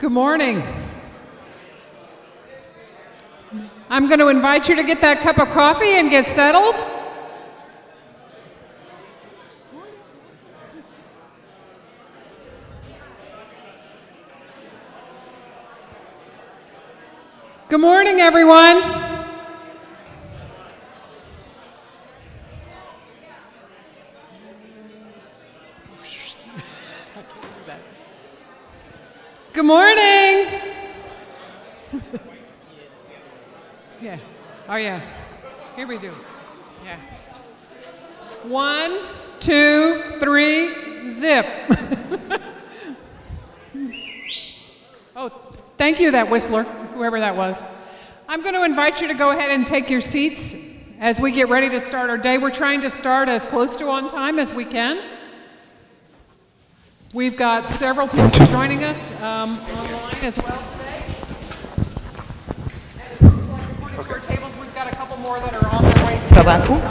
Good morning. I'm going to invite you to get that cup of coffee and get settled. Good morning, everyone. Good morning. Yeah. Oh, yeah. Here we do. Yeah. 1, 2, 3, zip. Oh, thank you, that whistler, whoever that was. I'm going to invite you to go ahead and take your seats as we get ready to start our day. We're trying to start as close to on time as we can. We've got several people joining us online as well today. And it looks like according to our tables, we've got a couple more that are on their way. Hopefully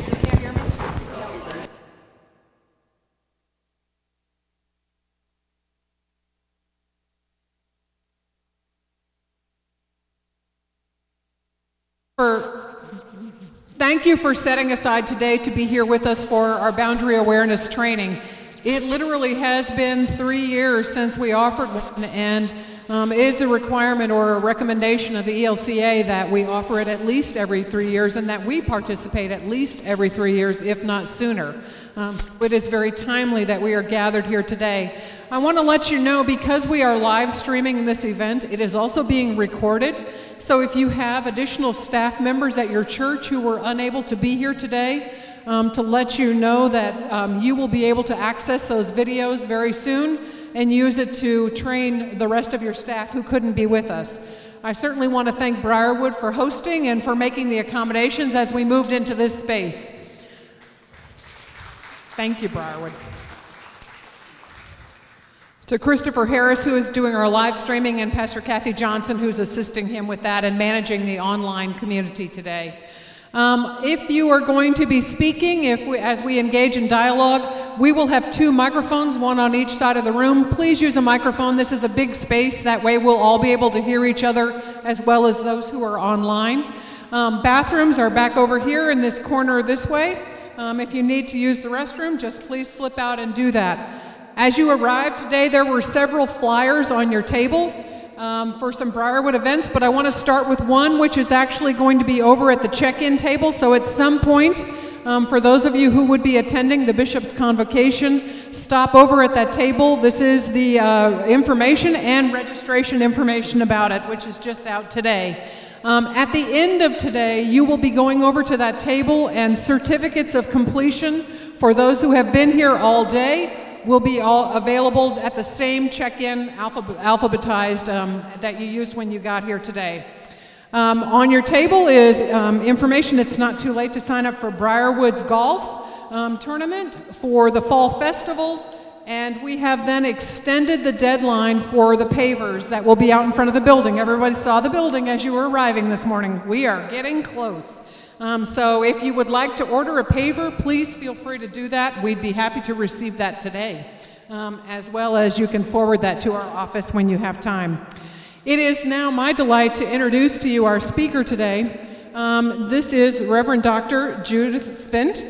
you can't hear me. Thank you for setting aside today to be here with us for our boundary awareness training. It literally has been 3 years since we offered one, and it is a requirement or a recommendation of the ELCA that we offer it at least every 3 years and that we participate at least every 3 years, if not sooner. It is very timely that we are gathered here today. I want to let you know, because we are live streaming this event, it is also being recorded. So if you have additional staff members at your church who were unable to be here today, to let you know that you will be able to access those videos very soon and use it to train the rest of your staff who couldn't be with us. I certainly want to thank Briarwood for hosting and for making the accommodations as we moved into this space. Thank you, Briarwood. To Christopher Harris, who is doing our live streaming, and Pastor Kathy Johnson, who's assisting him with that and managing the online community today. If you are going to be speaking, as we engage in dialogue, we will have 2 microphones, one on each side of the room. Please use a microphone. This is a big space. That way we'll all be able to hear each other as well as those who are online. Bathrooms are back over here in this corner this way. If you need to use the restroom, just please slip out and do that. As you arrived today, there were several flyers on your table for some Briarwood events, but I want to start with one which is actually going to be over at the check-in table. So at some point, for those of you who would be attending the Bishop's Convocation, stop over at that table. This is the information and registration information about it, which is just out today. At the end of today, you will be going over to that table, and certificates of completion for those who have been here all day will be all available at the same check-in alphabetized that you used when you got here today. On your table is information. It's not too late to sign up for Briarwood's golf tournament, for the fall festival, and we have then extended the deadline for the pavers that will be out in front of the building. Everybody saw the building as you were arriving this morning. We are getting close. So if you would like to order a paver, please feel free to do that. We'd be happy to receive that today, as well as you can forward that to our office when you have time. It is now my delight to introduce to you our speaker today. This is Reverend Dr. Judith Spindt.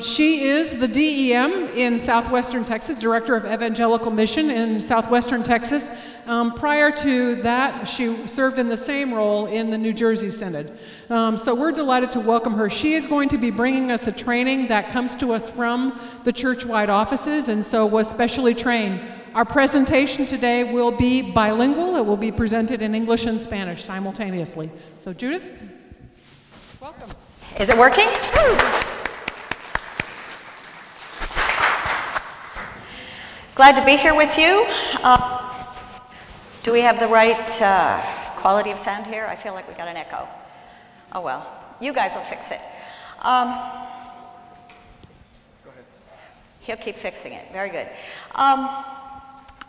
She is the DEM in Southwestern Texas, Director of Evangelical Mission in Southwestern Texas. Prior to that, she served in the same role in the New Jersey Synod. So we're delighted to welcome her. She is going to be bringing us a training that comes to us from the church-wide offices, and so was specially trained. Our presentation today will be bilingual. It will be presented in English and Spanish simultaneously. So Judith? Welcome. Is it working? Glad to be here with you. Do we have the right quality of sound here? I feel like we got an echo. Oh well, you guys will fix it. Go ahead. He'll keep fixing it. Very good.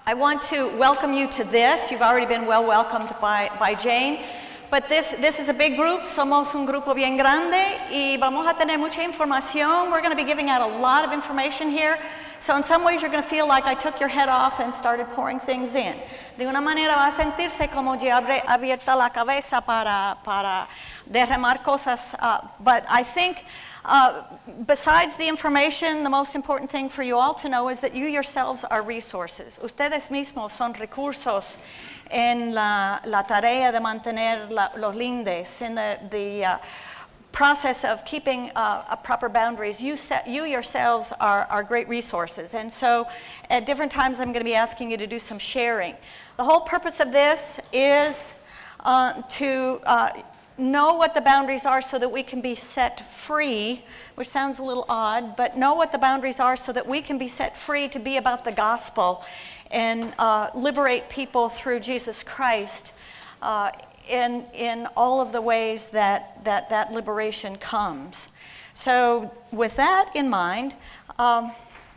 I want to welcome you to this. You've already been well welcomed by Jane. But this is a big group. Somos un grupo bien grande y vamos a tener mucha información. We're going to be giving out a lot of information here. So in some ways you're going to feel like I took your head off and started pouring things in. De una manera va a sentirse como yo abierta la cabeza para derramar cosas. But I think besides the information, the most important thing for you all to know is that you yourselves are resources. Ustedes mismos son recursos en la tarea de mantener los lindes, in the process of keeping proper boundaries. You yourselves are great resources. And so at different times I'm going to be asking you to do some sharing. The whole purpose of this is to know what the boundaries are so that we can be set free, which sounds a little odd, but know what the boundaries are so that we can be set free to be about the gospel and liberate people through Jesus Christ in all of the ways that liberation comes. So with that in mind,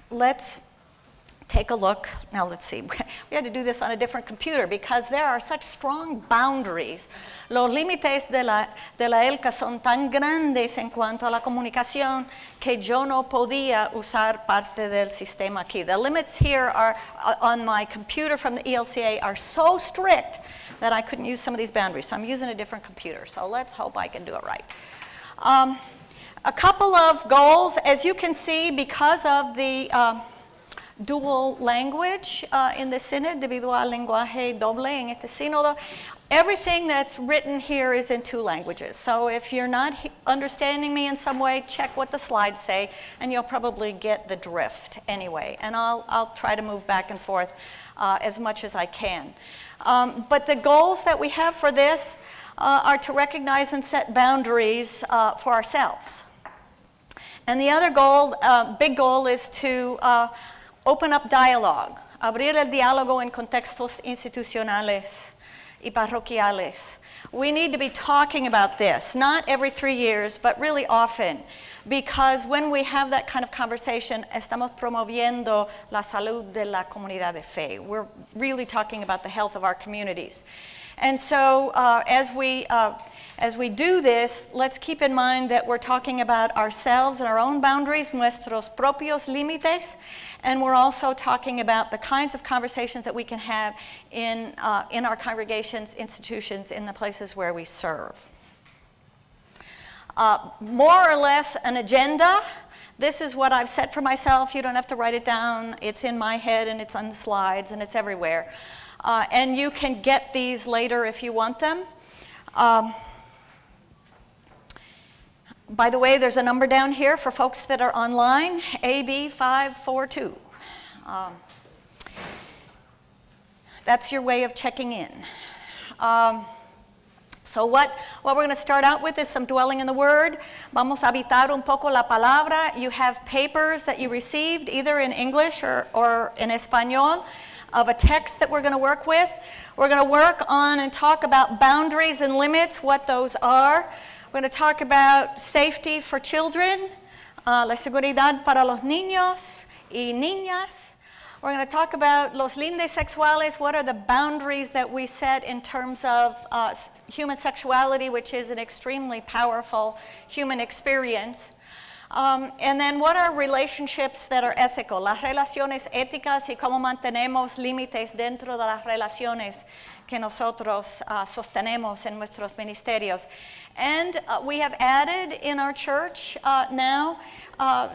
let's take a look. Now let's see. We had to do this on a different computer because there are such strong boundaries. Los límites de la ELCA son tan grandes en cuanto a la comunicación que yo no podía usar parte del sistema aquí. The limits here are on my computer from the ELCA are so strict that I couldn't use some of these boundaries. So I'm using a different computer. So let's hope I can do it right. A couple of goals, as you can see, because of the dual language in the Synod, debido al lenguaje doble en este sínodo, everything that's written here is in 2 languages. So if you're not understanding me in some way, check what the slides say, and you'll probably get the drift anyway. And I'll try to move back and forth as much as I can. But the goals that we have for this are to recognize and set boundaries for ourselves. And the other goal, big goal, is to open up dialogue, abrir el diálogo en contextos institucionales y parroquiales. We need to be talking about this, not every 3 years, but really often, because when we have that kind of conversation, estamos promoviendo la salud de la comunidad de fe. We're really talking about the health of our communities. And so as we do this, let's keep in mind that we're talking about ourselves and our own boundaries, nuestros propios límites, and we're also talking about the kinds of conversations that we can have in our congregations, institutions, in the places where we serve. More or less an agenda. This is what I've set for myself. You don't have to write it down. It's in my head and it's on the slides and it's everywhere. And you can get these later if you want them. By the way, there's a number down here for folks that are online, AB542. That's your way of checking in. So what we're going to start out with is some dwelling in the Word. Vamos a habitar un poco la palabra. You have papers that you received either in English or in Español of a text that we're going to work with. We're going to work on and talk about boundaries and limits, what those are. We're going to talk about safety for children, la seguridad para los niños y niñas. We're going to talk about los lindes sexuales, what are the boundaries that we set in terms of human sexuality, which is an extremely powerful human experience. And then what are relationships that are ethical, las relaciones éticas y cómo mantenemos límites dentro de las relaciones que nosotros sostenemos en nuestros ministerios. And we have added in our church now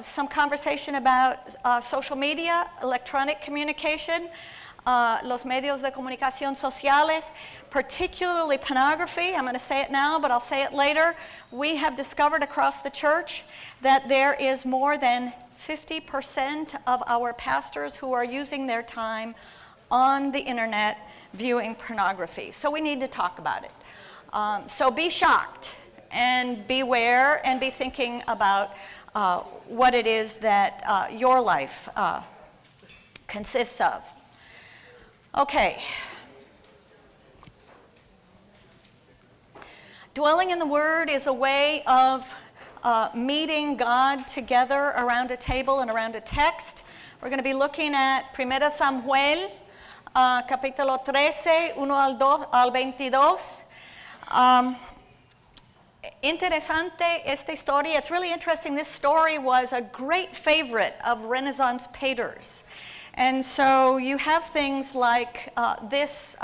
some conversation about social media, electronic communication, los medios de comunicación sociales, particularly pornography. I'm going to say it now, but I'll say it later. We have discovered across the church that there is more than 50% of our pastors who are using their time on the internet viewing pornography. So we need to talk about it. So be shocked and beware and be thinking about what it is that your life consists of. Okay. Dwelling in the Word is a way of meeting God together around a table and around a text. We're going to be looking at 1 Samuel, capítulo 13, 1 al 22. interesante esta historia. It's really interesting. This story was a great favorite of Renaissance painters. And so you have things like this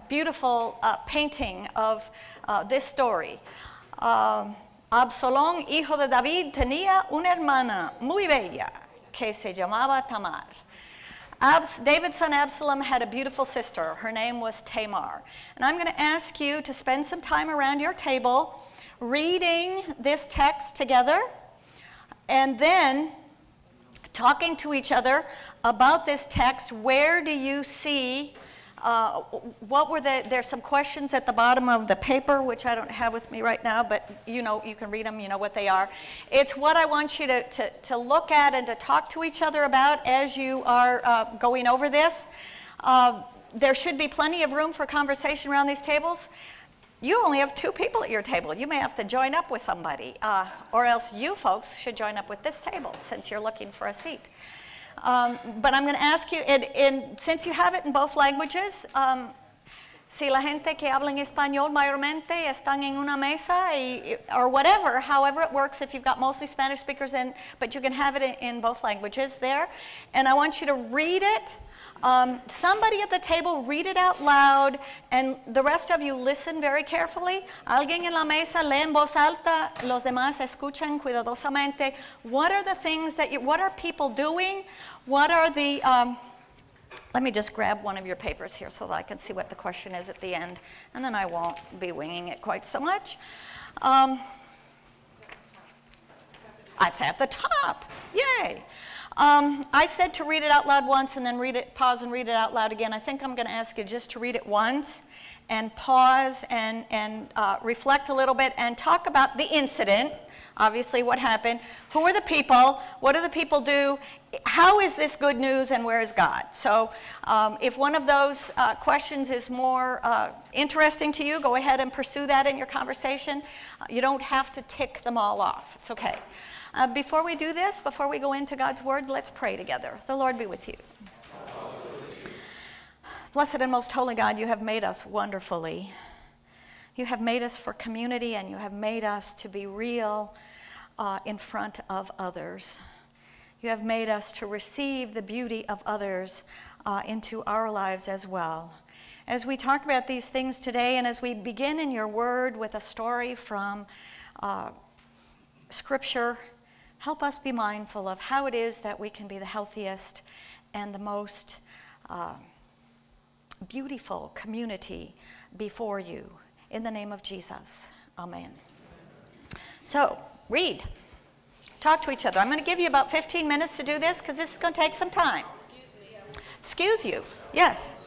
beautiful painting of this story. Absalón, hijo de David, tenía una hermana muy bella que se llamaba Tamar. David's son Absalom had a beautiful sister. Her name was Tamar. And I'm going to ask you to spend some time around your table reading this text together and then talking to each other about this text. Where do you see, there's some questions at the bottom of the paper, which I don't have with me right now, but you can read them, you know what they are. It's what I want you to look at and to talk to each other about as you are going over this. There should be plenty of room for conversation around these tables. You only have 2 people at your table. You may have to join up with somebody, or else you folks should join up with this table since you're looking for a seat. But I'm going to ask you, since you have it in both languages, si la gente que habla en español mayormente están en una mesa, or whatever, however it works, if you've got mostly Spanish speakers in, but you can have it in both languages there. And I want you to read it. Somebody at the table read it out loud, and the rest of you listen very carefully. Alguien en la mesa lee en voz alta, los demás escuchan cuidadosamente. What are the things what are people doing? What are the, let me just grab one of your papers here so that I can see what the question is at the end, and then I won't be winging it quite so much. It's at the top, yay. I said to read it out loud once and then pause and read it out loud again. I think I'm going to ask you just to read it once and pause and reflect a little bit and talk about the incident, obviously what happened, who are the people, what do the people do, how is this good news, and where is God? So if one of those questions is more interesting to you, go ahead and pursue that in your conversation. You don't have to tick them all off. It's okay. Before we do this, before we go into God's Word, let's pray together. The Lord be with you. Blessed and most holy God, you have made us wonderfully. You have made us for community, and you have made us to be real in front of others. You have made us to receive the beauty of others into our lives as well. As we talk about these things today, and as we begin in your Word with a story from Scripture, help us be mindful of how it is that we can be the healthiest and the most beautiful community before you. In the name of Jesus, amen. So, read. Talk to each other. I'm going to give you about 15 minutes to do this because this is going to take some time. Excuse you. Yes.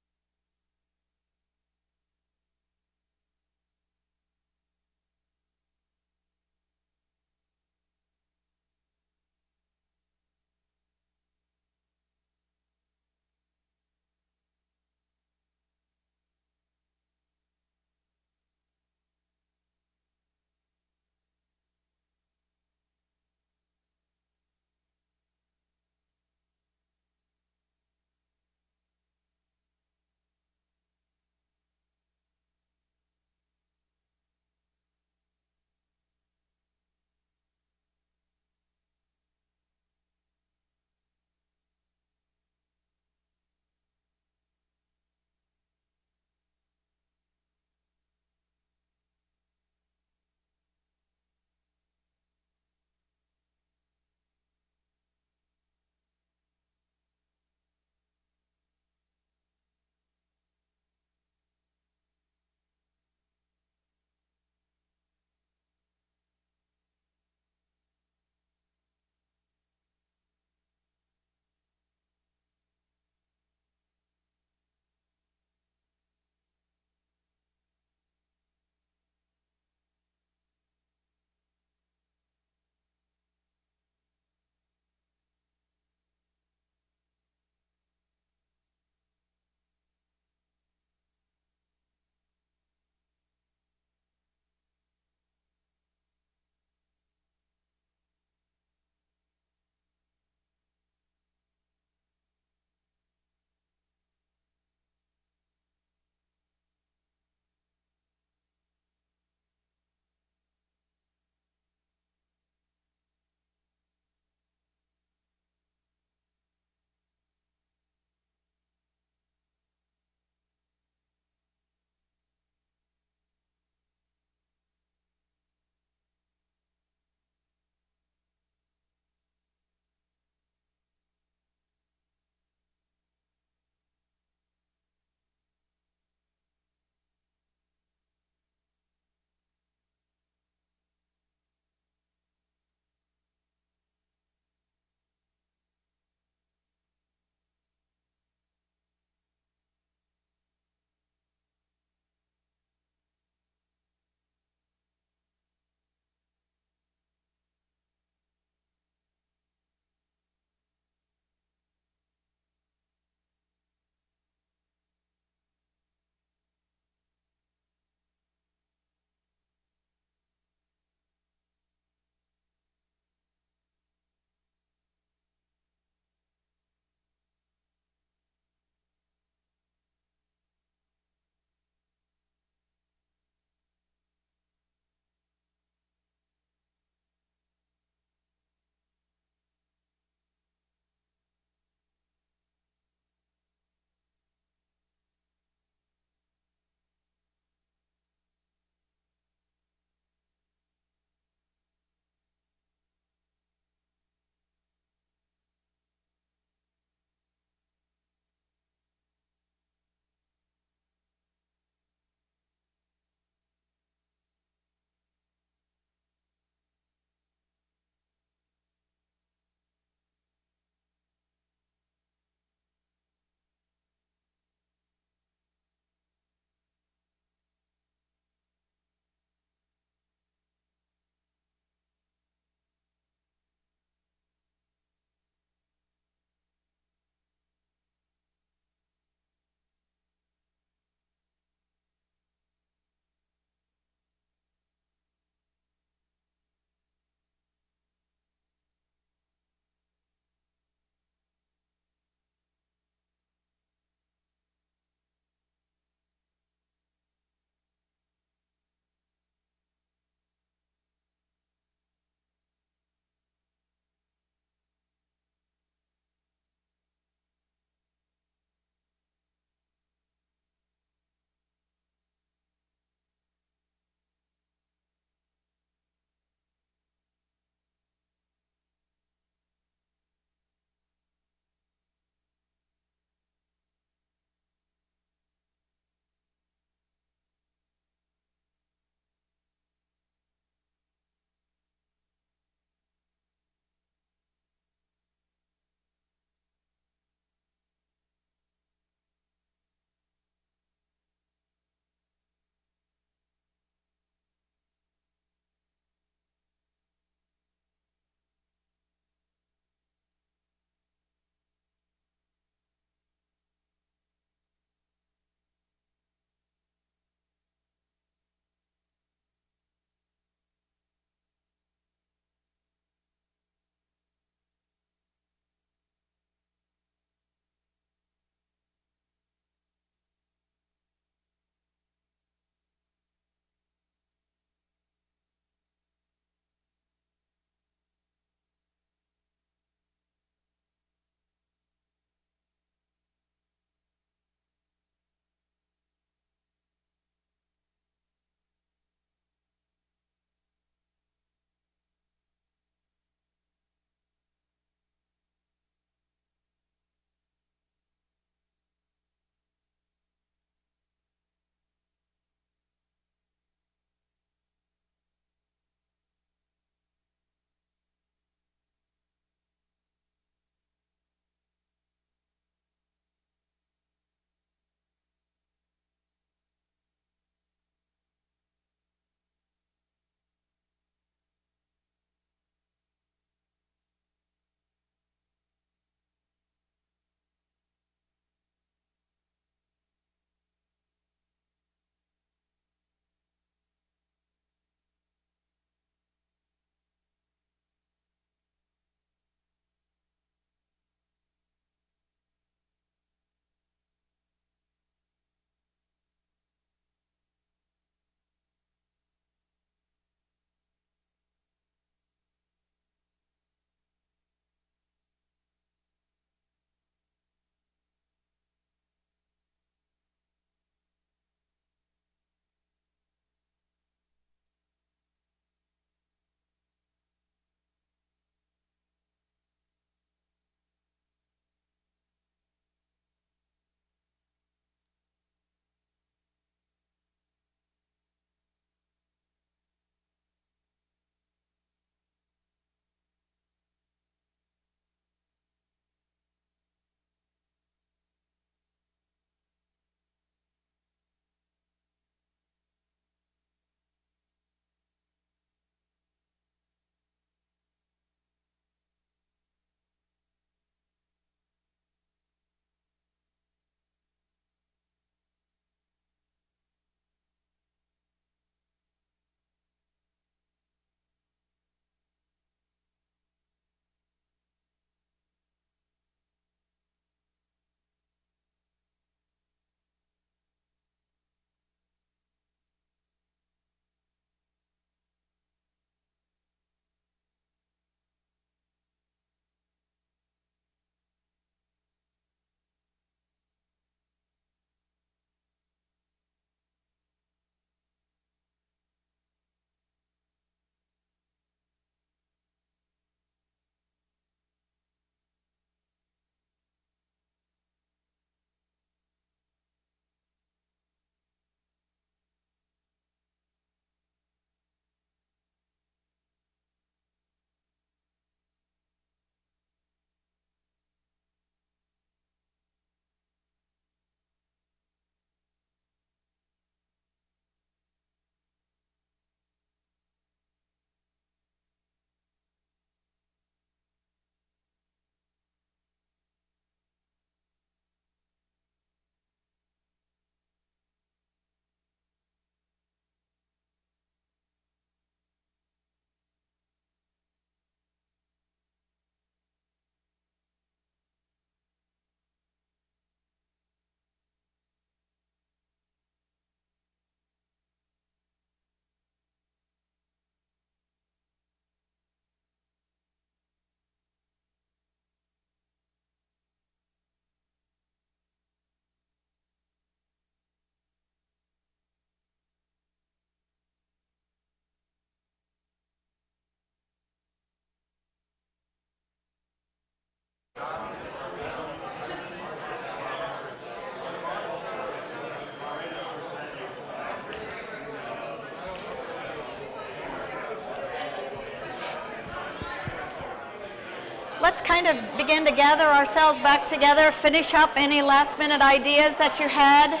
Let's kind of begin to gather ourselves back together, finish up any last-minute ideas that you had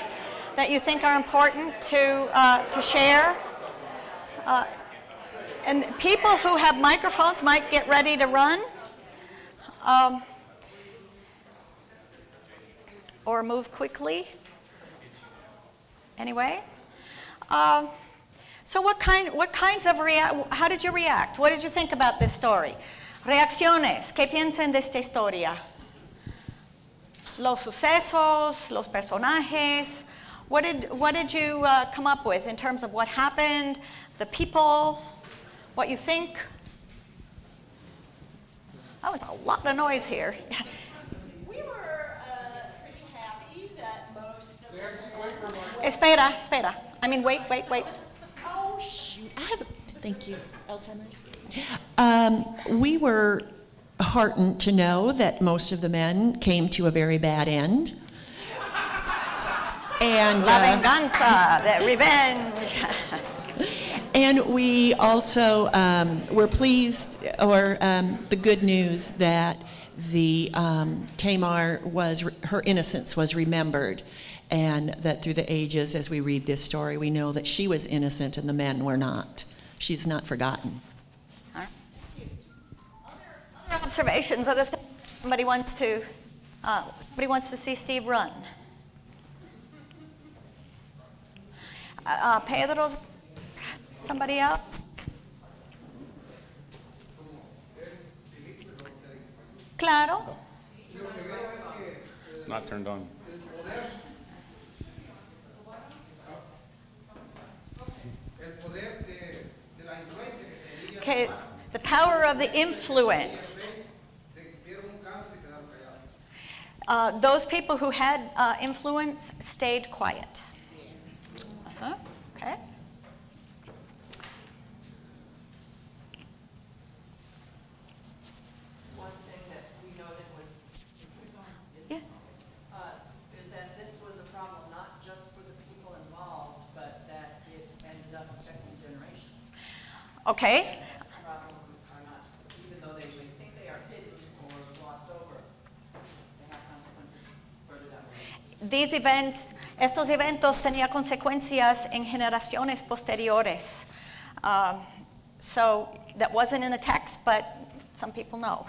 that you think are important to share. And people who have microphones might get ready to run or move quickly. Anyway, so what kinds of how did you react? What did you think about this story? Reacciones, ¿qué piensan de esta historia? Los sucesos, los personajes. What did you come up with in terms of what happened, the people, what you think? Oh, there's a lot of noise here. We were pretty happy that most of Espera. I mean, wait. Oh, shoot. Thank you. Alzheimer's. We were heartened to know that most of the men came to a very bad end. And La venganza, the revenge. And we also were pleased, or the good news that the Tamar her innocence was remembered, and that through the ages, as we read this story, we know that she was innocent and the men were not. She's not forgotten. Other observations, other things somebody wants to see Steve run. Pedro's, somebody else? Claro. It's not turned on. Okay, the power of the influence. Those people who had influence stayed quiet. Okay. One thing that we noted was is that this was a problem not just for the people involved, but that it ended up affecting generations. Okay. Problems are not, even though they think they are hidden or glossed over, they have consequences further down the road. Estos eventos tenían consecuencias en generaciones posteriores. So that wasn't in the text, but some people know.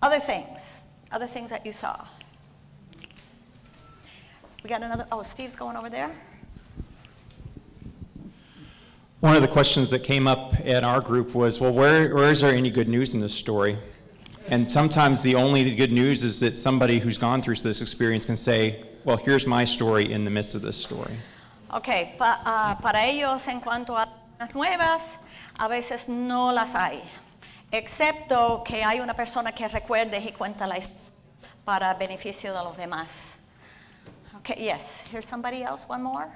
Other things that you saw. We got another, Steve's going over there. One of the questions that came up at our group was, well, where is there any good news in this story? And sometimes the only good news is that somebody who's gone through this experience can say, well, here's my story in the midst of this story. Okay, para ellos en cuanto a las nuevas, a veces no las hay, excepto que hay una persona que recuerde y cuenta la historia para beneficio de los demás. Okay, yes, here's somebody else, one more.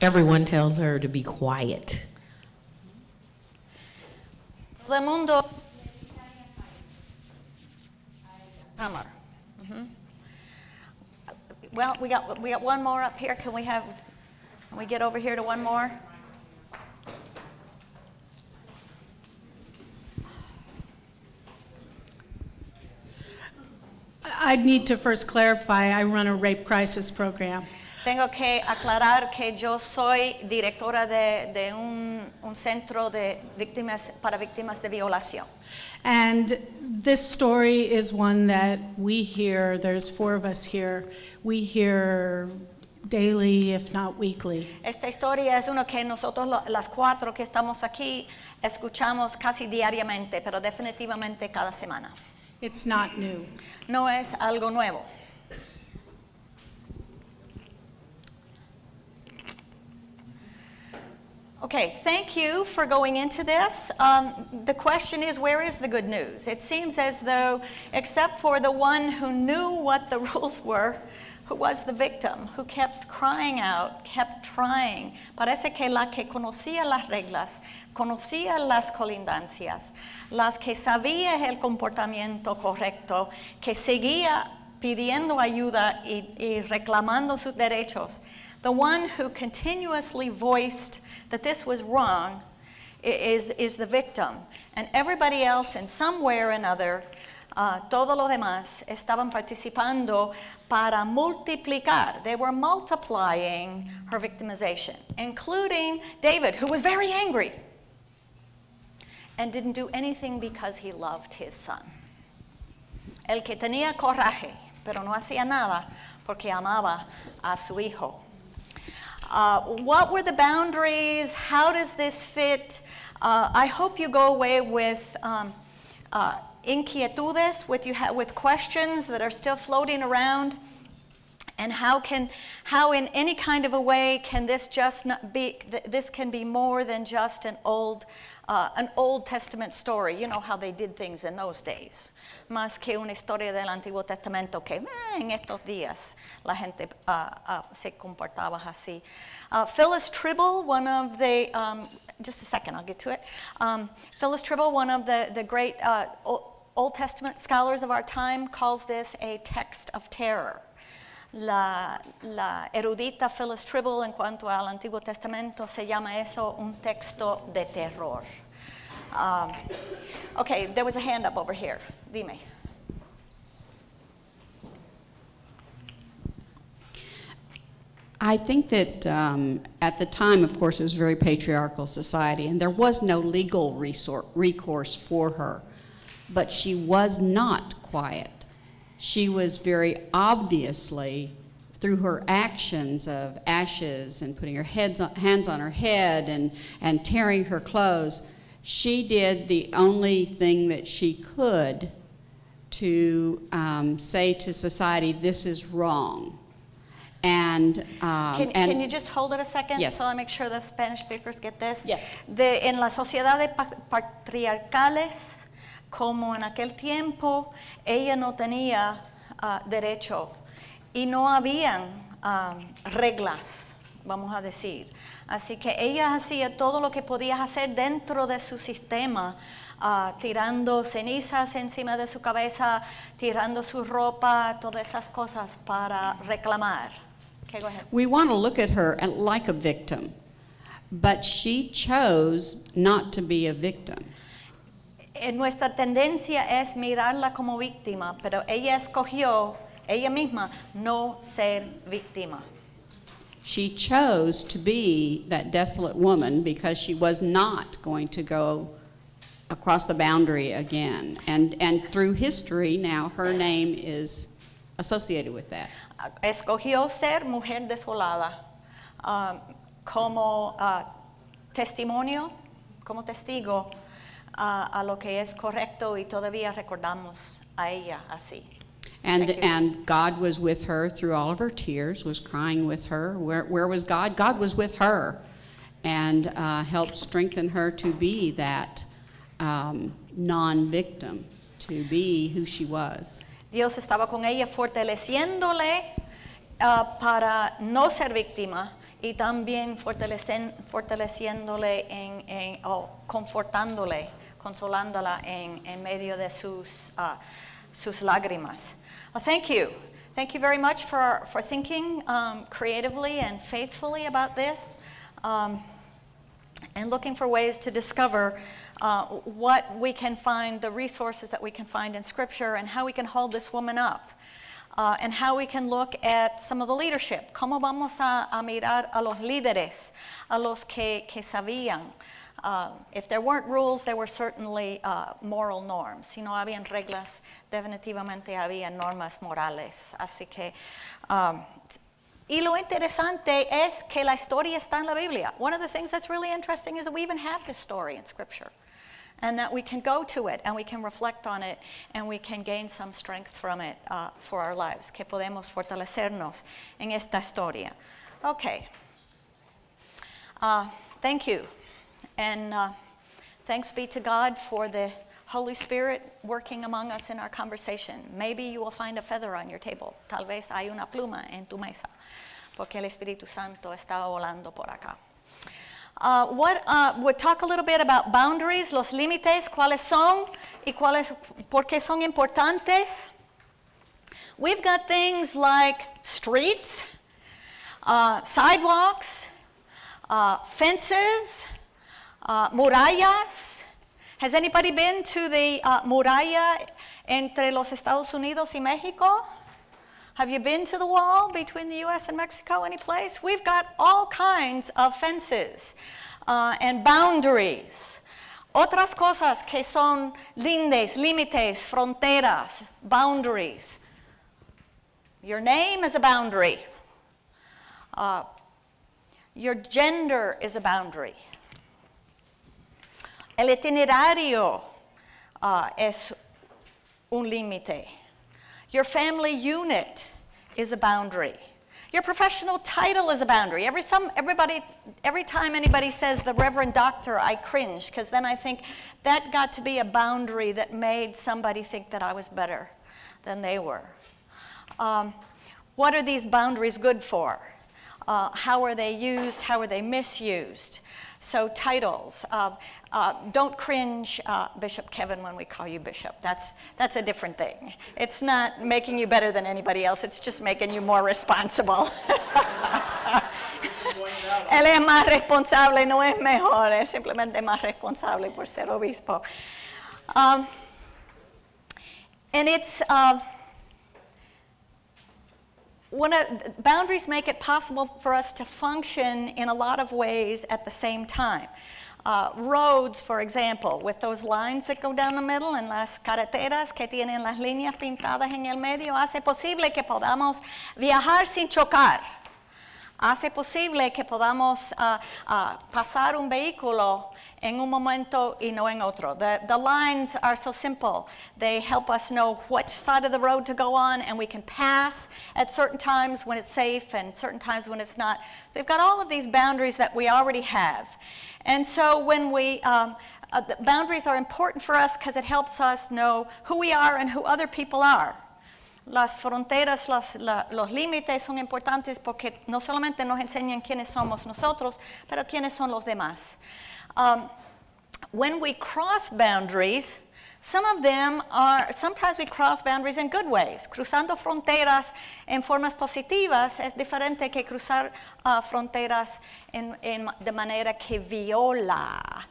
Everyone tells her to be quiet. Todo el mundo. Well, we got one more up here. Can we get over here to one more? I need to first clarify, I run a rape crisis program. Tengo que aclarar que yo soy directora de un centro de para víctimas de violación. And this story is one that we hear, there's 4 of us here, we hear daily, if not weekly. Esta historia es uno que nosotros las 4 que estamos aquí escuchamos casi diariamente, pero definitivamente cada semana. It's not new. No es algo nuevo. Okay, thank you for going into this. The question is, where is the good news? It seems as though, except for the one who knew what the rules were, who was the victim, who kept crying out, kept trying. Parece que la que conocía las reglas, conocía las colindancias, las que sabía el comportamiento correcto, que seguía pidiendo ayuda y reclamando sus derechos. The one who continuously voiced that this was wrong is the victim. And everybody else, in some way or another, todos los demás estaban participando para multiplicar. They were multiplying her victimization, including David, who was very angry and didn't do anything because he loved his son. El que tenía coraje, pero no hacía nada porque amaba a su hijo. What were the boundaries? How does this fit? I hope you go away with inquietudes, with questions that are still floating around, and how in any kind of a way can this just not be? This can be more than just an Old Testament story. You know how they did things in those days. Más que una historia del Antiguo Testamento que en estos días la gente se comportaba así. Phyllis Tribble, one of the, just a second, I'll get to it. Phyllis Tribble, one of the great Old Testament scholars of our time, calls this a text of terror. La erudita Phyllis Tribble, en cuanto al Antiguo Testamento, se llama eso un texto de terror. Okay, there was a hand up over here. Dime. I think that at the time, of course, it was a very patriarchal society, and there was no legal recourse for her. But she was not quiet. She was very obviously, through her actions of ashes and putting her hands on her head and tearing her clothes, she did the only thing that she could to say to society, this is wrong. And can you just hold it a second? Yes. So I make sure the Spanish speakers get this. Yes. En las sociedades patriarcales, como en aquel tiempo, ella no tenía derecho y no habían reglas, vamos a decir. Así que ella hacía todo lo que podía hacer dentro de su sistema, tirando cenizas encima de su cabeza, tirando su ropa, todas esas cosas para reclamar. Okay, go ahead. We want to look at her like a victim, but she chose not to be a victim. Nuestra tendencia es mirarla como víctima, pero ella escogió, ella misma, no ser víctima. She chose to be that desolate woman because she was not going to go across the boundary again. And through history, now her name is associated with that. Escogió ser mujer desolada como testimonio, como testigo a lo que es correcto, y todavía recordamos a ella así. And God was with her through all of her tears, was crying with her. Where was God? God was with her and helped strengthen her to be that non-victim, to be who she was. Dios estaba con ella fortaleciéndole para no ser víctima, y también fortaleciéndole confortándole, consolándola en medio de sus lágrimas. Well, thank you. Thank you very much for thinking creatively and faithfully about this, and looking for ways to discover what we can find, the resources that we can find in Scripture, and how we can hold this woman up, and how we can look at some of the leadership. ¿Cómo vamos a mirar a los líderes, a los que sabían? If there weren't rules, there were certainly moral norms. Si no habían reglas, definitivamente había normas morales. Así que, y lo interesante es que la historia está en la Biblia. One of the things that's really interesting is that we even have this story in Scripture, and that we can go to it, and we can reflect on it, and we can gain some strength from it for our lives, que podemos fortalecernos en esta historia. Okay. Thank you. And thanks be to God for the Holy Spirit working among us in our conversation. Maybe you will find a feather on your table. Tal vez hay una pluma en tu mesa, porque el Espíritu Santo estaba volando por acá. We'll talk a little bit about boundaries, los límites, cuáles son y por qué son importantes. We've got things like streets, sidewalks, fences, murallas. Has anybody been to the muralla entre los Estados Unidos y Mexico? Have you been to the wall between the U.S. and Mexico any place? We've got all kinds of fences and boundaries. Otras cosas que son lindes, límites, fronteras, boundaries. Your name is a boundary. Your gender is a boundary. El itinerario es un límite. Your family unit is a boundary. Your professional title is a boundary. Every time anybody says the Reverend Doctor, I cringe, because then I think that got to be a boundary that made somebody think that I was better than they were. What are these boundaries good for? How are they used? How are they misused? So titles. Don't cringe, Bishop Kevin, when we call you bishop. That's a different thing. It's not making you better than anybody else. It's just making you more responsible. Él es más responsable, no es mejor. Es simplemente más responsable por ser obispo. And it's... boundaries make it possible for us to function in a lot of ways at the same time. Roads, for example, with those lines that go down the middle and las carreteras que tienen las líneas pintadas en el medio, hace posible que podamos viajar sin chocar. Hace posible que podamos pasar un vehículo en un momento y no en otro. The lines are so simple. They help us know which side of the road to go on, and we can pass at certain times when it's safe and certain times when it's not. We've got all of these boundaries that we already have. And so when the boundaries are important for us because it helps us know who we are and who other people are. Las fronteras, los límites son importantes porque no solamente nos enseñan quiénes somos nosotros, pero quiénes son los demás. When we cross boundaries, sometimes we cross boundaries in good ways. Cruzando fronteras en formas positivas es diferente que cruzar fronteras de manera que viola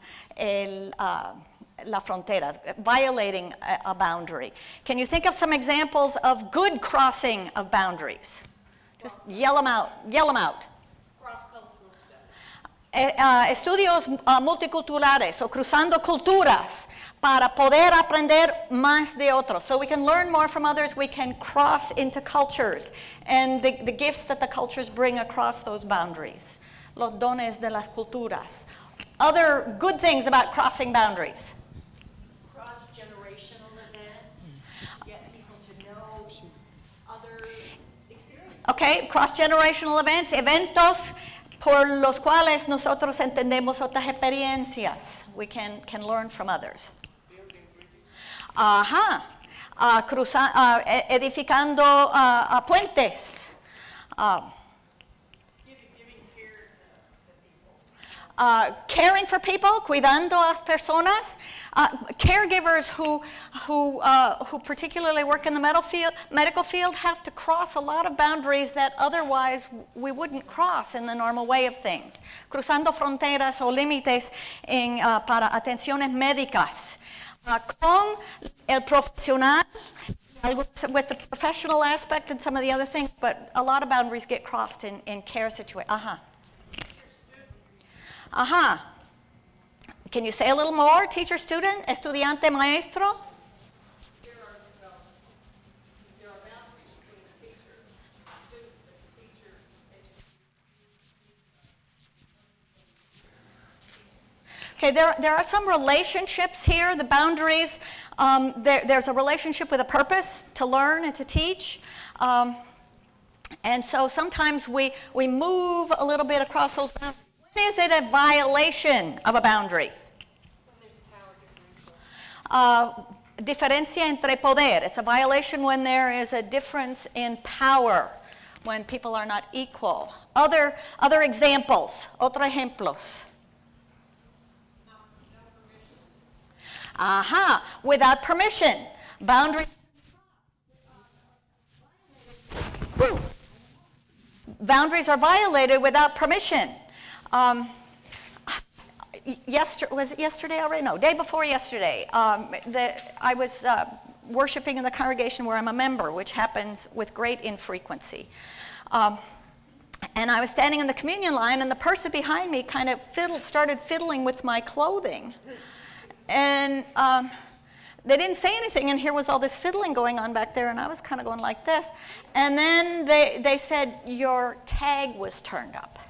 la frontera, violating a boundary. Can you think of some examples of good crossing of boundaries? Just yell them out. Yell them out. Estudios multiculturales o cruzando culturas para poder aprender más de otros. So we can learn more from others, we can cross into cultures and the gifts that the cultures bring across those boundaries. Los dones de las culturas. Other good things about crossing boundaries. Cross-generational events, get people to know other experiences. Okay, cross-generational events, eventos por los cuales nosotros entendemos otras experiencias. We can learn from others. Ajá. Edificando puentes. Caring for people, cuidando a las personas. Caregivers who particularly work in the medical field have to cross a lot of boundaries that otherwise we wouldn't cross in the normal way of things. Cruzando fronteras o límites para atenciones médicas. Con el profesional, with the professional aspect and some of the other things, but a lot of boundaries get crossed in care situations. Ajá. Can you say a little more? Teacher, student, estudiante, maestro? There are boundaries between the teacher and the student, but the teacher Okay, there are some relationships here, the boundaries. There's a relationship with a purpose to learn and to teach. And so sometimes we move a little bit across those boundaries. When is it a violation of a boundary? Diferencia entre poder. It's a violation when there is a difference in power, when people are not equal. Other examples, otros ejemplos. Aha, without permission. Boundaries. Boundaries are violated without permission. Was it yesterday already? No, day before yesterday. I was worshiping in the congregation where I'm a member, which happens with great infrequency. And I was standing in the communion line, and the person behind me kind of started fiddling with my clothing. And they didn't say anything, and here was all this fiddling going on back there, and I was kind of going like this. And then they said, your tag was turned up.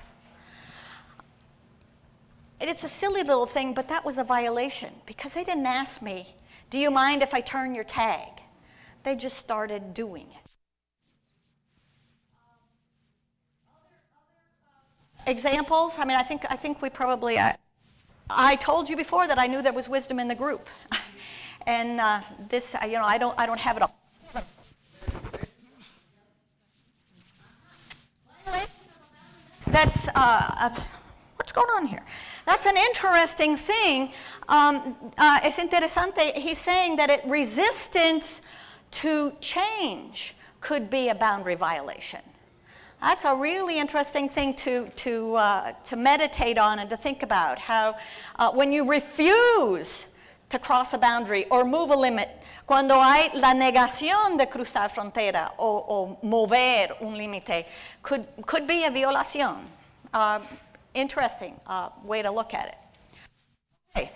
And it's a silly little thing, but that was a violation, because they didn't ask me, do you mind if I turn your tag? They just started doing it. Examples? I mean, I think we probably, I told you before that I knew there was wisdom in the group. And this, I don't have it all. That's, what's going on here? That's an interesting thing. Es interesante. He's saying that resistance to change could be a boundary violation. That's a really interesting thing to meditate on and to think about. How when you refuse to cross a boundary or move a limit, cuando hay la negación de cruzar frontera o mover un límite, could be a violación. Interesting way to look at it. Okay.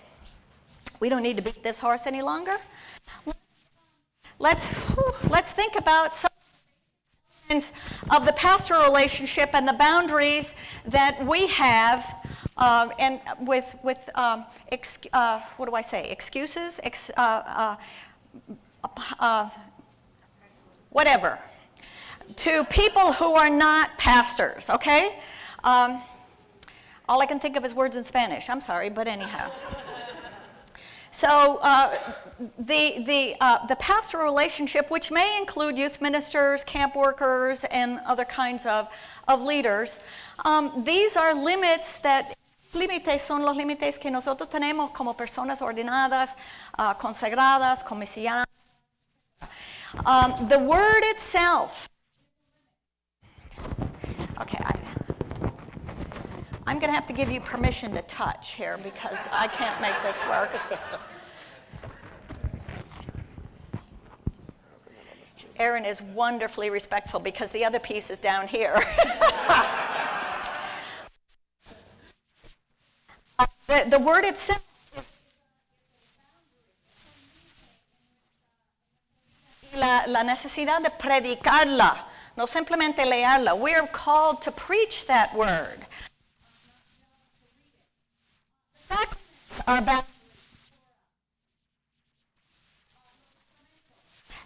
We don't need to beat this horse any longer. Let's think about some of the pastoral relationship and the boundaries that we have, and with what do I say? Excuses, whatever, to people who are not pastors. Okay. All I can think of is words in Spanish. I'm sorry, but anyhow. So the pastoral relationship, which may include youth ministers, camp workers, and other kinds of leaders, these are limits that, límites son los límites que nosotros tenemos como personas ordenadas, consagradas, comisianas. The word itself. Okay, I'm going to have to give you permission to touch here because I can't make this work. Aaron is wonderfully respectful because the other piece is down here. The word itself is la necesidad de predicarla, no simplemente leerla. We are called to preach that word. Sacraments are about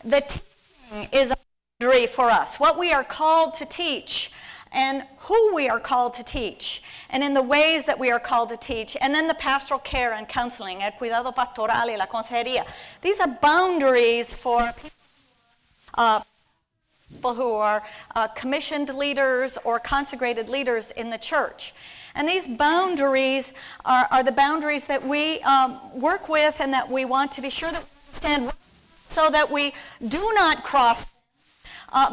the teaching is a boundary for us, what we are called to teach and who we are called to teach and in the ways that we are called to teach, and then the pastoral care and counseling, el cuidado pastoral y la consejería. These are boundaries for people who are commissioned leaders or consecrated leaders in the church. And these boundaries are the boundaries that we work with and that we want to be sure that we understand so that we do not cross.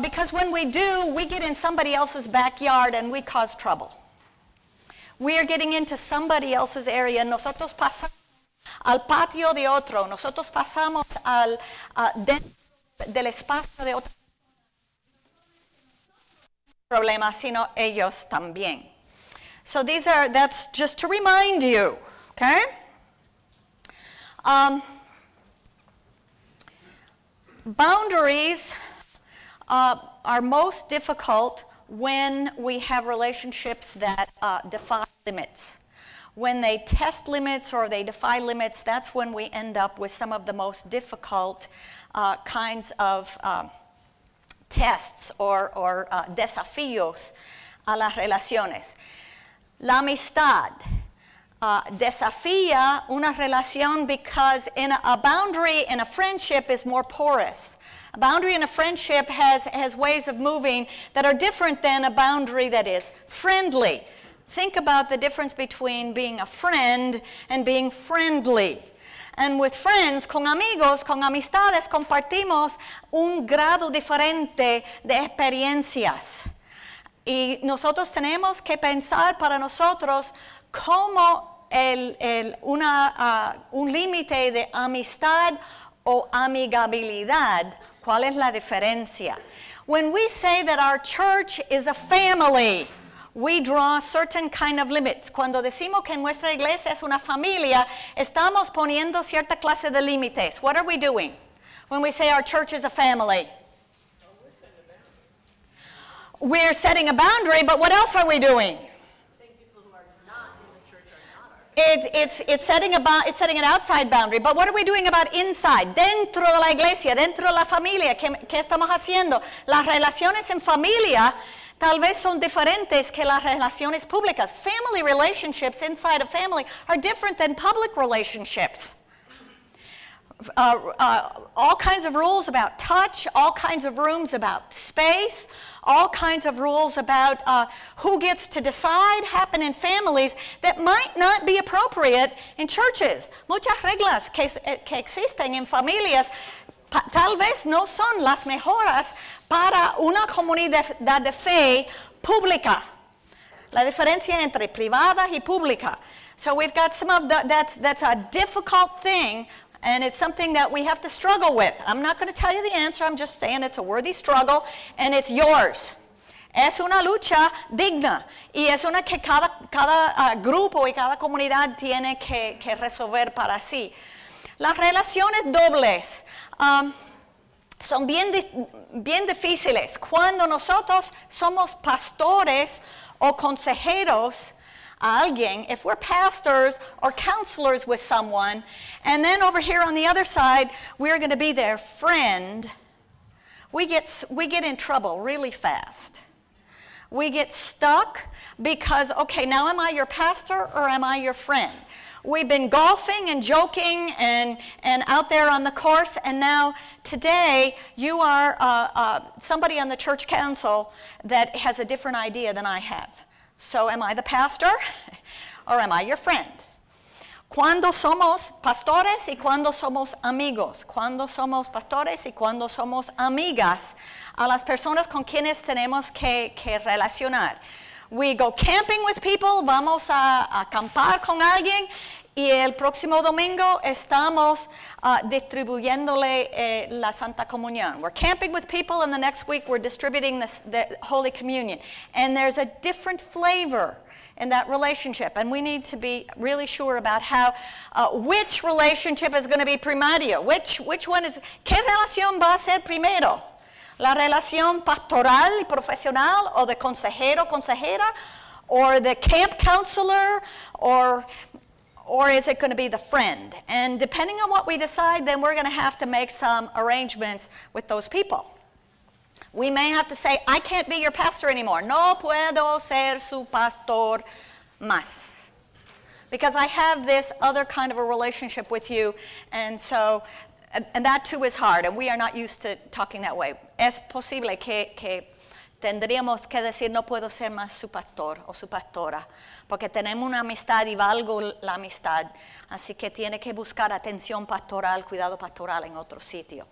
Because when we do, we get in somebody else's backyard and we cause trouble. We are getting into somebody else's area. Nosotros pasamos al patio de otro. Nosotros pasamos dentro del espacio de otro. Problema, sino ellos también. So that's just to remind you, okay? Boundaries are most difficult when we have relationships that defy limits. When they test limits or they defy limits, that's when we end up with some of the most difficult kinds of tests or desafíos a las relaciones. La amistad. desafía una relación because a boundary in a friendship is more porous. A boundary in a friendship has ways of moving that are different than a boundary that is friendly. Think about the difference between being a friend and being friendly. And with friends, con amigos, con amistades, compartimos un grado diferente de experiencias. Y nosotros tenemos que pensar para nosotros cómo un límite de amistad o amigabilidad, ¿cuál es la diferencia? When we say that our church is a family, we draw certain kind of limits. Cuando decimos que nuestra iglesia es una familia, estamos poniendo cierta clase de límites. What are we doing when we say our church is a family? We're setting a boundary, but what else are we doing? It's setting an outside boundary, but what are we doing about inside? Dentro de la iglesia, dentro de la familia, ¿qué estamos haciendo? Las relaciones en familia tal vez son diferentes que las relaciones públicas. Family relationships inside a family are different than public relationships. All kinds of rules about touch, all kinds of rules about space, all kinds of rules about who gets to decide happen in families that might not be appropriate in churches. Muchas reglas que existen en familias tal vez no son las mejores para una comunidad de fe pública. La diferencia entre privada y pública. So we've got some of that's a difficult thing. And it's something that we have to struggle with. I'm not going to tell you the answer. I'm just saying it's a worthy struggle, and it's yours. Es una lucha digna, y es una que cada grupo y cada comunidad tiene que resolver para sí. Las relaciones dobles son bien difíciles. Cuando nosotros somos pastores o consejeros a alguien, if we're pastors or counselors with someone, and then over here on the other side, we're going to be their friend, we get in trouble really fast. We get stuck because, okay, now am I your pastor or am I your friend? We've been golfing and joking and out there on the course, and now today you are somebody on the church council that has a different idea than I have. So am I the pastor or am I your friend? Cuando somos pastores y cuando somos amigos. Cuando somos pastores y cuando somos amigas a las personas con quienes tenemos que relacionar. We go camping with people, vamos a acampar con alguien, y el próximo domingo estamos distribuyéndole la Santa Comunión. We're camping with people, and the next week we're distributing the Holy Communion. And there's a different flavor in that relationship, and we need to be really sure about how, which relationship is going to be primario, which one is, ¿qué relación va a ser primero? La relación pastoral y profesional, o de consejero, consejera, or the camp counselor, or is it going to be the friend? And depending on what we decide, then we're going to have to make some arrangements with those people. We may have to say, I can't be your pastor anymore. No puedo ser su pastor más. Because I have this other kind of a relationship with you, and so, and that too is hard, and we are not used to talking that way. Es posible que tendríamos que decir, no puedo ser más su pastor o su pastora, porque tenemos una amistad y valgo la amistad, así que tiene que buscar atención pastoral, cuidado pastoral en otro sitio.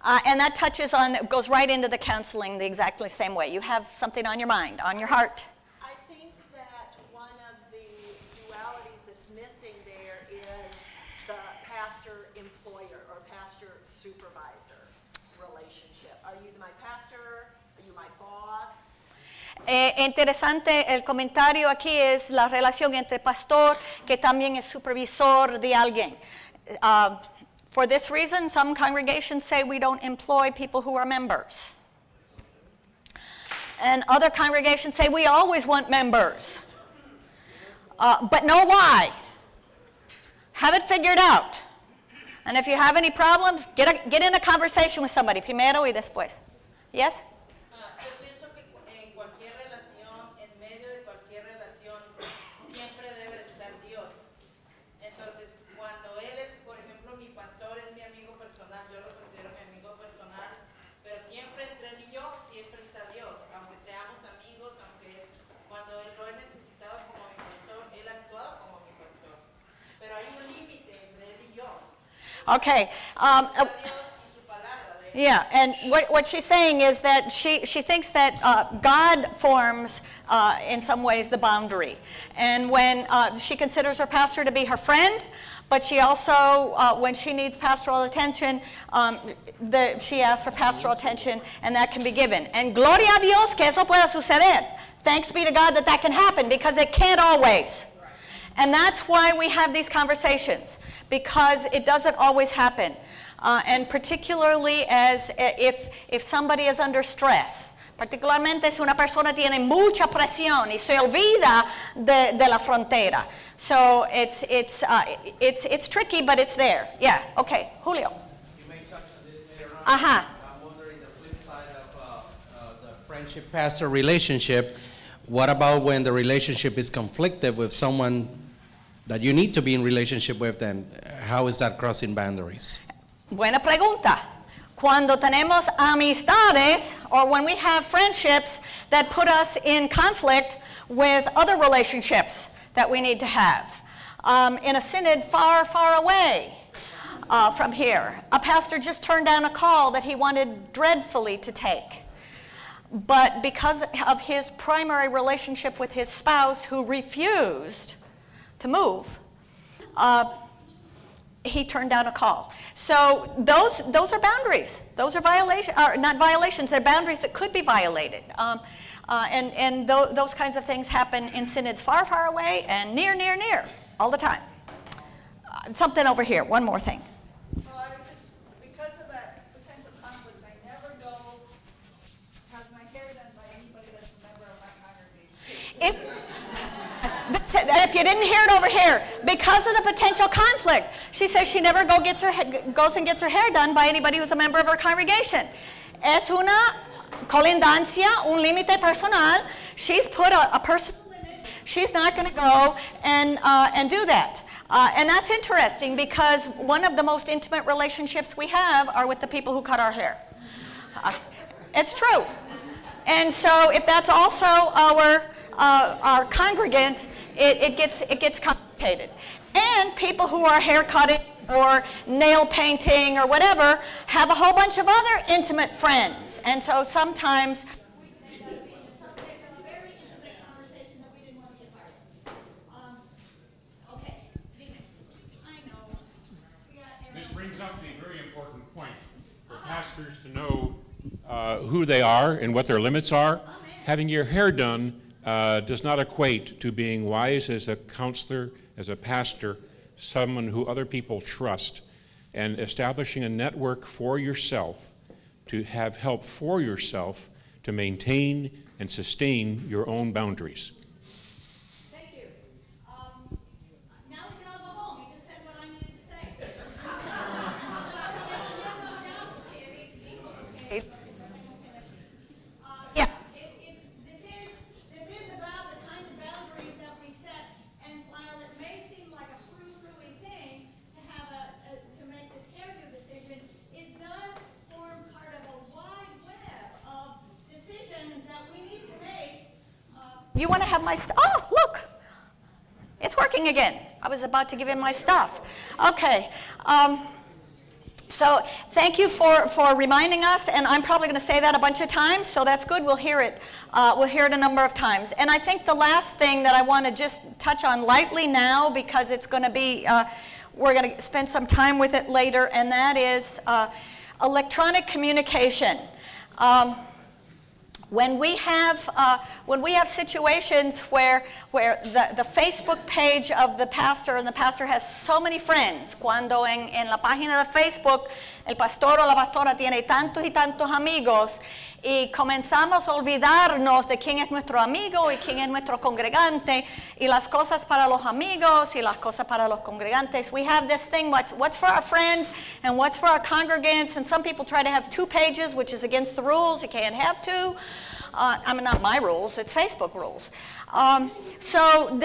And that goes right into the counseling the exactly same way. You have something on your mind, on your heart. I think that one of the dualities that's missing there is the pastor-employer or pastor-supervisor relationship. Are you my pastor? Are you my boss? Interesante el comentario aquí es la relación entre pastor que también es supervisor de alguien. For this reason, some congregations say we don't employ people who are members. And other congregations say we always want members. But know why. Have it figured out. And if you have any problems, get in a conversation with somebody, primero y después. Yes? Yo pienso que en cualquier relación, en medio de cualquier relación, siempre debe Okay. Yeah, and what she's saying is that she thinks that God forms, in some ways, the boundary. And when she considers her pastor to be her friend, but she also, when she needs pastoral attention, she asks for pastoral attention, and that can be given. And gloria a Dios que eso pueda suceder. Thanks be to God that that can happen, because it can't always. And that's why we have these conversations, because it doesn't always happen. And particularly as if somebody is under stress, particularmente si una persona tiene mucha presión y se olvida de la frontera. So it's tricky, but it's there. Yeah. Okay, Julio. You may touch on this later on. I'm wondering the flip side of the friendship-pastor relationship. What about when the relationship is conflicted with someone that you need to be in relationship with, and how is that crossing boundaries? Buena pregunta. Cuando tenemos amistades, or when we have friendships that put us in conflict with other relationships that we need to have. In a synod far, far away from here, a pastor just turned down a call that he wanted dreadfully to take. But because of his primary relationship with his spouse, who refused to move, he turned down a call. So those are boundaries. Those are violations, or not violations, they're boundaries that could be violated. And those kinds of things happen in synods far, far away and near, near, near, all the time. Something over here, one more thing. Well, I was just, because of that potential conflict, I never go have my hair done by anybody that's a member of my congregation. If you didn't hear it over here, because of the potential conflict, she says she never goes and gets her hair done by anybody who's a member of her congregation. Es una colindancia, un límite personal. She's put a personal limit. She's not going to go and do that. And that's interesting, because one of the most intimate relationships we have are with the people who cut our hair. It's true. And so if that's also our congregant, it gets complicated. And people who are hair cutting or nail painting or whatever have a whole bunch of other intimate friends. And so sometimes we end up being the subject of a very intimate conversation that we didn't want to be a part of. Okay, I know. This brings up the very important point for pastors to know who they are and what their limits are. Having your hair done does not equate to being wise as a counselor, as a pastor, someone who other people trust, and establishing a network for yourself to have help for yourself to maintain and sustain your own boundaries. Thank you. Now we can all go home. You just said what I needed to say. Yeah. This is about the kinds of boundaries that we set, and while it may seem like a frou-frou-y thing to make this hairdo decision, it does form part of a wide web of decisions that we need to make. You want to have my stuff? Oh, look. It's working again. I was about to give him my stuff. Okay. So thank you for reminding us, and I'm probably going to say that a bunch of times, so that's good. We'll hear it. We'll hear it a number of times. And I think the last thing that I want to just touch on lightly now, because it's going to be, we're going to spend some time with it later, and that is electronic communication. When we have situations where the Facebook page of the pastor, and the pastor has so many friends, cuando en la página de Facebook el pastor o la pastora tiene tantos y tantos amigos, y comenzamos a olvidarnos de quién es nuestro amigo y quién es nuestro congregante, y las cosas para los amigos y las cosas para los congregantes. We have this thing, what's for our friends and what's for our congregants, and some people try to have 2 pages, which is against the rules. You can't have 2. I mean, not my rules, it's Facebook rules. So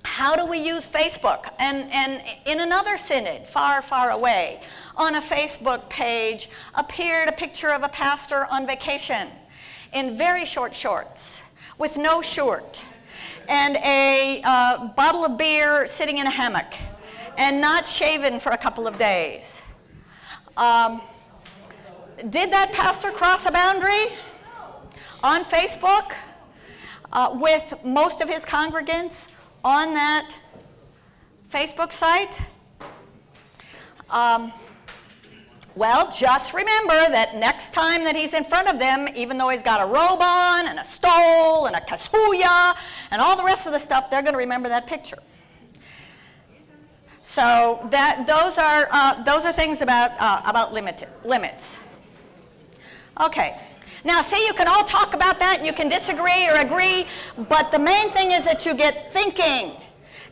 how do we use Facebook? And in another synod, far, far away, on a Facebook page appeared a picture of a pastor on vacation in very short shorts with no shirt and a bottle of beer sitting in a hammock. and not shaven for a couple of days. Did that pastor cross a boundary on Facebook with most of his congregants on that Facebook site? Well, just remember that next time that he's in front of them, even though he's got a robe on and a stole and a kasuya and all the rest of the stuff, they're going to remember that picture. So those are things about limits. Okay. Now, see, you can all talk about that, and you can disagree or agree, but the main thing is that you get thinking,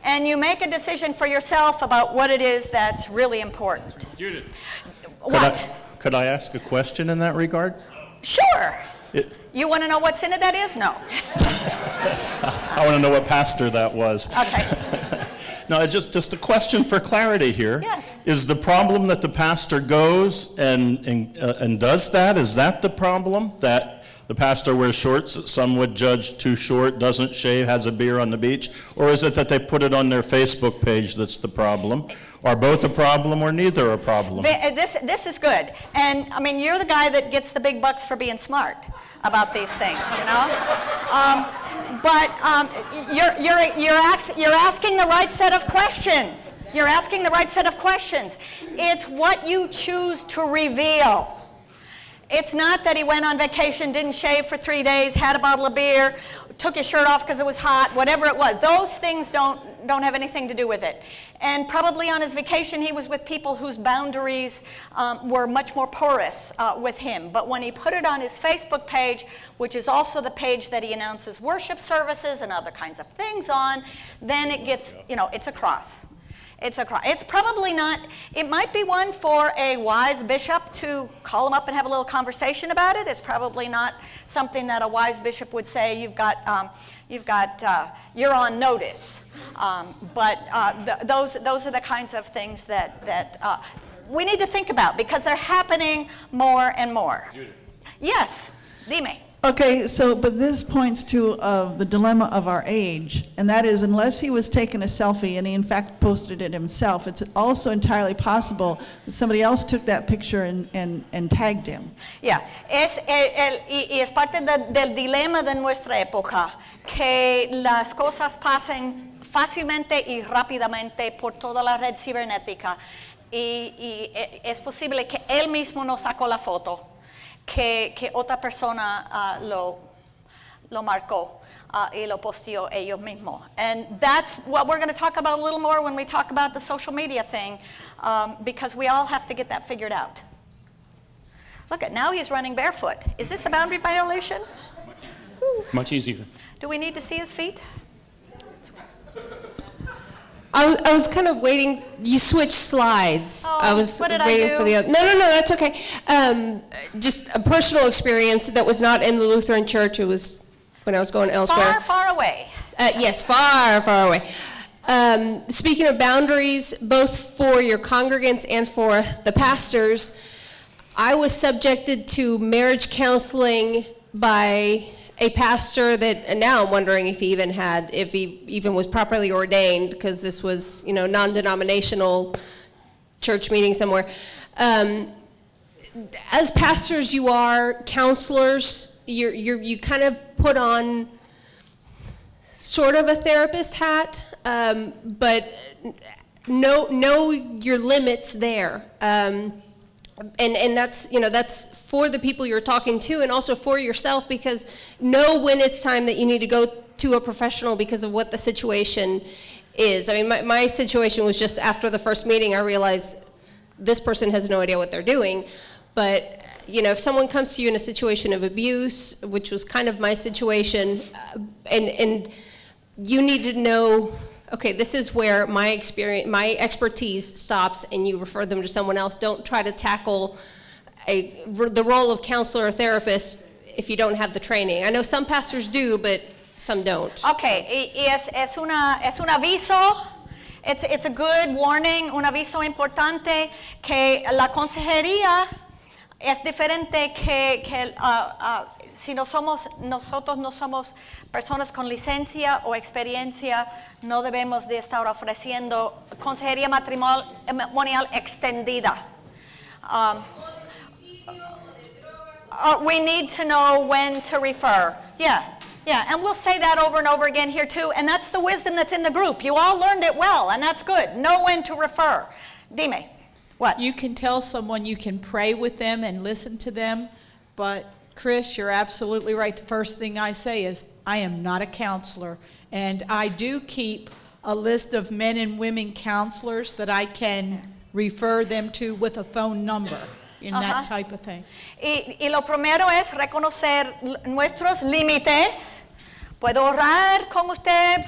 and you make a decision for yourself about what it is that's really important. Judith. What? Could I ask a question in that regard? Sure. You want to know what synod that is? No. I want to know what pastor that was. Okay. No, just a question for clarity here. Yes. Is the problem that the pastor goes and does that? Is that the problem? That the pastor wears shorts that some would judge too short, doesn't shave, has a beer on the beach? Or is it that they put it on their Facebook page that's the problem? Are both a problem or neither a problem? This is good. And, I mean, you're the guy that gets the big bucks for being smart about these things, you know? You're asking the right set of questions. You're asking the right set of questions. It's what you choose to reveal. It's not that he went on vacation, didn't shave for 3 days, had a bottle of beer, took his shirt off because it was hot, whatever it was. Those things don't have anything to do with it. And probably on his vacation, he was with people whose boundaries were much more porous with him. But when he put it on his Facebook page, which is also the page that he announces worship services and other kinds of things on, then it gets, you know, it's a cross. It's a cross. It's probably not, it might be one for a wise bishop to call him up and have a little conversation about it. It's probably not something that a wise bishop would say, you're on notice. Those are the kinds of things that we need to think about because they're happening more and more. Judith. Yes, dime. Okay, so, but this points to the dilemma of our age, and that is unless he was taking a selfie and he in fact posted it himself, it's also entirely possible that somebody else took that picture and tagged him. Yeah, es parte del dilema de nuestra época, que las cosas pasen fácilmente y rápidamente por toda la red cibernética, y es posible que él mismo no sacó la foto, que otra persona lo marcó y lo posteó ellos mismos. And that's what we're going to talk about a little more when we talk about the social media thing, because we all have to get that figured out. Look at, now he's running barefoot. Is this a boundary violation? Much easier. Do we need to see his feet? I was kind of waiting. You switched slides. Oh, I was what did waiting I do? for the other. No, that's okay. Just a personal experience that was not in the Lutheran church. It was when I was going elsewhere. Far away. Yes, far away. Speaking of boundaries, both for your congregants and for the pastors, I was subjected to marriage counseling by a pastor that, and now I'm wondering if he even was properly ordained, because this was, you know, non-denominational church meeting somewhere. As pastors, you are counselors. You kind of put on sort of a therapist hat, but know your limits there. And that's, you know, that's for the people you're talking to and also for yourself, because know when it's time that you need to go to a professional because of what the situation is. I mean, my situation was just after the first meeting, I realized this person has no idea what they're doing. But, you know, if someone comes to you in a situation of abuse, which was kind of my situation, and you need to know, okay, this is where my expertise stops, and you refer them to someone else. Don't try to tackle the role of counselor or therapist if you don't have the training. I know some pastors do, but some don't. Okay, es un aviso. It's a good warning, un aviso importante, que la consejería es diferente que si nosotros no somos personas con licencia o experiencia, no debemos de estar ofreciendo consejería matrimonial extendida. We need to know when to refer. Yeah, and we'll say that over and over again here too, and that's the wisdom that's in the group. You all learned it well, and that's good. Know when to refer. Dime, what? You can tell someone you can pray with them and listen to them, but Chris, you're absolutely right. The first thing I say is, I am not a counselor, and I do keep a list of men and women counselors that I can refer them to with a phone number. In that type of thing. Y lo primero es reconocer nuestros límites. Puedo orar con usted,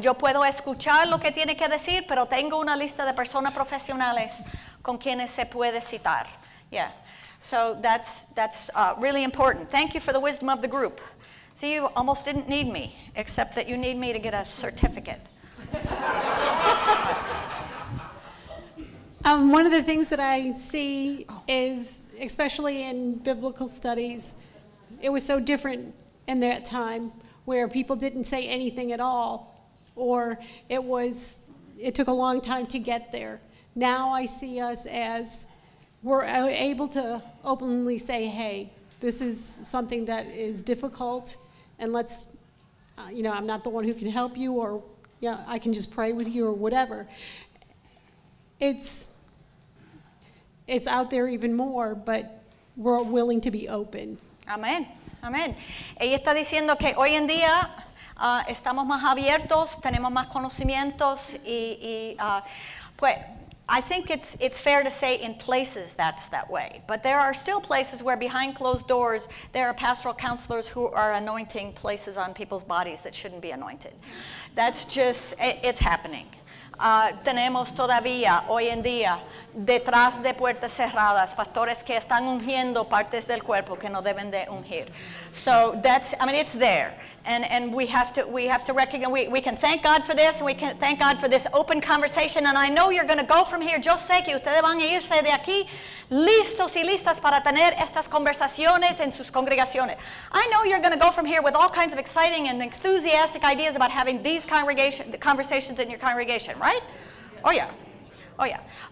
yo puedo escuchar lo que tiene que decir, pero tengo una lista de personas profesionales con quienes se puede citar. Yeah, so that's really important. Thank you for the wisdom of the group. See, you almost didn't need me, except that you need me to get a certificate. One of the things that I see is, especially in biblical studies, it was so different in that time where people didn't say anything at all, or it took a long time to get there. Now I see us as we're able to openly say, hey, this is something that is difficult, and let's, I'm not the one who can help you, or I can just pray with you or whatever. It's out there even more, but we're willing to be open. Amén, amén. Ella está diciendo que hoy en día estamos más abiertos, tenemos más conocimientos pues I think it's fair to say in places that's that way, but there are still places where behind closed doors there are pastoral counselors who are anointing places on people's bodies that shouldn't be anointed. That's just, it's happening. Tenemos todavía hoy en día detrás de puertas cerradas pastores que están ungiendo partes del cuerpo que no deben de ungir. So it's there, and we have to recognize. We can thank God for this, and we can thank God for this open conversation. And I know you're going to go from here. Yo sé que ustedes van a irse de aquí listos y listas para tener estas conversaciones en sus congregaciones. I know you're going to go from here with all kinds of exciting and enthusiastic ideas about having these conversations in your congregation, right? Oh yeah.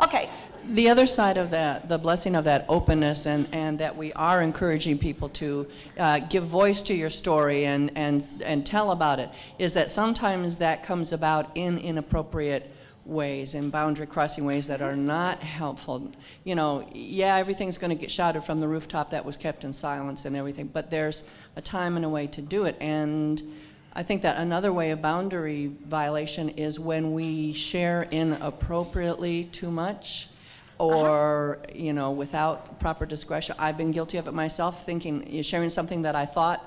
Okay. The other side of that, the blessing of that openness and that we are encouraging people to give voice to your story and tell about it, is that sometimes that comes about in inappropriate ways, in boundary crossing ways that are not helpful. Everything's going to get shouted from the rooftop, that was kept in silence and everything, but there's a time and a way to do it. And I think that another way of boundary violation is when we share inappropriately too much, or without proper discretion. I've been guilty of it myself, sharing something that I thought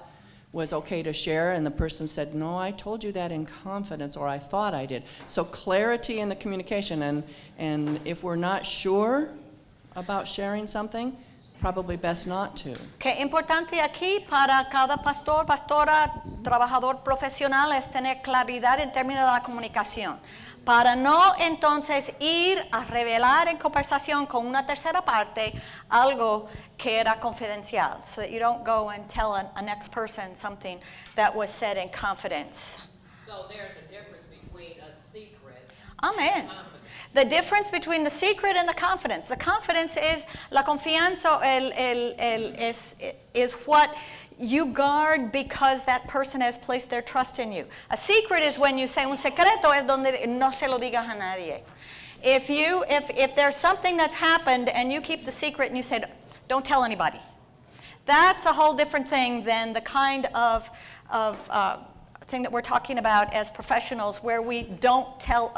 was okay to share, and the person said, no, I told you that in confidence, or I thought I did. So clarity in the communication, and if we're not sure about sharing something, probably best not to. Qué importante aquí para cada pastor, pastora, trabajador profesional es tener claridad en términos de la comunicación, para no entonces ir a revelar en conversación con una tercera parte algo que era confidencial, so that you don't go and tell a next person something that was said in confidence. So there's a difference between a secret. Amen. The difference between the secret and the confidence. The confidence is la confianza, is what you guard because that person has placed their trust in you. A secret is when you say un secreto es donde no se lo digas a nadie. If there's something that's happened and you keep the secret and you say, don't tell anybody, that's a whole different thing than the kind of thing that we're talking about as professionals, where we don't tell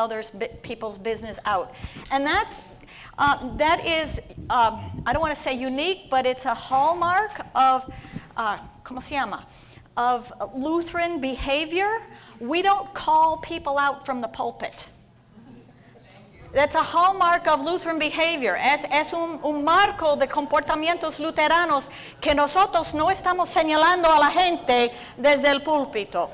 people's business out. And that is, I don't want to say unique, but it's a hallmark of, ¿cómo se llama? Of Lutheran behavior. We don't call people out from the pulpit. That's a hallmark of Lutheran behavior. Es un marco de comportamientos luteranos que nosotros no estamos señalando a la gente desde el púlpito.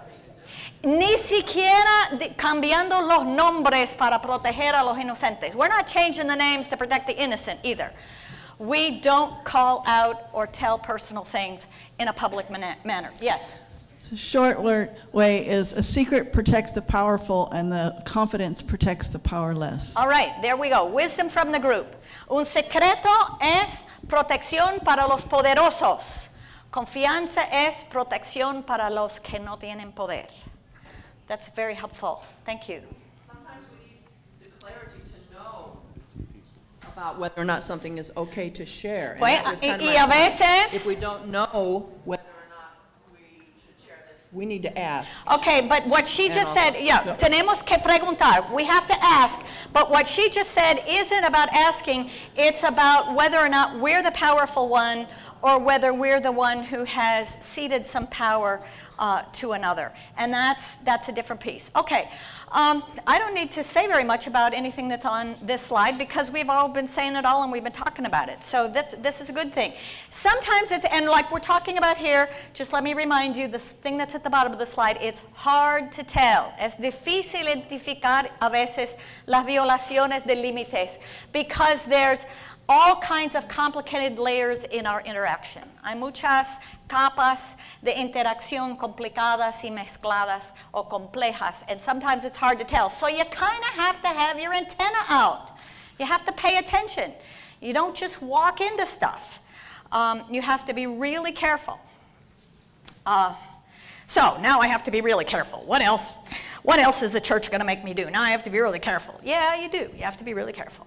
Ni siquiera cambiando los nombres para proteger a los inocentes. We're not changing the names to protect the innocent either. We don't call out or tell personal things in a public manner. Yes? The short way is a secret protects the powerful and the confidence protects the powerless. All right, there we go. Wisdom from the group. Un secreto es protección para los poderosos. Confianza es protección para los que no tienen poder. That's very helpful. Thank you. Sometimes we need the clarity to know about whether or not something is okay to share. And that was kind of Y a veces, if we don't know whether or not we should share this, we need to ask. okay, but what she just said, tenemos que preguntar. We have to ask. But what she just said isn't about asking. It's about whether or not we're the powerful one or whether we're the one who has ceded some power to another. And that's a different piece. Okay, I don't need to say very much about anything that's on this slide because we've all been saying it all and we've been talking about it. So this is a good thing. Sometimes it's, and like we're talking about here, just let me remind you, this thing that's at the bottom of the slide, it's hard to tell. Es difícil identificar a veces las violaciones de límites because there's all kinds of complicated layers in our interaction. Hay muchas capas de interacción complicadas y mezcladas o complejas, and sometimes it's hard to tell. So you kind of have to have your antenna out. You have to pay attention. You don't just walk into stuff. You have to be really careful. So now I have to be really careful. What else is the church going to make me do? Now I have to be really careful. Yeah, you do. You have to be really careful.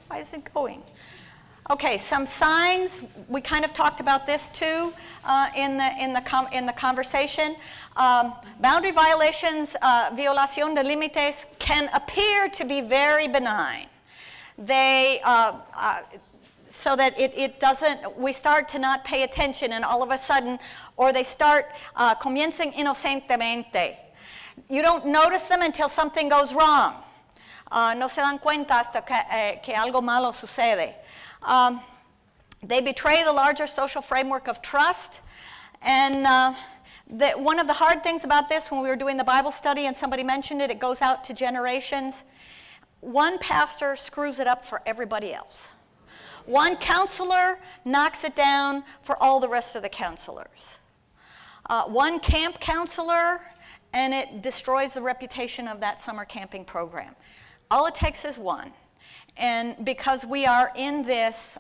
Why is it going? Okay, some signs. We kind of talked about this too in the conversation. Boundary violations, violación de límites, can appear to be very benign. They so that it doesn't. We start to not pay attention, and all of a sudden, or they start comienzan inocentemente. You don't notice them until something goes wrong. No se dan cuenta hasta que algo malo sucede. They betray the larger social framework of trust. And one of the hard things about this, when we were doing the Bible study and somebody mentioned it, it goes out to generations. One pastor screws it up for everybody else. One counselor knocks it down for all the rest of the counselors. One camp counselor, and it destroys the reputation of that summer camping program. All it takes is one. And because we are in this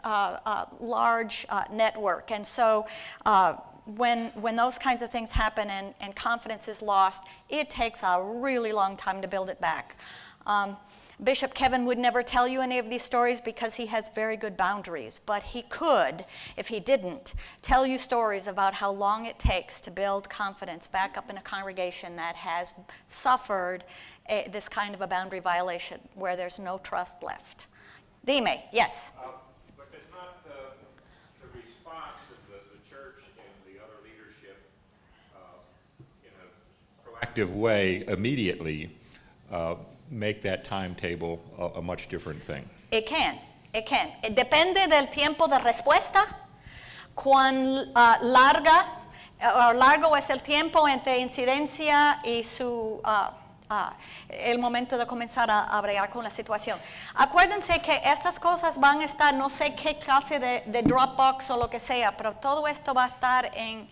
large network, and so when those kinds of things happen and confidence is lost, it takes a really long time to build it back. Bishop Kevin would never tell you any of these stories because he has very good boundaries, but he could, if he didn't, tell you stories about how long it takes to build confidence back up in a congregation that has suffered this kind of a boundary violation where there's no trust left. Dime, yes? But it's not the response of the church and the other leadership in a proactive way immediately make that timetable a much different thing. It can. Depende del tiempo de respuesta, cuán largo es el tiempo entre incidencia y su el momento de comenzar a bregar con la situación. Acuérdense que estas cosas van a estar, no sé qué clase de Dropbox o lo que sea, pero todo esto va a estar en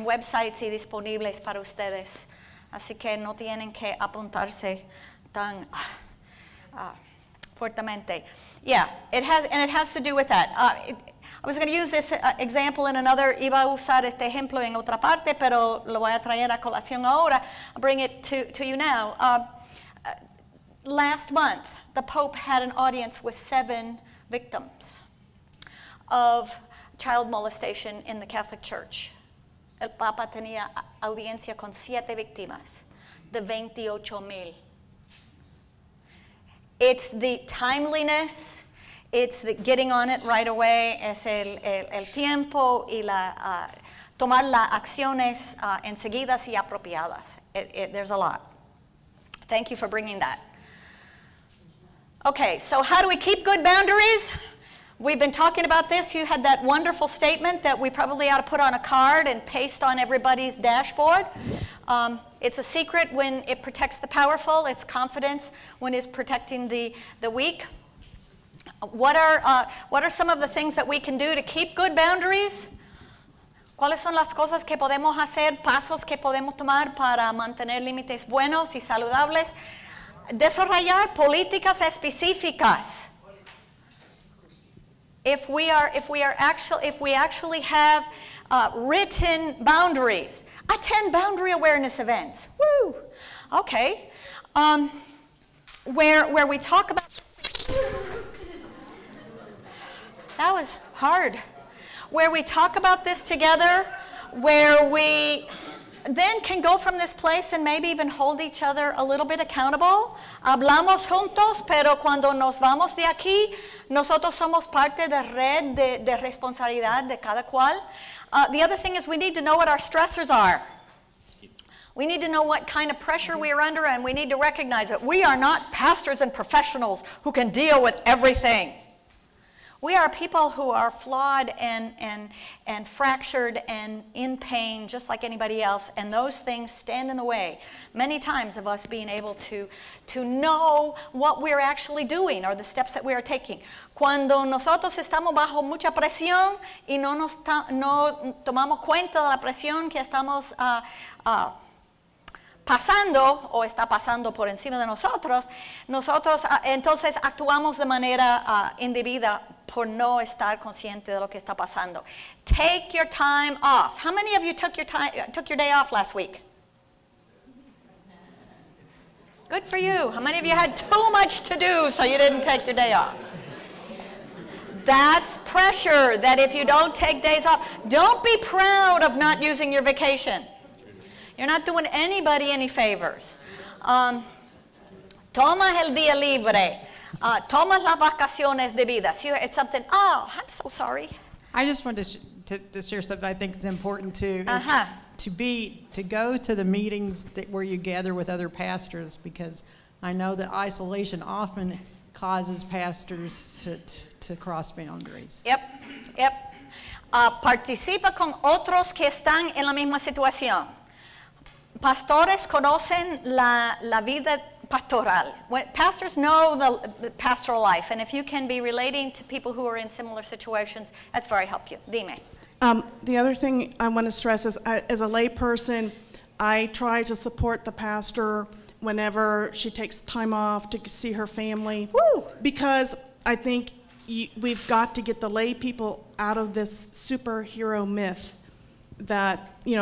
websites y disponibles para ustedes. Así que no tienen que apuntarse tan fuertemente. Yeah, it has to do with that. I was going to use this example in another, iba a usar este ejemplo en otra parte, pero lo voy a traer a colación ahora. I'll bring it to you now. Last month, the Pope had an audience with 7 victims of child molestation in the Catholic Church. El Papa tenía audiencia con 7 víctimas de 28,000. It's the timeliness, it's the getting on it right away, es el tiempo y tomar las acciones enseguidas y apropiadas. There's a lot. Thank you for bringing that. Okay, so how do we keep good boundaries? We've been talking about this. You had that wonderful statement that we probably ought to put on a card and paste on everybody's dashboard. It's a secret when it protects the powerful. It's confidence when it's protecting the weak. What are some of the things that we can do to keep good boundaries? ¿Cuáles son las cosas que podemos hacer, pasos que podemos tomar para mantener límites buenos y saludables? Desarrollar políticas específicas. If we actually have written boundaries, attend boundary awareness events. Woo! Okay. Where we talk about. That was hard. Where we talk about this together, where we then can go from this place and maybe even hold each other a little bit accountable. Hablamos juntos, pero cuando nos vamos de aquí, nosotros somos parte de red de responsabilidad de cada cual. The other thing is we need to know what our stressors are. We need to know what kind of pressure we are under, and we need to recognize that we are not pastors and professionals who can deal with everything. We are people who are flawed and fractured and in pain just like anybody else, and those things stand in the way many times of us being able to know what we're actually doing or the steps that we are taking. Cuando nosotros estamos bajo mucha presión y no tomamos cuenta de la presión que estamos pasando o está pasando por encima de nosotros entonces actuamos de manera indebida por no estar consciente de lo que está pasando. Take your time off. How many of you took your day off last week? Good for you. How many of you had too much to do so you didn't take your day off? That's pressure, that if you don't take days off, don't be proud of not using your vacation. You're not doing anybody any favors. Tomas el día libre. Tomas las vacaciones debidas. It's something, oh, I'm so sorry. I just wanted to share something I think is important too. To go to the meetings where you gather with other pastors, because I know that isolation often causes pastors to cross boundaries. Yep. Participa con otros que están en la misma situación. Pastores conocen la vida pastoral. Pastors know the pastoral life, and if you can be relating to people who are in similar situations, that's very helpful. Dime. The other thing I want to stress is, as a lay person, I try to support the pastor whenever she takes time off to see her family. Woo! Because I think we've got to get the lay people out of this superhero myth that,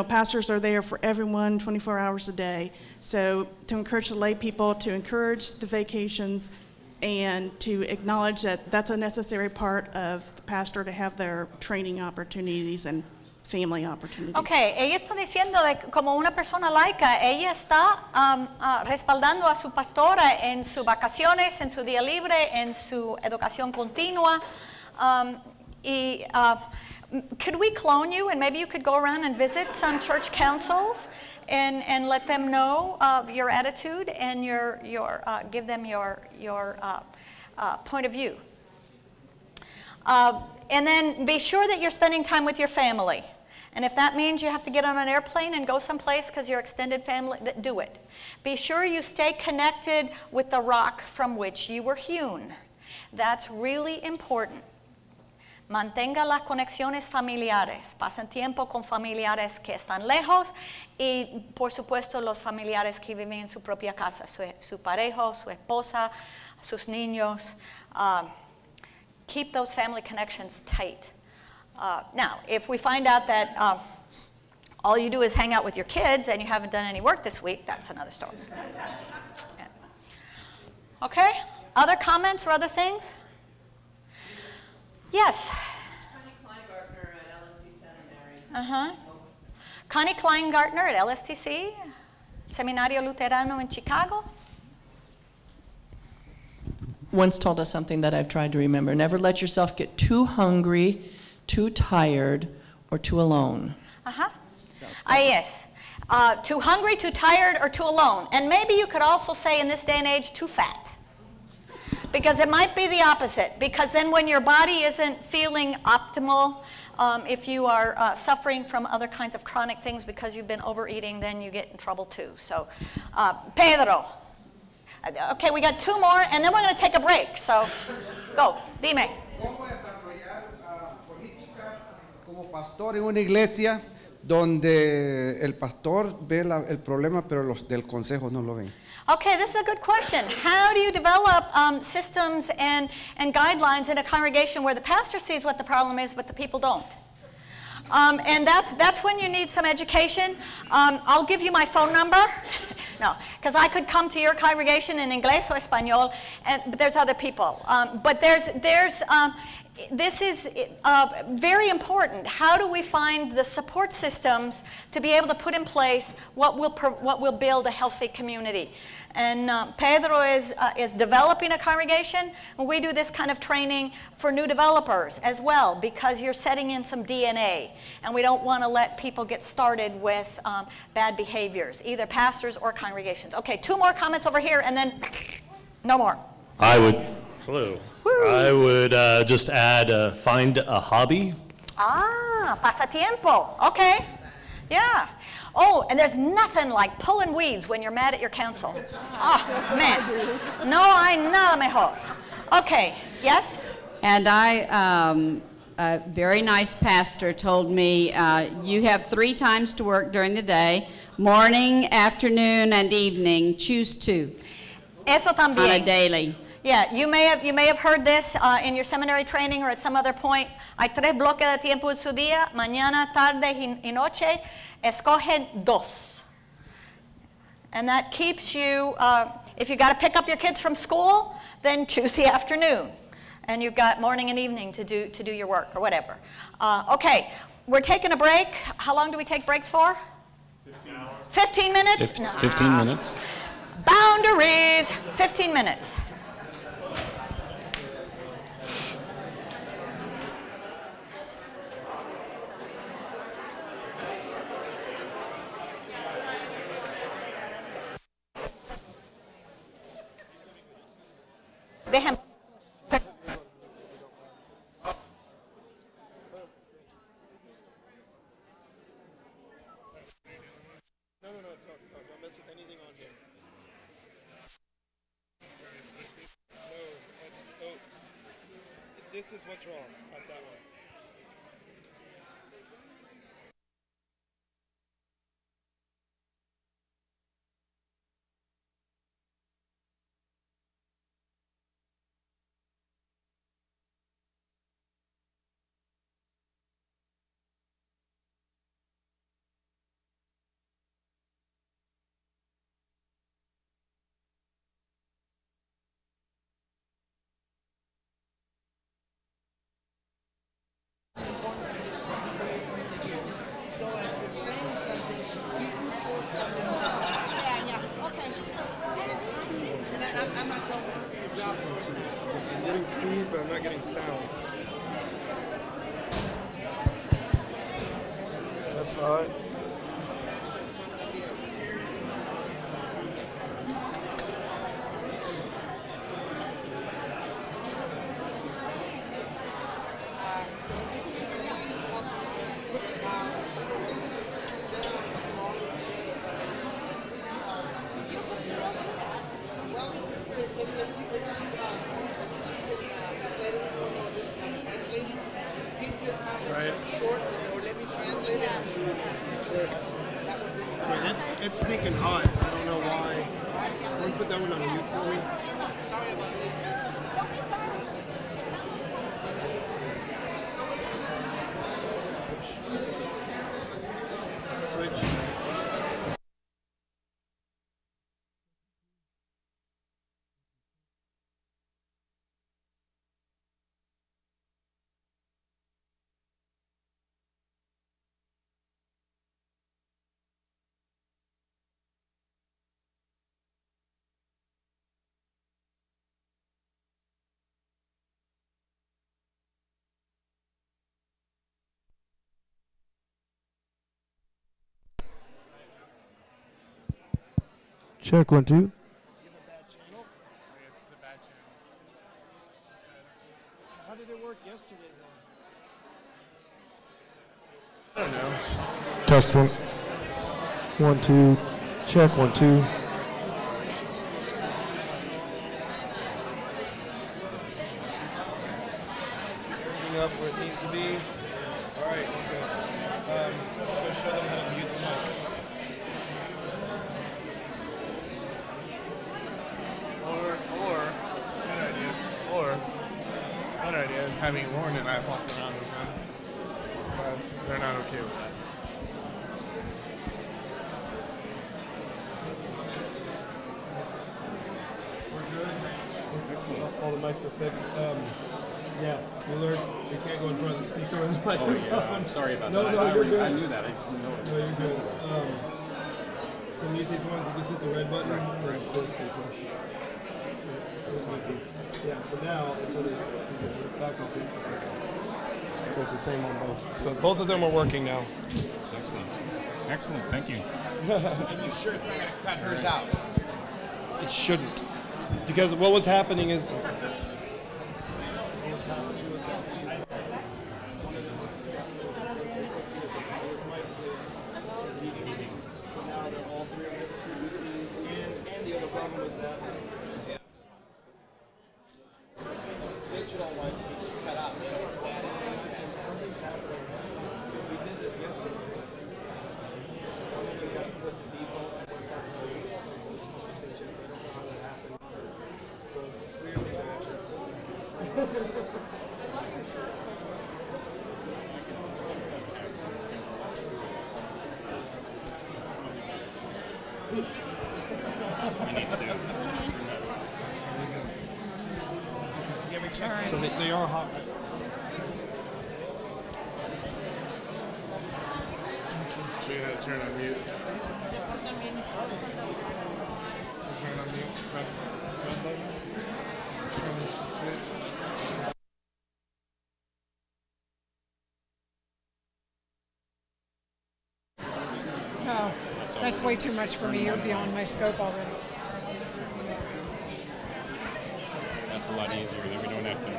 pastors are there for everyone 24 hours a day. So to encourage the lay people, to encourage the vacations, and to acknowledge that that's a necessary part of the pastor to have their training opportunities and family opportunities. Okay, ella está diciendo como una persona laica, ella está respaldando a su pastora en sus vacaciones, en su día libre, en su educación continua. Could we clone you, and maybe you could go around and visit some church councils and let them know your attitude and give them your point of view. And then be sure that you're spending time with your family. And if that means you have to get on an airplane and go someplace because your extended family, do it. Be sure you stay connected with the rock from which you were hewn. That's really important. Mantenga las conexiones familiares. Pasen tiempo con familiares que están lejos y, por supuesto, los familiares que viven en su propia casa, su pareja, su esposa, sus niños. Keep those family connections tight. Now, if we find out that all you do is hang out with your kids and you haven't done any work this week, that's another story. Yeah. Okay? Other comments or other things? Yes. Connie Kleingartner at LST Seminary. Connie Kleingartner at LSTC, Seminario Luterano in Chicago. Once told us something that I've tried to remember. Never let yourself get too hungry, too tired, or too alone. Ahí es. Too hungry, too tired, or too alone. And maybe you could also say in this day and age, too fat. Because it might be the opposite. Because then when your body isn't feeling optimal, If you are suffering from other kinds of chronic things because you've been overeating, then you get in trouble too. So, Pedro. Okay, we got 2 more, and then we're going to take a break. So, go, dime. Como pastor en una iglesia donde el pastor ve el problema, pero los del consejo no lo ven. Okay, this is a good question. How do you develop systems and guidelines in a congregation where the pastor sees what the problem is, but the people don't? And that's when you need some education. I'll give you my phone number. No, because I could come to your congregation in Inglés o Español, but there's other people. But this is very important. How do we find the support systems to be able to put in place what will build a healthy community? And Pedro is developing a congregation, and we do this kind of training for new developers as well, because you're setting in some DNA, and we don't want to let people get started with bad behaviors, either pastors or congregations. Okay, 2 more comments over here, and then no more. Hello. I would just add, find a hobby. Pasatiempo. Okay. Yeah. Oh, and there's nothing like pulling weeds when you're mad at your council. Oh, man. No hay nada mejor. Okay. Yes? And a very nice pastor told me, you have 3 times to work during the day, morning, afternoon, and evening. Choose 2. Eso también. On a daily. Yeah, you may have heard this in your seminary training or at some other point. Hay 3 bloques de tiempo en su día, mañana, tarde y noche. Escogen 2. And that keeps you, if you've got to pick up your kids from school, then choose the afternoon. And you've got morning and evening to do your work or whatever. Okay, we're taking a break. How long do we take breaks for? 15 minutes? 15 minutes. Boundaries, 15 minutes. Déjenme. No, don't mess with anything on here. No, this is what's wrong, not that one. I'm getting feed, but I'm not getting sound. That's hot. It's stinking hot. I don't know why. Can you put that one on mute for me? Sorry about that. Switch. Check 1, 2. How did it work yesterday then? Test one. 1, 2. Check 1, 2. Everything up where it needs to be. All right, okay. Let's go show them how to mute the mic. One idea is having Lauren and I walk around with them, but they're not okay with that. We're good. Excellent. All the mics are fixed. Yeah, you learned you can't go in front of the speaker with the microphone. Oh yeah, I'm sorry about that. No, you're good. I knew that. I just didn't know it. No, you're good. To mute these ones, you just hit the red button. Right. Close to push. Yeah, so now it's sort of back up here for a second. So it's the same on both. So both of them are working now. Excellent. Excellent. Thank you. And you sure it's not going to cut hers out? It shouldn't. Because what was happening is... Digital ones we just cut out. Something's happening. We did this yesterday. We got put to default and we're talking about conversations. I don't know how that happened. So it's really bad. I love your shirt. So they are hot. Show you how to turn on mute. Turn on mute. Press the red button. Turn the switch. Oh, that's way too much for me. You're beyond my scope already. That's a lot easier. Then we don't have to.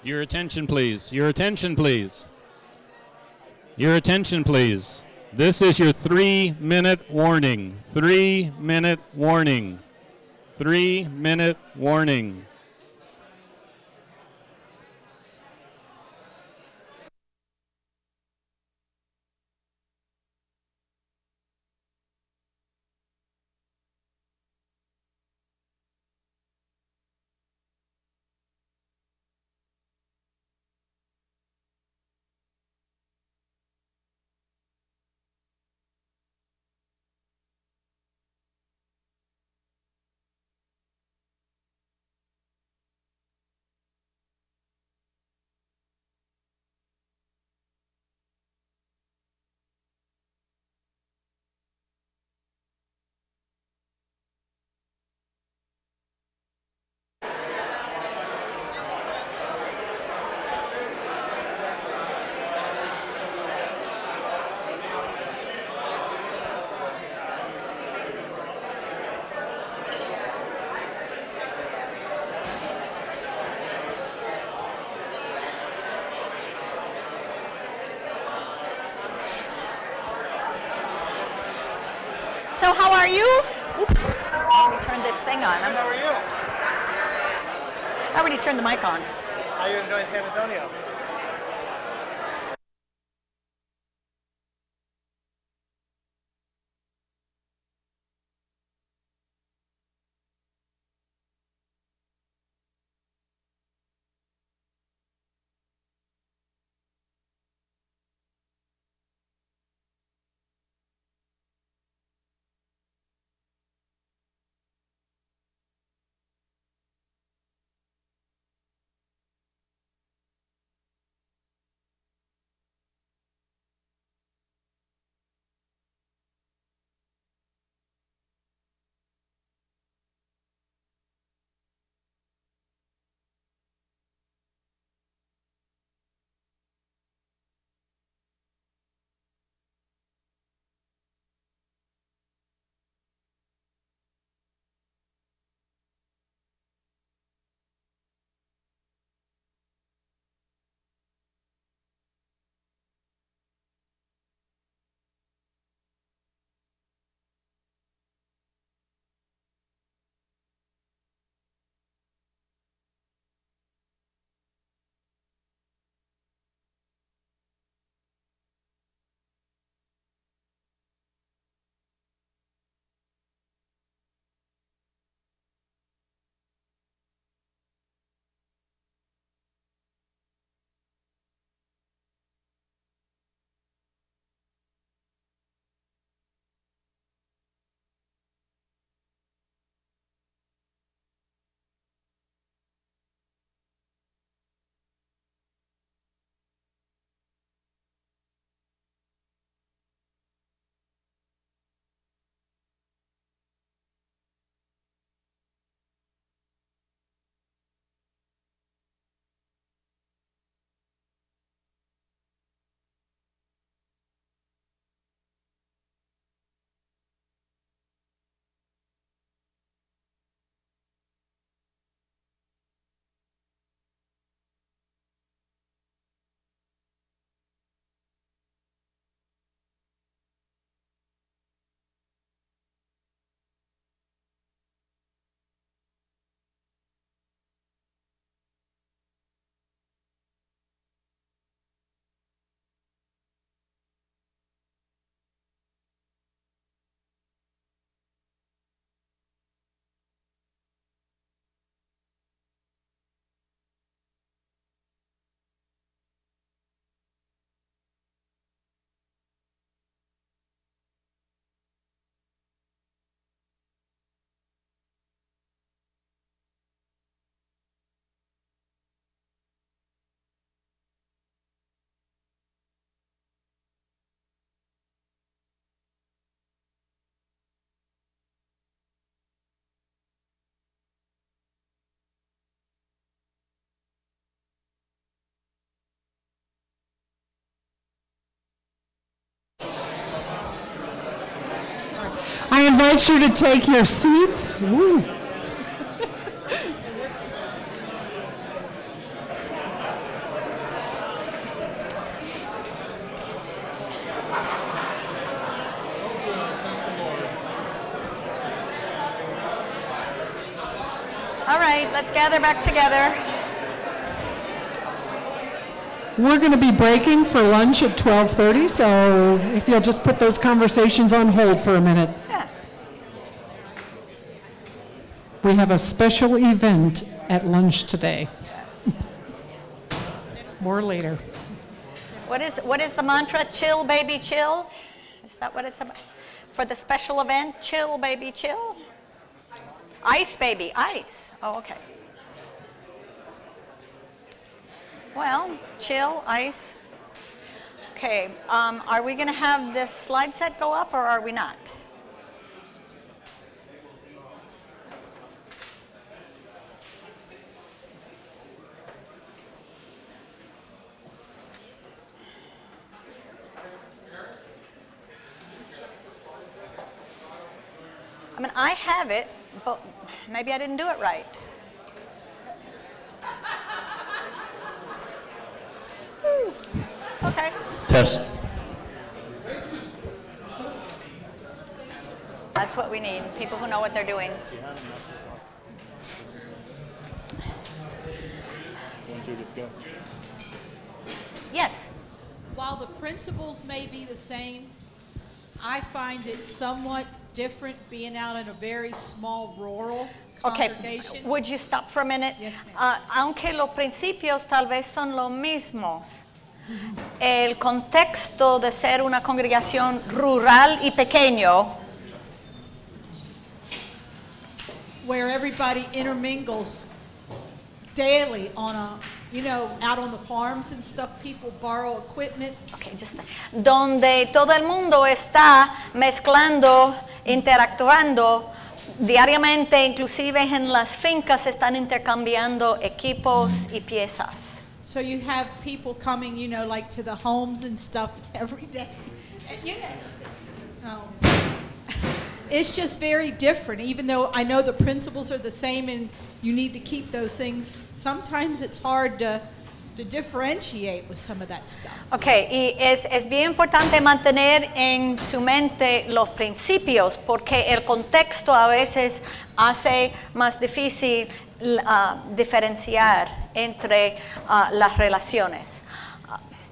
Your attention, please. Your attention, please. Your attention, please. This is your 3-minute warning. 3-minute warning. 3-minute warning. So how are you? Oops. Let me turn this thing on. How are you? I already turned the mic on. How are you enjoying San Antonio? I invite you to take your seats. Woo. All right, let's gather back together. We're going to be breaking for lunch at 12:30, so if you'll just put those conversations on hold for a minute. Yeah. We have a special event at lunch today. More later. What is the mantra? Chill, baby, chill? Is that what it's about? For the special event, chill, baby, chill? Ice, baby, ice. Oh, okay. Well, chill, ice. Okay, are we going to have this slide set go up or are we not? I mean, I have it, but maybe I didn't do it right. Okay. Test. That's what we need, people who know what they're doing. Yes. While the principles may be the same, I find it somewhat different being out in a very small rural congregation. Okay, would you stop for a minute? Yes, ma'am. Aunque los principios tal vez son los mismos, el contexto de ser una congregación rural y pequeño, where everybody intermingles daily on a, out on the farms and stuff, people borrow equipment. Okay, donde todo el mundo está mezclando, interactuando diariamente, inclusive en las fincas están intercambiando equipos y piezas. So you have people coming, like to the homes and stuff every day. It's just very different, even though I know the principles are the same and you need to keep those things. Sometimes it's hard to differentiate with some of that stuff. Okay, y es bien importante mantener en su mente los principios porque el contexto a veces hace más difícil diferenciar entre las relaciones.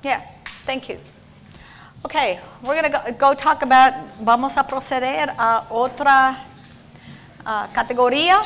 Yeah, thank you. Okay, we're going to go talk about, vamos a proceder a otra categoría.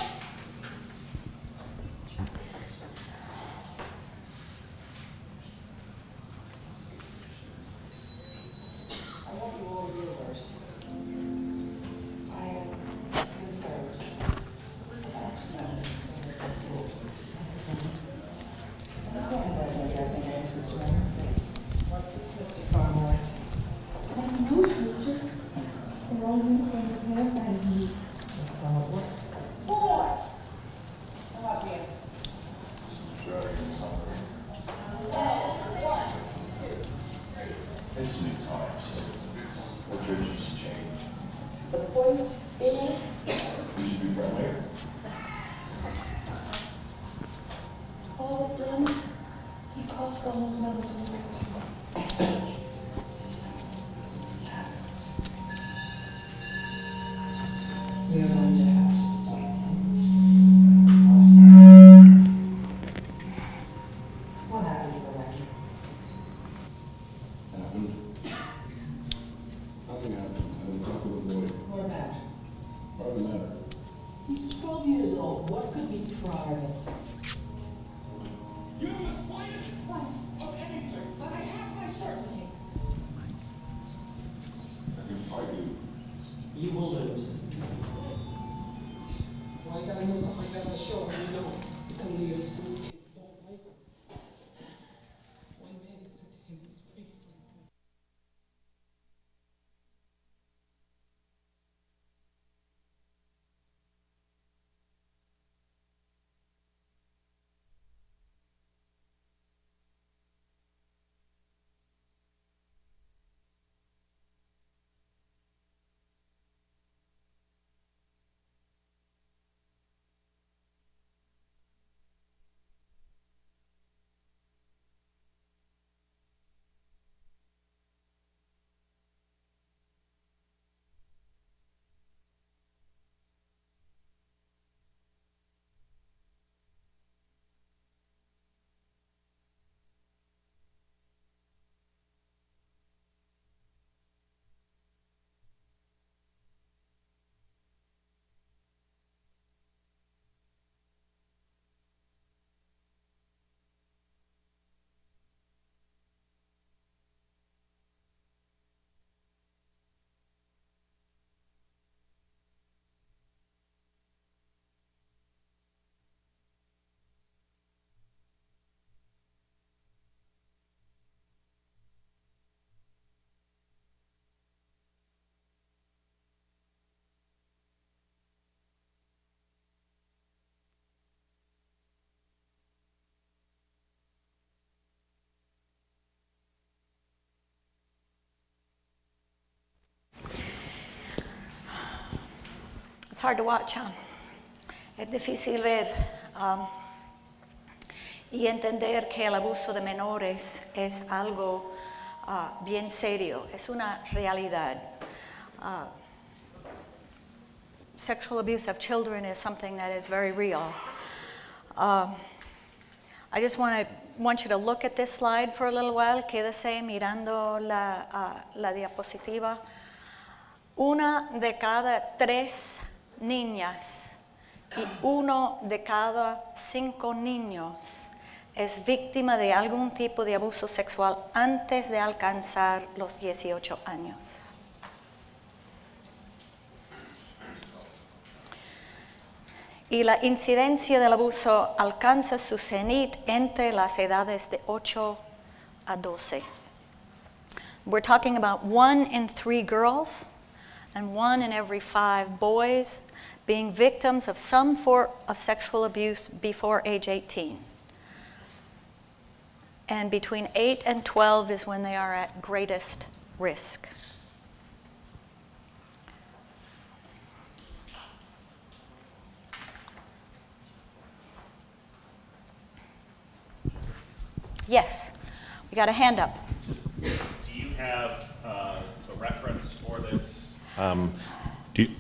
It's hard to watch, huh? Es difícil ver y entender que el abuso de menores es algo bien serio, es una realidad. Sexual abuse of children is something that is very real. I just want you to look at this slide for a little while. Quédese mirando la diapositiva. 1 de cada 3 niñas y 1 de cada 5 niños es víctima de algún tipo de abuso sexual antes de alcanzar los 18 años. Y la incidencia del abuso alcanza su cenit entre las edades de 8 a 12. We're talking about 1 in 3 girls and 1 in every 5 boys being victims of some form of sexual abuse before age 18. And between 8 and 12 is when they are at greatest risk. Yes, we got a hand up. Do you have a reference for this?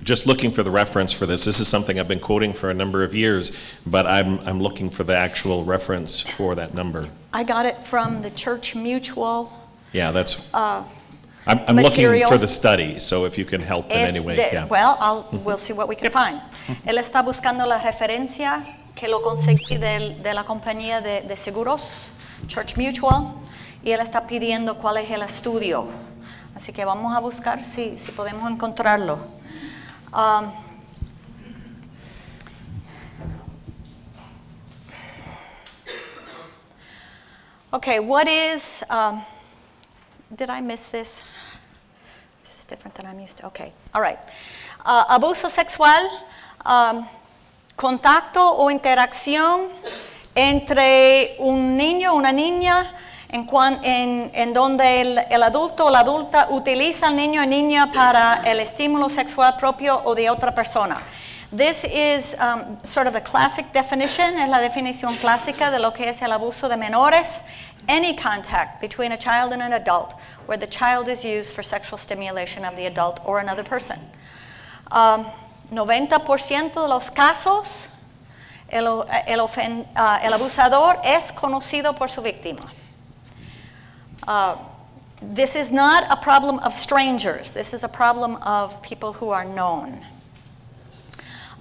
Just looking for the reference for this. This is something I've been quoting for a number of years, but I'm looking for the actual reference for that number. I got it from the Church Mutual. Yeah, that's. I'm looking for the study, so if you can help in any way. Yeah. Well, we'll see what we can find. Él está buscando la referencia que lo conseguí de la compañía de seguros, Church Mutual, y él está pidiendo cuál es el estudio. Así que vamos a buscar si podemos encontrarlo. Okay, what is, did I miss this? This is different than I'm used to. Okay, all right. Abuso sexual, contacto o interacción entre un niño o una niña en donde el adulto o la adulta utiliza al niño o niña para el estímulo sexual propio o de otra persona. This is sort of the classic definition, es la definición clásica de lo que es el abuso de menores. Any contact between a child and an adult where the child is used for sexual stimulation of the adult or another person. 90% de los casos, el abusador es conocido por su víctima. This is not a problem of strangers. This is a problem of people who are known.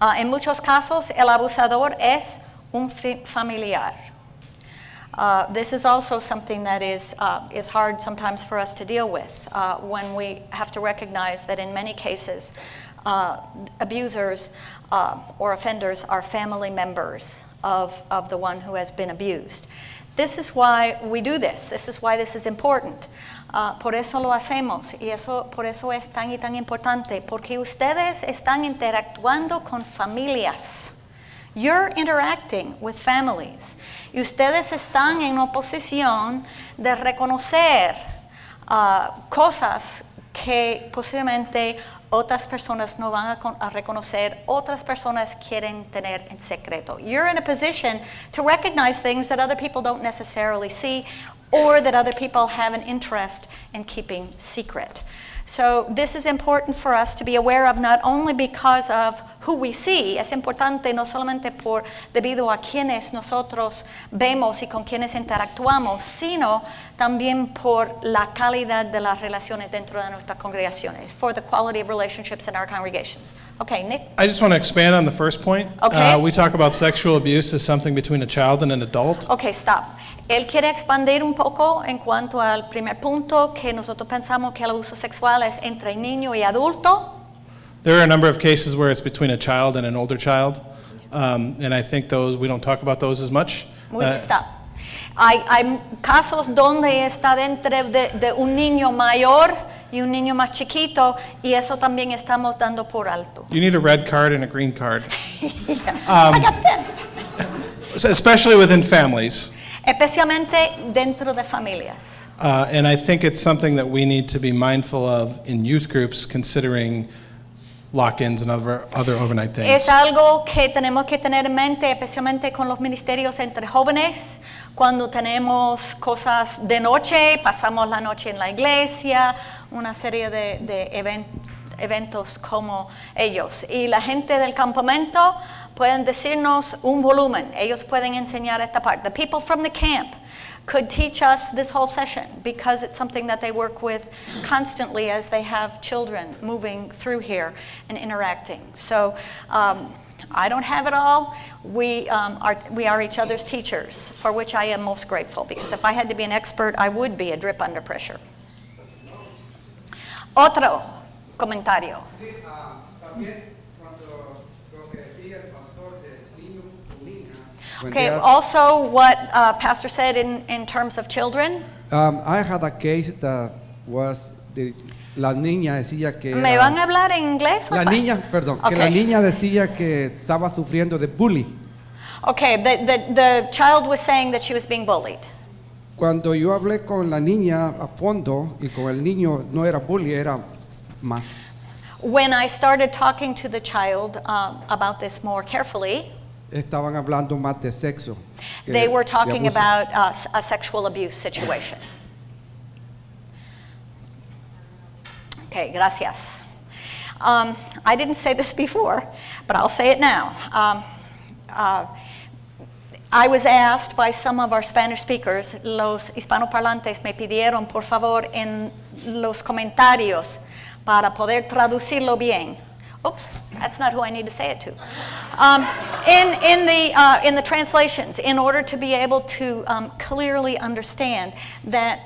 En muchos casos, el abusador es un familiar. This is also something that is hard sometimes for us to deal with when we have to recognize that in many cases, abusers or offenders are family members of the one who has been abused. This is why we do this. This is why this is important. Por eso lo hacemos y por eso es tan y tan importante, porque ustedes están interactuando con familias. You're interacting with families. Y ustedes están en una posición de reconocer cosas que posiblemente otras personas no van a reconocer, otras personas quieren tener en secreto. You're in a position to recognize things that other people don't necessarily see or that other people have an interest in keeping secret. So this is important for us to be aware of, not only because of who we see, es importante no solamente debido a quienes nosotros vemos y con quienes interactuamos, sino también por la calidad de las relaciones dentro de nuestras congregaciones, for the quality of relationships in our congregations. Okay, Nick? I just want to expand on the first point. Okay. We talk about sexual abuse as something between a child and an adult. Okay, stop. Él quiere expandir un poco en cuanto al primer punto, que nosotros pensamos que el abuso sexual es entre niño y adulto. There are a number of cases where it's between a child and an older child, and I think we don't talk about those as much. Stop. Hay casos donde está dentro de un niño mayor y un niño más chiquito, y eso también estamos dando por alto. You need a red card and a green card. I got this. Especially within families. Especialmente dentro de familias. And I think it's something that we need to be mindful of in youth groups, considering lock-ins and other overnight things. Es algo que tenemos que tener en mente, especialmente con los ministerios entre jóvenes. Cuando tenemos cosas de noche, pasamos la noche en la iglesia, una serie de eventos como ellos. Y la gente del campamento pueden decirnos un volumen. Ellos pueden enseñar esta parte. The people from the camp could teach us this whole session because it's something that they work with constantly as they have children moving through here and interacting. So I don't have it all. We are each other's teachers, for which I am most grateful, because if I had to be an expert, I would be a drip under pressure. Otro comentario. Okay, also what Pastor said in terms of children. I had a case that was la niña decía que ¿Me van a hablar en inglés? La niña, perdón, que la niña decía que estaba sufriendo de bullying. Okay, the child was saying that she was being bullied. Cuando yo hablé con la niña a fondo y con el niño no era bullying, era más. When I started talking to the child about this more carefully, estaban hablando más de sexo. They were talking about a sexual abuse situation. Okay, gracias. I didn't say this before, but I'll say it now. I was asked by some of our Spanish speakers, los hispanoparlantes me pidieron por favor en los comentarios para poder traducirlo bien. Oops, that's not who I need to say it to. In the translations, in order to be able to clearly understand that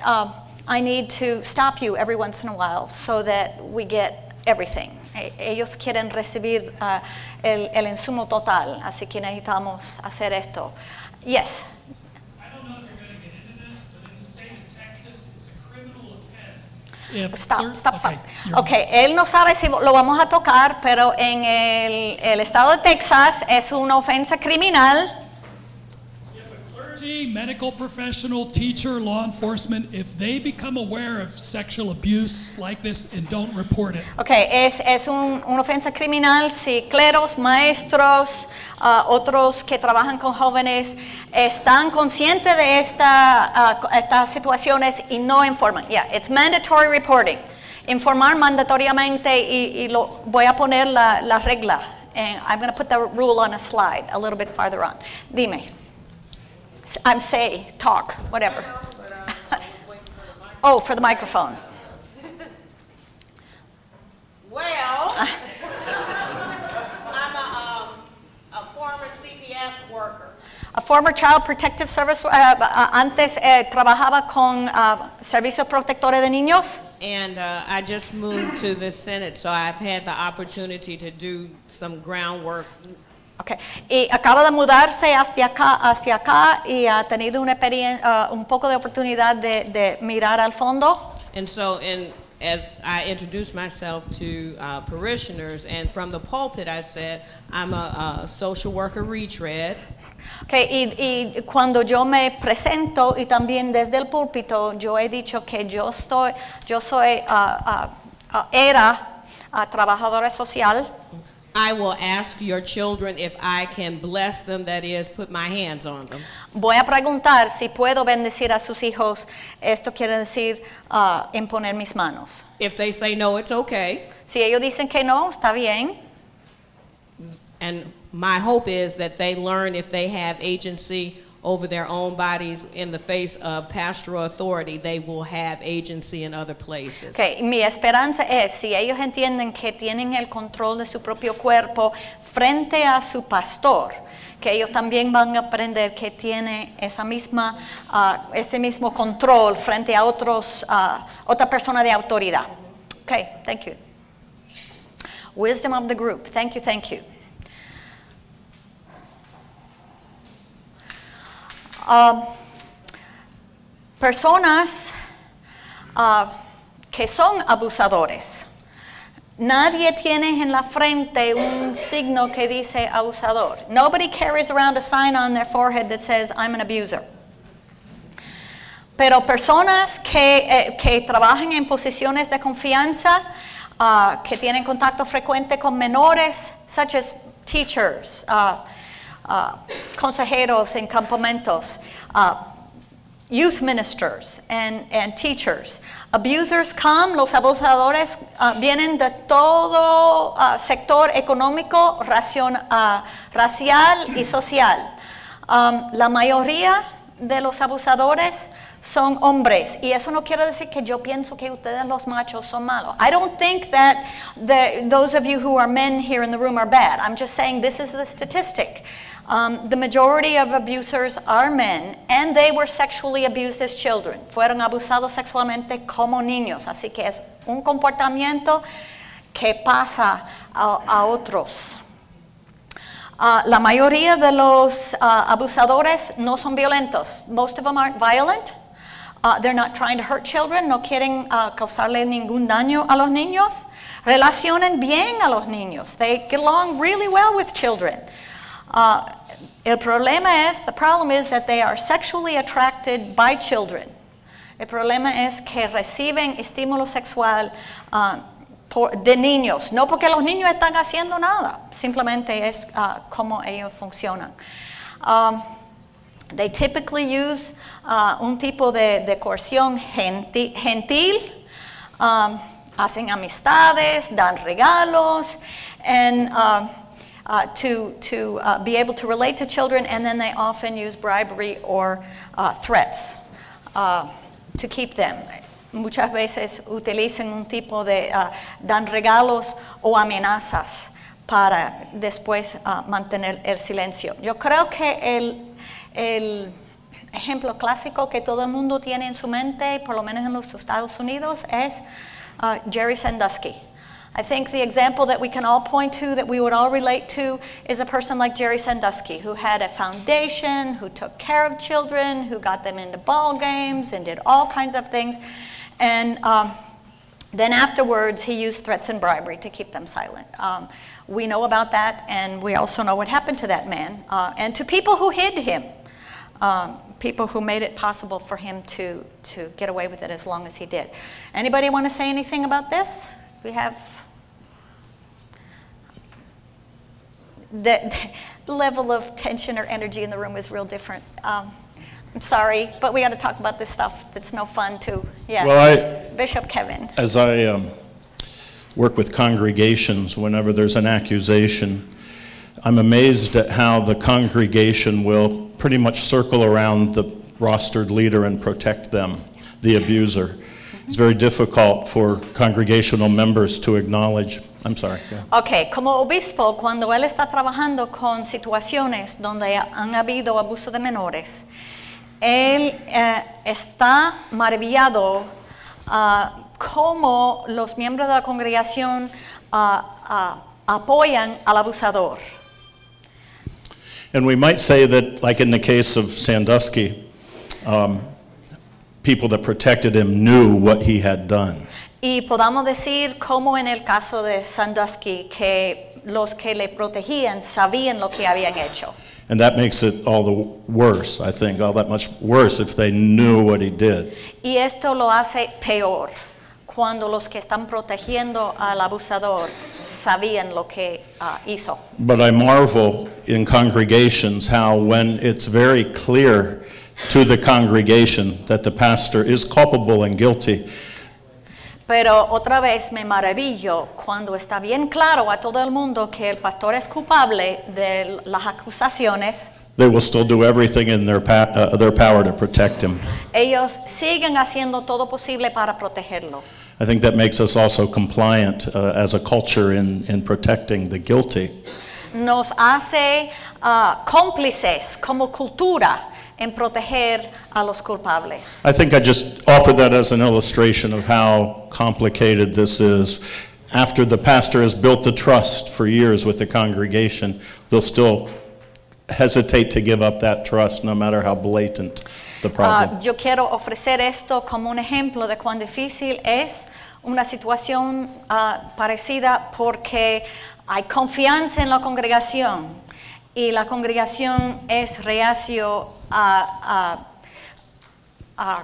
I need to stop you every once in a while so that we get everything. Ellos quieren recibir el insumo total, así que necesitamos hacer esto. Yes. I don't know if you're going to get into this, but in the state of Texas, it's a criminal offense. Stop. Okay, él no sabe si lo vamos a tocar, pero en el estado de Texas es una ofensa criminal. Clergy, medical professional, teacher, law enforcement, if they become aware of sexual abuse like this and don't report it. Okay, es una ofensa criminal si cleros, maestros, otros que trabajan con jóvenes están conscientes de estas situaciones y no informan. Yeah, it's mandatory reporting. Informar mandatoriamente y voy a poner la regla. And I'm going to put the rule on a slide a little bit farther on. Dime. Talk, whatever. Oh, for the microphone. Well, I'm a former CPS worker. A former Child Protective Service, antes trabajaba con servicios protectores de niños. And I just moved to the Synod, so I've had the opportunity to do some groundwork. Okay. Y acaba de mudarse hacia acá y ha tenido un poco de oportunidad de mirar al fondo. And so, as I introduced myself to parishioners, and from the pulpit I said, I'm a social worker retread. Okay, y cuando yo me presento y también desde el púlpito, yo he dicho que yo soy trabajadora social. I will ask your children if I can bless them, that is, put my hands on them. Voy a preguntar si puedo bendecir a sus hijos. Esto quiere decir imponer mis manos. If they say no, it's okay. Si ellos dicen que no, está bien. And my hope is that they learn if they have agency over their own bodies in the face of pastoral authority, they will have agency in other places. Okay, mi esperanza es, si ellos entienden que tienen el control de su propio cuerpo frente a su pastor, que ellos también van a aprender que tiene ese mismo control frente a otra persona de autoridad. Okay, thank you. Wisdom of the group. Thank you. Personas que son abusadores. Nadie tiene en la frente un signo que dice abusador. Nobody carries around a sign on their forehead that says, I'm an abuser. Pero personas que trabajan en posiciones de confianza que tienen contacto frecuente con menores, such as teachers, consejeros en campamentos, youth ministers and teachers. Abusers come, los abusadores vienen de todo sector económico, racial y social. La mayoría de los abusadores son hombres, y eso no quiere decir que yo pienso que ustedes los machos son malos. I don't think that those of you who are men here in the room are bad. I'm just saying this is the statistic. The majority of abusers are men, and they were sexually abused as children. Fueron abusados sexualmente como niños, así que es un comportamiento que pasa a otros. La mayoría de los abusadores no son violentos. Most of them aren't violent. They're not trying to hurt children. No quieren causarle ningún daño a los niños. Relacionan bien a los niños. They get along really well with children. The problem is that they are sexually attracted by children. El problema es que reciben estímulo sexual de niños, no porque los niños están haciendo nada, simplemente es como ellos funcionan. They typically use un tipo de coerción gentil, hacen amistades, dan regalos, and to be able to relate to children, and then they often use bribery or threats to keep them. Muchas veces utilizan un tipo de, dan regalos o amenazas para después mantener el silencio. Yo creo que el ejemplo clásico que todo el mundo tiene en su mente, por lo menos en los Estados Unidos, es Jerry Sandusky. I think the example that we can all point to, that we would all relate to, is a person like Jerry Sandusky, who had a foundation, who took care of children, who got them into ball games and did all kinds of things. And then afterwards, he used threats and bribery to keep them silent. We know about that, and we also know what happened to that man, and to people who hid him, people who made it possible for him to get away with it as long as he did. Anybody want to say anything about this? We have the level of tension or energy in the room is real different. I'm sorry, but we got to talk about this stuff that's no fun too. Yeah. Well, Bishop Kevin. As I work with congregations, whenever there's an accusation, I'm amazed at how the congregation will pretty much circle around the rostered leader and protect them, the abuser. It's very difficult for congregational members to acknowledge. I'm sorry. Yeah. Okay, como obispo, cuando él está trabajando con situaciones donde han habido abuso de menores, él está maravillado cómo los miembros de la congregación apoyan al abusador. And we might say that, like in the case of Sandusky, people that protected him knew what he had done. Y podamos decir, como en el caso de Sandusky, que los que le protegían sabían lo que habían hecho. And that makes it all the worse, I think, all that much worse if they knew what he did. Y esto lo hace peor, cuando los que están protegiendo al abusador sabían lo que hizo. But I marvel in congregations how when it's very clear to the congregation that the pastor is culpable and guilty, pero otra vez me maravillo cuando está bien claro a todo el mundo que el pastor es culpable de las acusaciones. they will still do everything in their power to protect him. Ellos siguen haciendo todo posible para protegerlo. I think that makes us also compliant as a culture in protecting the guilty. Nos hace cómplices como cultura en proteger a los culpables. I think I just offer that as an illustration of how complicated this is. After the pastor has built the trust for years with the congregation, they'll still hesitate to give up that trust no matter how blatant the problem. Yo quiero ofrecer esto como un ejemplo de cuán difícil es una situación parecida, porque hay confianza en la congregación y la congregación es reacio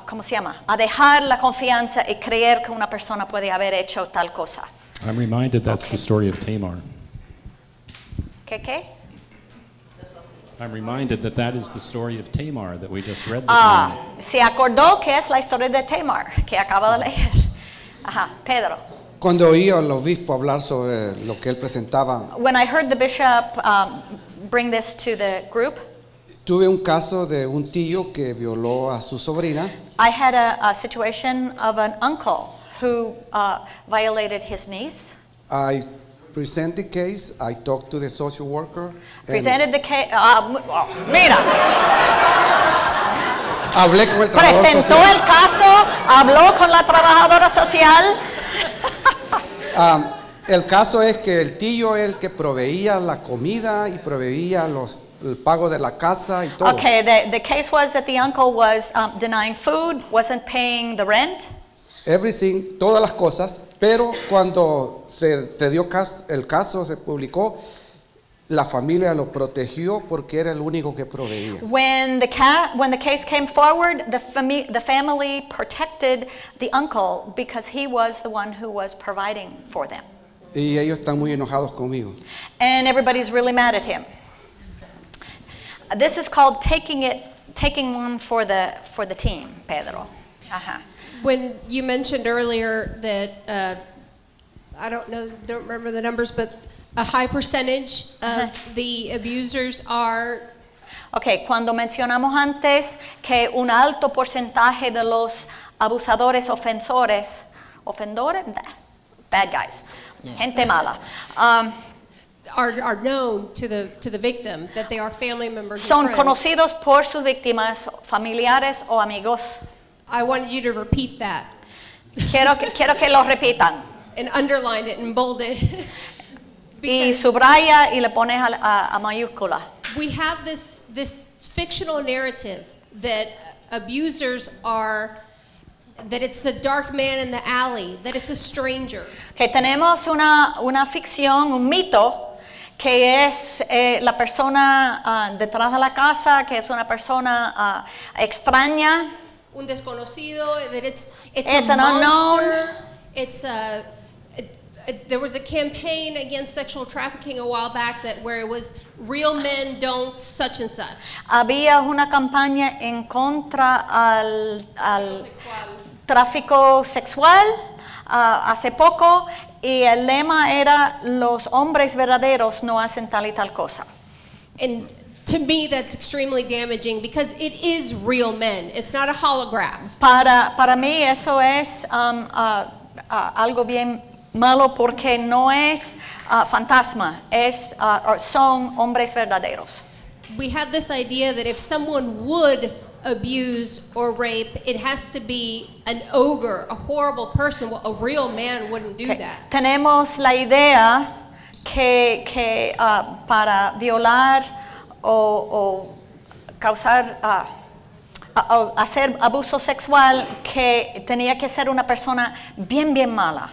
¿cómo se llama? A dejar la confianza y creer que una persona puede haber hecho tal cosa. I'm reminded that's the story of Tamar. ¿Qué? I'm reminded that that is the story of Tamar that we just read this morning. Se acordó que es la historia de Tamar, que acaba de leer. Ajá, Pedro. Cuando oí al obispo hablar sobre lo que él presentaba, When I heard the bishop bring this to the group, tuve un caso de un tío que violó a su sobrina. I had a situation of an uncle who violated his niece. I presented the case. I talked to the social worker. Presented the case. Mira. Hablé con el trabajador Presentó social. el caso, habló con la trabajadora social. El caso es que el tío es el que proveía la comida y proveía el pago de la casa y todo. Okay, the case was that the uncle was denying food, wasn't paying the rent. Everything, todas las cosas, pero cuando se dio el caso, se publicó, la familia lo protegió porque era el único que proveía. When the case came forward, the family protected the uncle because he was the one who was providing for them. Y ellos están muy enojados conmigo. And everybody's really mad at him. This is called taking one for the team, Pedro. Ajá. When you mentioned earlier that don't remember the numbers, but a high percentage of the abusers are. Okay, cuando mencionamos antes que un alto porcentaje de los abusadores, ofendores, bad guys, gente mala, are known to the victim, that they are family members. Son and friends. conocidos por sus víctimas, familiares o amigos. I wanted you to repeat that. Quiero que lo repitan. And underline it and bold it. Y subraya y le pones a mayúscula. We have this fictional narrative that abusers are, that it's a dark man in the alley, that it's a stranger. Que tenemos una ficción, un mito, que es la persona detrás de la casa, que es una persona extraña. Un desconocido, that it's an a unknown. Monster. There was a campaign against sexual trafficking a while back where it was real men don't such and such. Había una campaña en contra al tráfico sexual hace poco y el lema era los hombres verdaderos no hacen tal y tal cosa. And to me that's extremely damaging because it is real men. It's not a holograph. Para mí eso es algo bien malo porque no es fantasma, son hombres verdaderos. We have this idea that if someone would abuse or rape, it has to be an ogre, a horrible person. Well, a real man wouldn't do that. Tenemos la idea que para violar o causar o hacer abuso sexual que tenía que ser una persona bien mala.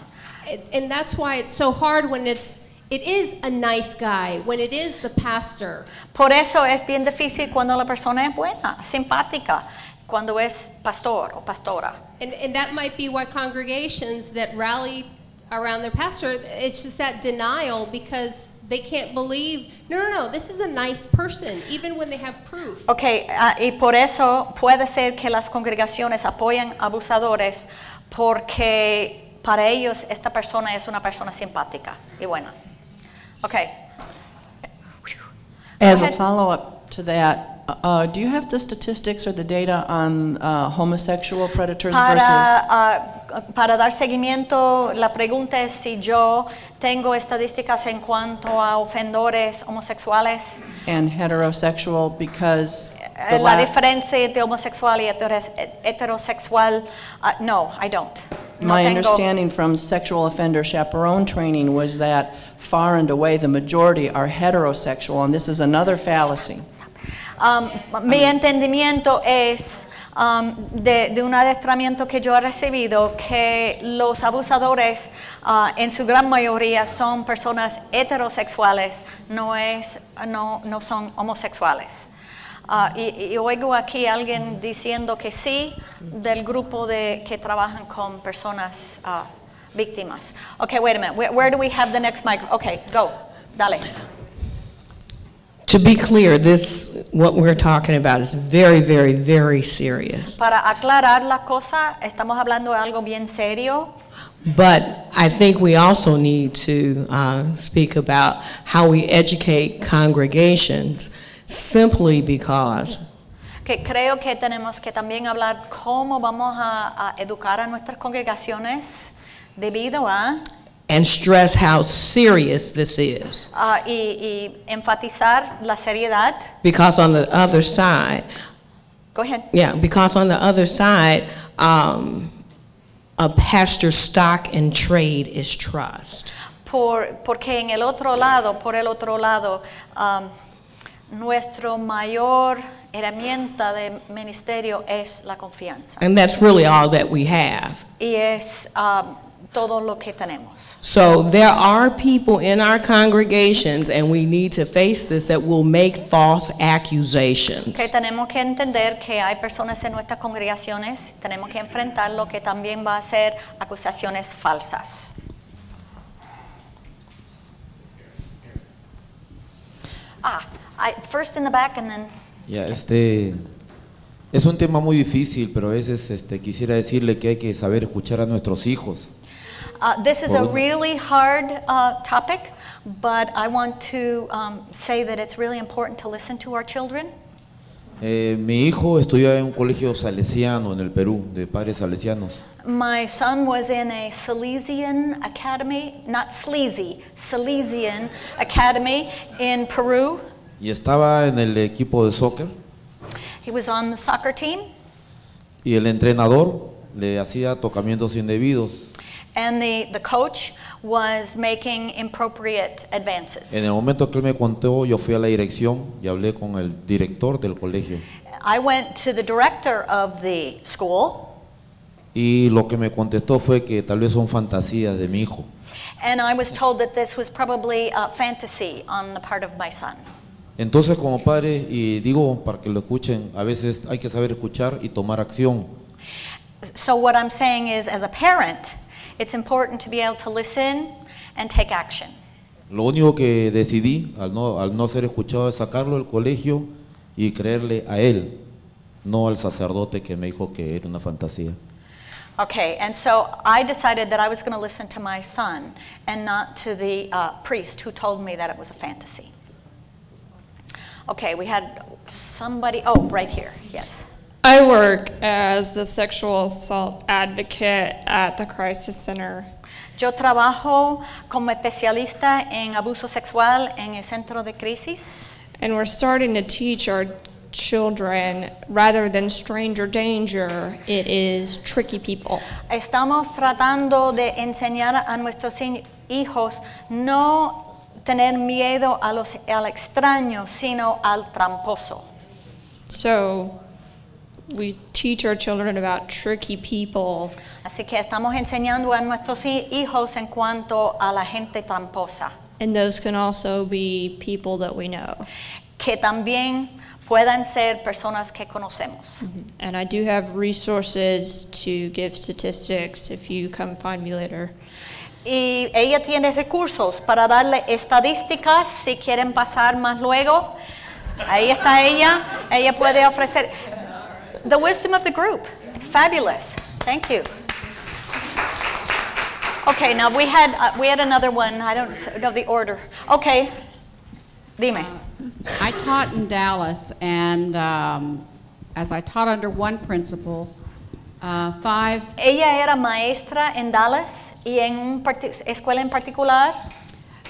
And that's why it's so hard when it is a nice guy, when it is the pastor. Por eso es bien difícil cuando la persona es buena, simpática, cuando es pastor o pastora. And that might be why congregations that rally around their pastor, it's just that denial because they can't believe, no, this is a nice person, even when they have proof. Okay, y por eso puede ser que las congregaciones apoyan abusadores porque para ellos esta persona es una persona simpática y buena. Okay. As a follow-up to that, do you have the statistics or the data on homosexual predators Para dar seguimiento, la pregunta es si yo tengo estadísticas en cuanto a ofendores homosexuales. and heterosexual because La diferencia entre homosexual y heterosexual, no, I don't. My understanding from sexual offender chaperone training was that far and away the majority are heterosexual, and this is another fallacy. Mi entendimiento es de un adiestramiento que yo he recibido que los abusadores en su gran mayoría son personas heterosexuales, no son homosexuales. Y oigo aquí a alguien diciendo que sí, del grupo que trabajan con personas víctimas. Okay, wait a minute. Where do we have the next mic? Okay, go. Dale. To be clear, what we're talking about is very, very, very serious. Para aclarar la cosa, estamos hablando de algo bien serio. But I think we also need to speak about how we educate congregations simply because Que creo que tenemos que también hablar cómo vamos a educar a nuestras congregaciones debido a and stress how serious this is. Y enfatizar la seriedad. Because on the other side, go ahead. Yeah, because on the other side, a pastor's stock and trade is trust. Porque en el otro lado, por el otro lado, nuestro mayor herramienta de ministerio es la confianza. And that's really all that we have. Y es todo lo que tenemos. So there are people in our congregations, and we need to face this, that will make false accusations. Que tenemos que entender que hay personas en nuestras congregaciones, tenemos que enfrentar lo que también va a ser acusaciones falsas. First in the back and then. Ya, es un tema muy difícil, pero a veces quisiera decirle que hay que saber escuchar a nuestros hijos. This is a really hard topic, but I want to say that it's really important to listen to our children. Mi hijo estudiaba en un colegio salesiano en el Perú, de padres salesianos. My son was in a Salesian academy, not sleazy, Salesian academy in Peru. Y estaba en el equipo de soccer. He was on the soccer team. Y el entrenador le hacía tocamientos indebidos. And the coach was making inappropriate advances. En el momento que él me contó, yo fui a la dirección y hablé con el director del colegio. I went to the director of the school. Y lo que me contestó fue que tal vez son fantasías de mi hijo. And I was told that this was probably a fantasy on the part of my son. Entonces, como padre, y digo para que lo escuchen, a veces hay que saber escuchar y tomar acción. So what I'm saying is, as a parent, it's important to be able to listen and take action. Lo único que decidí, al no ser escuchado, es sacarlo del colegio y creerle a él, no al sacerdote que me dijo que era una fantasía. Okay, and so I decided that I was going to listen to my son and not to the priest who told me that it was a fantasy. Okay, we had somebody, right here, yes. I work as the sexual assault advocate at the Crisis Center. Yo trabajo como especialista en abuso sexual en el centro de crisis. And we're starting to teach our children, rather than stranger danger, it is tricky people. Estamos tratando de enseñar a nuestros hijos no tener miedo al extraño, sino al tramposo. So we teach our children about tricky people. Así que estamos enseñando a nuestros hijos en cuanto a la gente tramposa. And those can also be people that we know. Que también puedan ser personas que conocemos. And I do have resources to give statistics if you come find me later. Y ella tiene recursos para darle estadísticas si quieren pasar más luego. Ahí está ella. Ella puede ofrecer. The wisdom of the group. It's fabulous. Thank you. Okay, now we had another one. I don't know the order. Okay, dime. I taught in Dallas, and as I taught under one principal, Ella era maestra en Dallas y en una escuela en particular.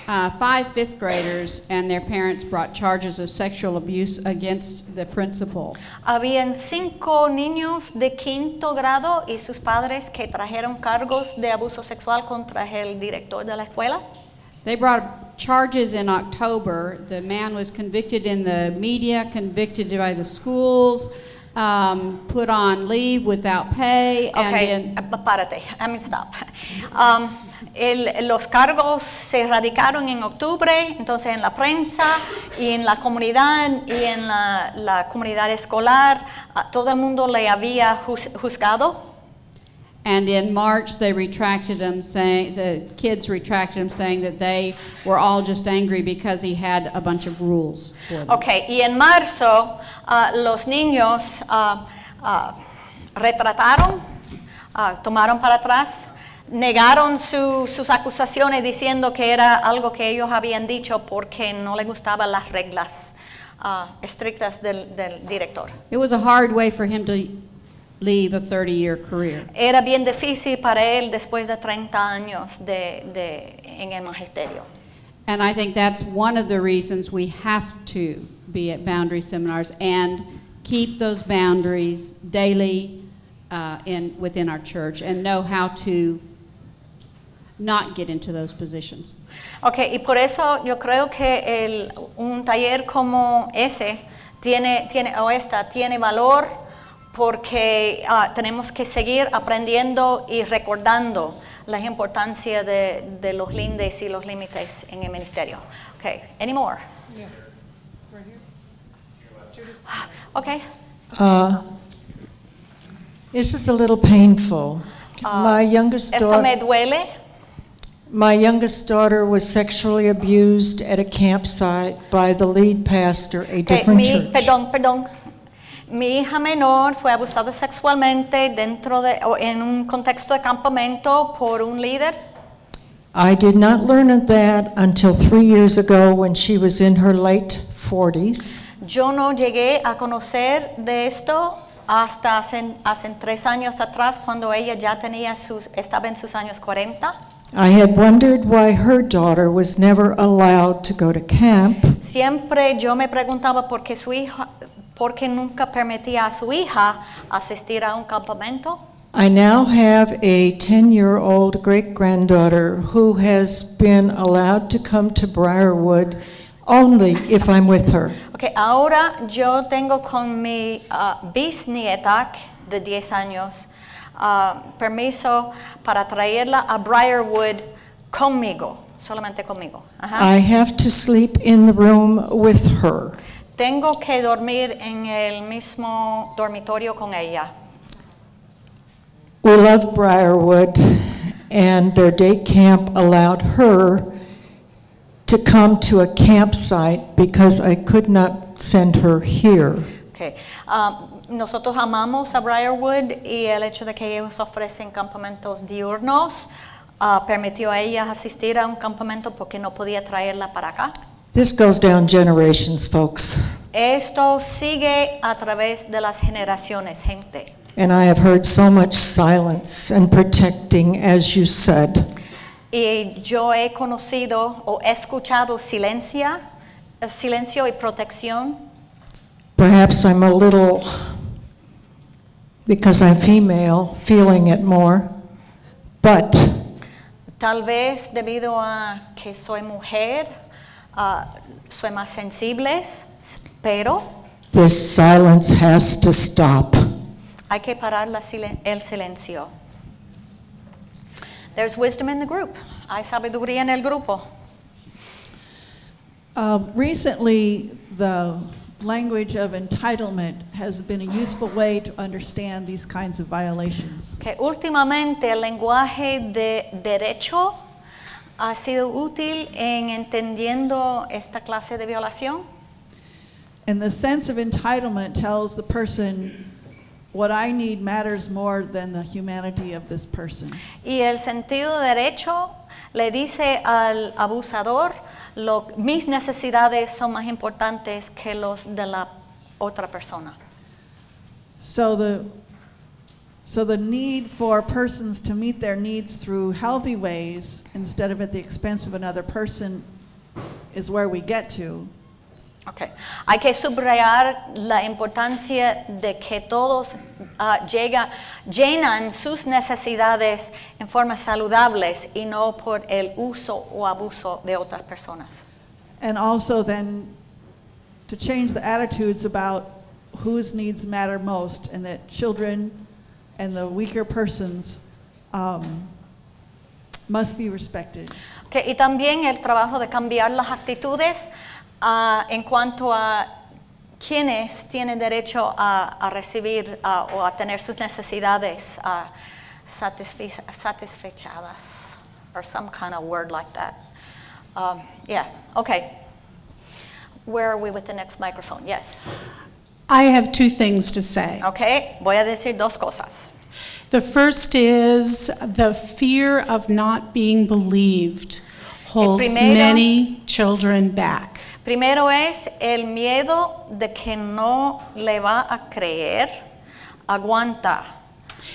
5 fifth graders and their parents brought charges of sexual abuse against the principal. Habían 5 niños de quinto grado y sus padres que trajeron cargos de abuso sexual contra el director de la escuela. They brought charges in October. The man was convicted in the media, convicted by the schools, put on leave without pay. Okay, párate. I mean, stop. Los cargos se radicaron en octubre, entonces en la prensa y en la comunidad y en la comunidad escolar, todo el mundo le había juzgado. And in March, they retracted him, saying the kids retracted him, saying that they were all just angry because he had a bunch of rules for them. Okay, y en marzo los niños retrataron, tomaron para atrás, negaron sus acusaciones diciendo que era algo que ellos habían dicho porque no les gustaban las reglas estrictas del director. It was a hard way for him to leave a 30-year career. Era bien difícil para él después de 30 años en el magisterio. And I think that's one of the reasons we have to be at boundary seminars and keep those boundaries daily within our church and know how to not get into those positions. Okay, y por eso yo creo que un taller como ese tiene valor porque tenemos que seguir aprendiendo y recordando la importancia de los lindes y los límites en el ministerio. Okay, any more? Yes, right here. Judith. Okay. This is a little painful. My youngest Esto me duele. My youngest daughter was sexually abused at a campsite by the lead pastor, a different church. Perdón. Mi hija menor fue abusada sexualmente en un contexto de campamento por un líder. I did not learn of that until 3 years ago when she was in her late 40s. Yo no llegué a conocer de esto hasta hace 3 años atrás cuando ella ya estaba en sus años 40. I had wondered why her daughter was never allowed to go to camp. Siempre yo me preguntaba por qué nunca permitía a su hija asistir a un campamento. I now have a 10-year-old great-granddaughter who has been allowed to come to Briarwood only if I'm with her. Okay, ahora yo tengo con mi bisnieta de 10 años permiso para traerla a Briarwood conmigo, solamente conmigo. I have to sleep in the room with her. Tengo que dormir en el mismo dormitorio con ella. We love Briarwood, and their day camp allowed her to come to a campsite because I could not send her here. Okay. Nosotros amamos a Briarwood y el hecho de que ellos ofrecen campamentos diurnos permitió a ella asistir a un campamento porque no podía traerla para acá. This goes down generations, folks. Esto sigue a través de las generaciones, gente. And I have heard so much silence and protecting, as you said. Y yo he conocido o he escuchado silencio y protección. Perhaps I'm a little, because I'm female, feeling it more, but tal vez debido a que soy mujer, soy más sensible, pero this silence has to stop. hay que parar el silencio. There's wisdom in the group. Hay sabiduría en el grupo. Recently, the language of entitlement has been a useful way to understand these kinds of violations. Que últimamente el lenguaje de derecho ha sido útil en entendiendo esta clase de violación. And the sense of entitlement tells the person, what I need matters more than the humanity of this person. Y el sentido de derecho le dice al abusador, mis necesidades son más importantes que los de la otra persona. So the need for persons to meet their needs through healthy ways instead of at the expense of another person is where we get to. Okay. Hay que subrayar la importancia de que todos llenan sus necesidades en formas saludables y no por el uso o abuso de otras personas. And also then to change the attitudes about whose needs matter most, and that children and the weaker persons must be respected. Okay. Y también el trabajo de cambiar las actitudes en cuanto a quienes tienen derecho a recibir o a tener sus necesidades satisfechadas, or some kind of word like that. Yeah, okay. Where are we with the next microphone? Yes. I have two things to say. Okay, voy a decir dos cosas. The first is the fear of not being believed holds many children back. Primero es el miedo de que no le va a creer, aguanta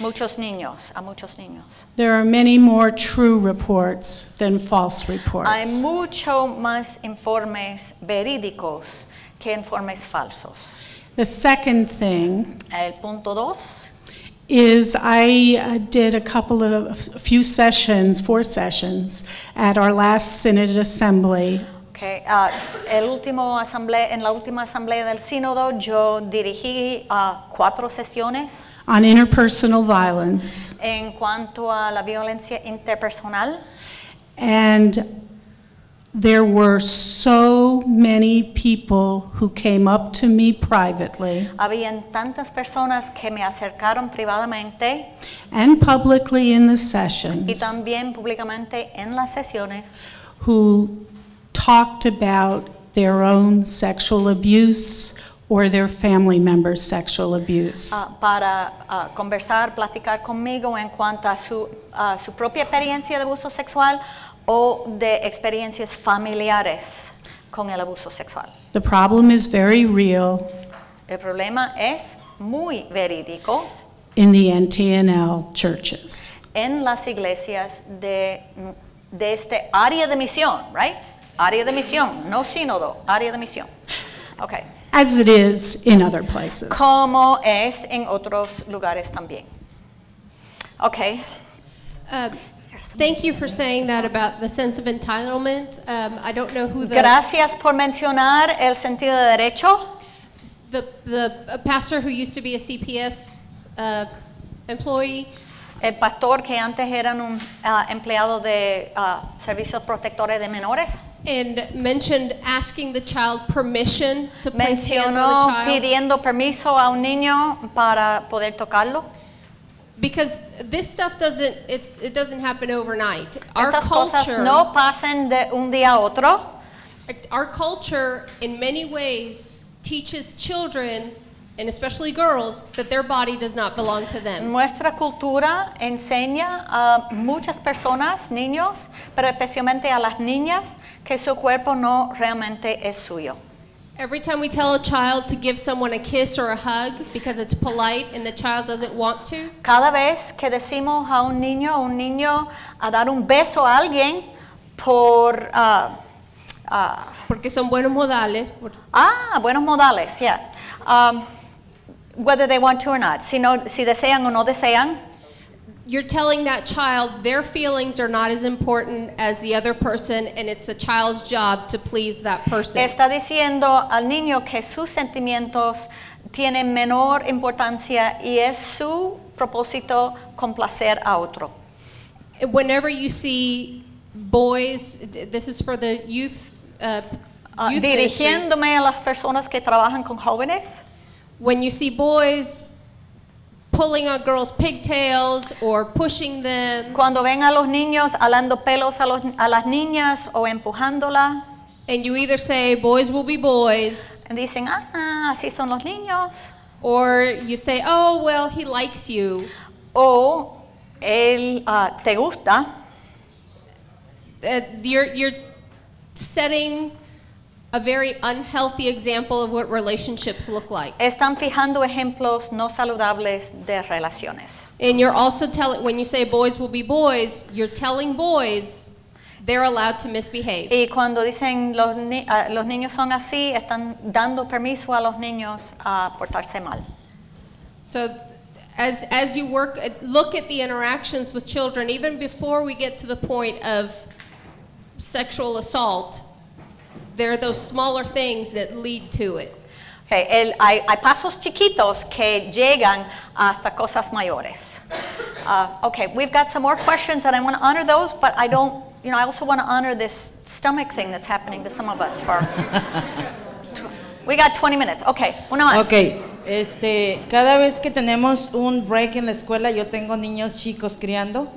muchos niños, a muchos niños. There are many more true reports than false reports. Hay mucho más informes verídicos que informes falsos. The second thing El punto dos is I did a few sessions, 4 sessions, at our last Synod Assembly. Okay. En la última asamblea del sínodo yo dirigí 4 sesiones on interpersonal violence. En cuanto a la violencia interpersonal. And there were so many people who came up to me privately. Habían tantas personas que me acercaron privadamente. And publicly in the sessions. Y también públicamente en las sesiones. Who talked about their own sexual abuse or their family members' sexual abuse. Para conversar, platicar conmigo en cuanto a su propia experiencia de abuso sexual o de experiencias familiares con el abuso sexual. The problem is very real. El problema es muy verídico. In the NTNL churches. En las iglesias de este área de misión, right? Área de misión, no sínodo, área de misión. Okay. As it is in other places. Como es en otros lugares también. Okay. Thank you for saying that about the sense of entitlement. I don't know who the... Gracias por mencionar el sentido de derecho. The pastor who used to be a CPS employee. El pastor que antes era un empleado de servicios protectores de menores. And mentioned asking the child permission to place hands on the child. Pidiendo permiso a un niño para poder tocarlo. Because this stuff doesn't happen overnight. Our Estas culture cosas no pasan de un día a otro. Our culture in many ways teaches children, and especially girls, that their body does not belong to them. Nuestra cultura enseña a muchas personas, niños, pero especialmente a las niñas, que su cuerpo no realmente es suyo. Every time we tell a child to give someone a kiss or a hug because it's polite and the child doesn't want to. Cada vez que decimos a un niño a dar un beso a alguien porque son buenos modales. Buenos modales, yeah. Whether they want to or not, si desean o no desean. You're telling that child their feelings are not as important as the other person, and it's the child's job to please that person. Está diciendo al niño que sus sentimientos tienen menor importancia y es su propósito complacer a otro. Whenever you see boys, this is for the youth dirigiéndome a las personas que trabajan con jóvenes. When you see boys pulling on girls' pigtails or pushing them. Cuando ven a los niños alando pelos a las niñas o empujándola. And you either say boys will be boys. And dicen, así son los niños. Or you say, oh, well, he likes you. O él te gusta. You're setting a very unhealthy example of what relationships look like. Están fijando ejemplos no saludables de relaciones. And you're also telling, when you say boys will be boys, you're telling boys they're allowed to misbehave. Y cuando dicen los niños son así, están dando permiso a los niños a portarse mal. So as you look at the interactions with children, even before we get to the point of sexual assault, there are those smaller things that lead to it. Okay, hay pasos chiquitos que llegan hasta cosas mayores. Okay, we've got some more questions and I want to honor those, but I also want to honor this stomach thing that's happening to some of us. We got 20 minutes. Okay, una más. Okay, Cada vez que tenemos un break en la escuela, yo tengo niños chicos criando.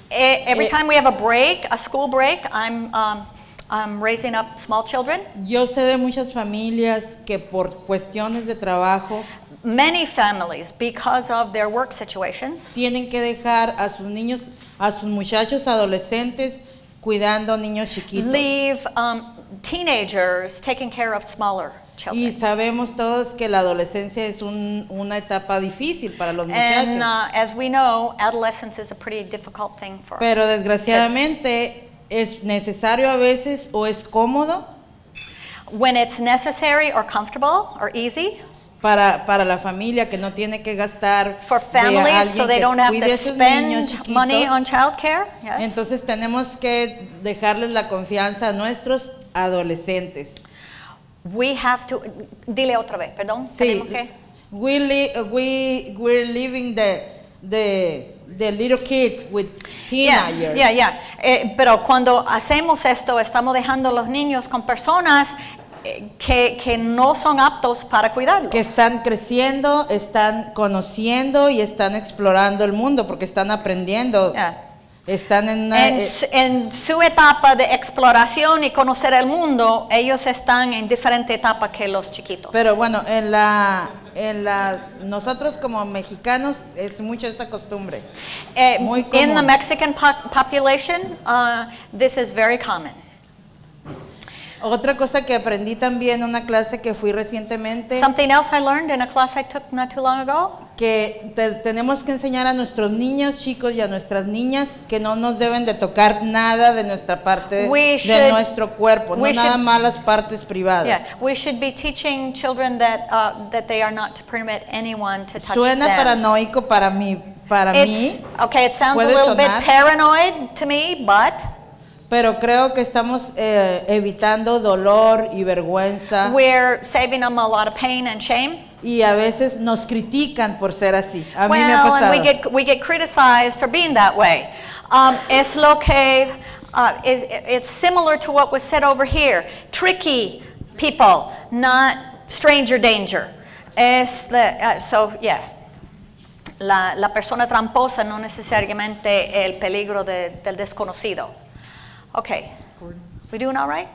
Every time we have a break, a school break, I'm raising up small children. Yo sé de muchas familias que por cuestiones de trabajo, many families, because of their work situations, tienen que dejar a sus niños, a sus muchachos adolescentes cuidando niños chiquitos. Leave teenagers taking care of smaller children. Y sabemos todos que la adolescencia es una etapa difícil para los muchachos. And as we know, adolescence is a pretty difficult thing for Pero desgraciadamente es necesario a veces o es cómodo. When it's necessary or comfortable or easy. Para la familia que no tiene que gastar for families so they don't have to spend money on child care. Yes. Entonces tenemos que dejarles la confianza a nuestros adolescentes. We have to, dile otra vez, perdón. Sí, we're leaving the little kids with teenagers. Pero cuando hacemos esto, estamos dejando a los niños con personas que no son aptos para cuidarlos. Que están creciendo, están conociendo y están explorando el mundo porque están aprendiendo. Están en su etapa de exploración y conocer el mundo, ellos están en diferente etapa que los chiquitos. Pero bueno, nosotros como mexicanos es mucho esta costumbre. Muy común. In the Mexican population, this is very common. Otra cosa que aprendí también en una clase que fui recientemente. Something else I learned in a class I took not too long ago. Que tenemos que enseñar a nuestros niños chicos y a nuestras niñas que no nos deben de tocar nada de nuestra parte de nuestro cuerpo, no nada más las partes privadas. Yeah, we should be teaching children that they are not to permit anyone to touch them. Suena paranoico para mí. Okay, it sounds a little bit paranoid to me, but. Pero creo que estamos evitando dolor y vergüenza. We're saving them a lot of pain and shame. Y a veces nos critican por ser así. A mí me ha pasado. And we get criticized for being that way. Es lo que it's similar to what was said over here. Tricky people, not stranger danger. La persona tramposa no necesariamente el peligro del desconocido. Okay, we doing all right?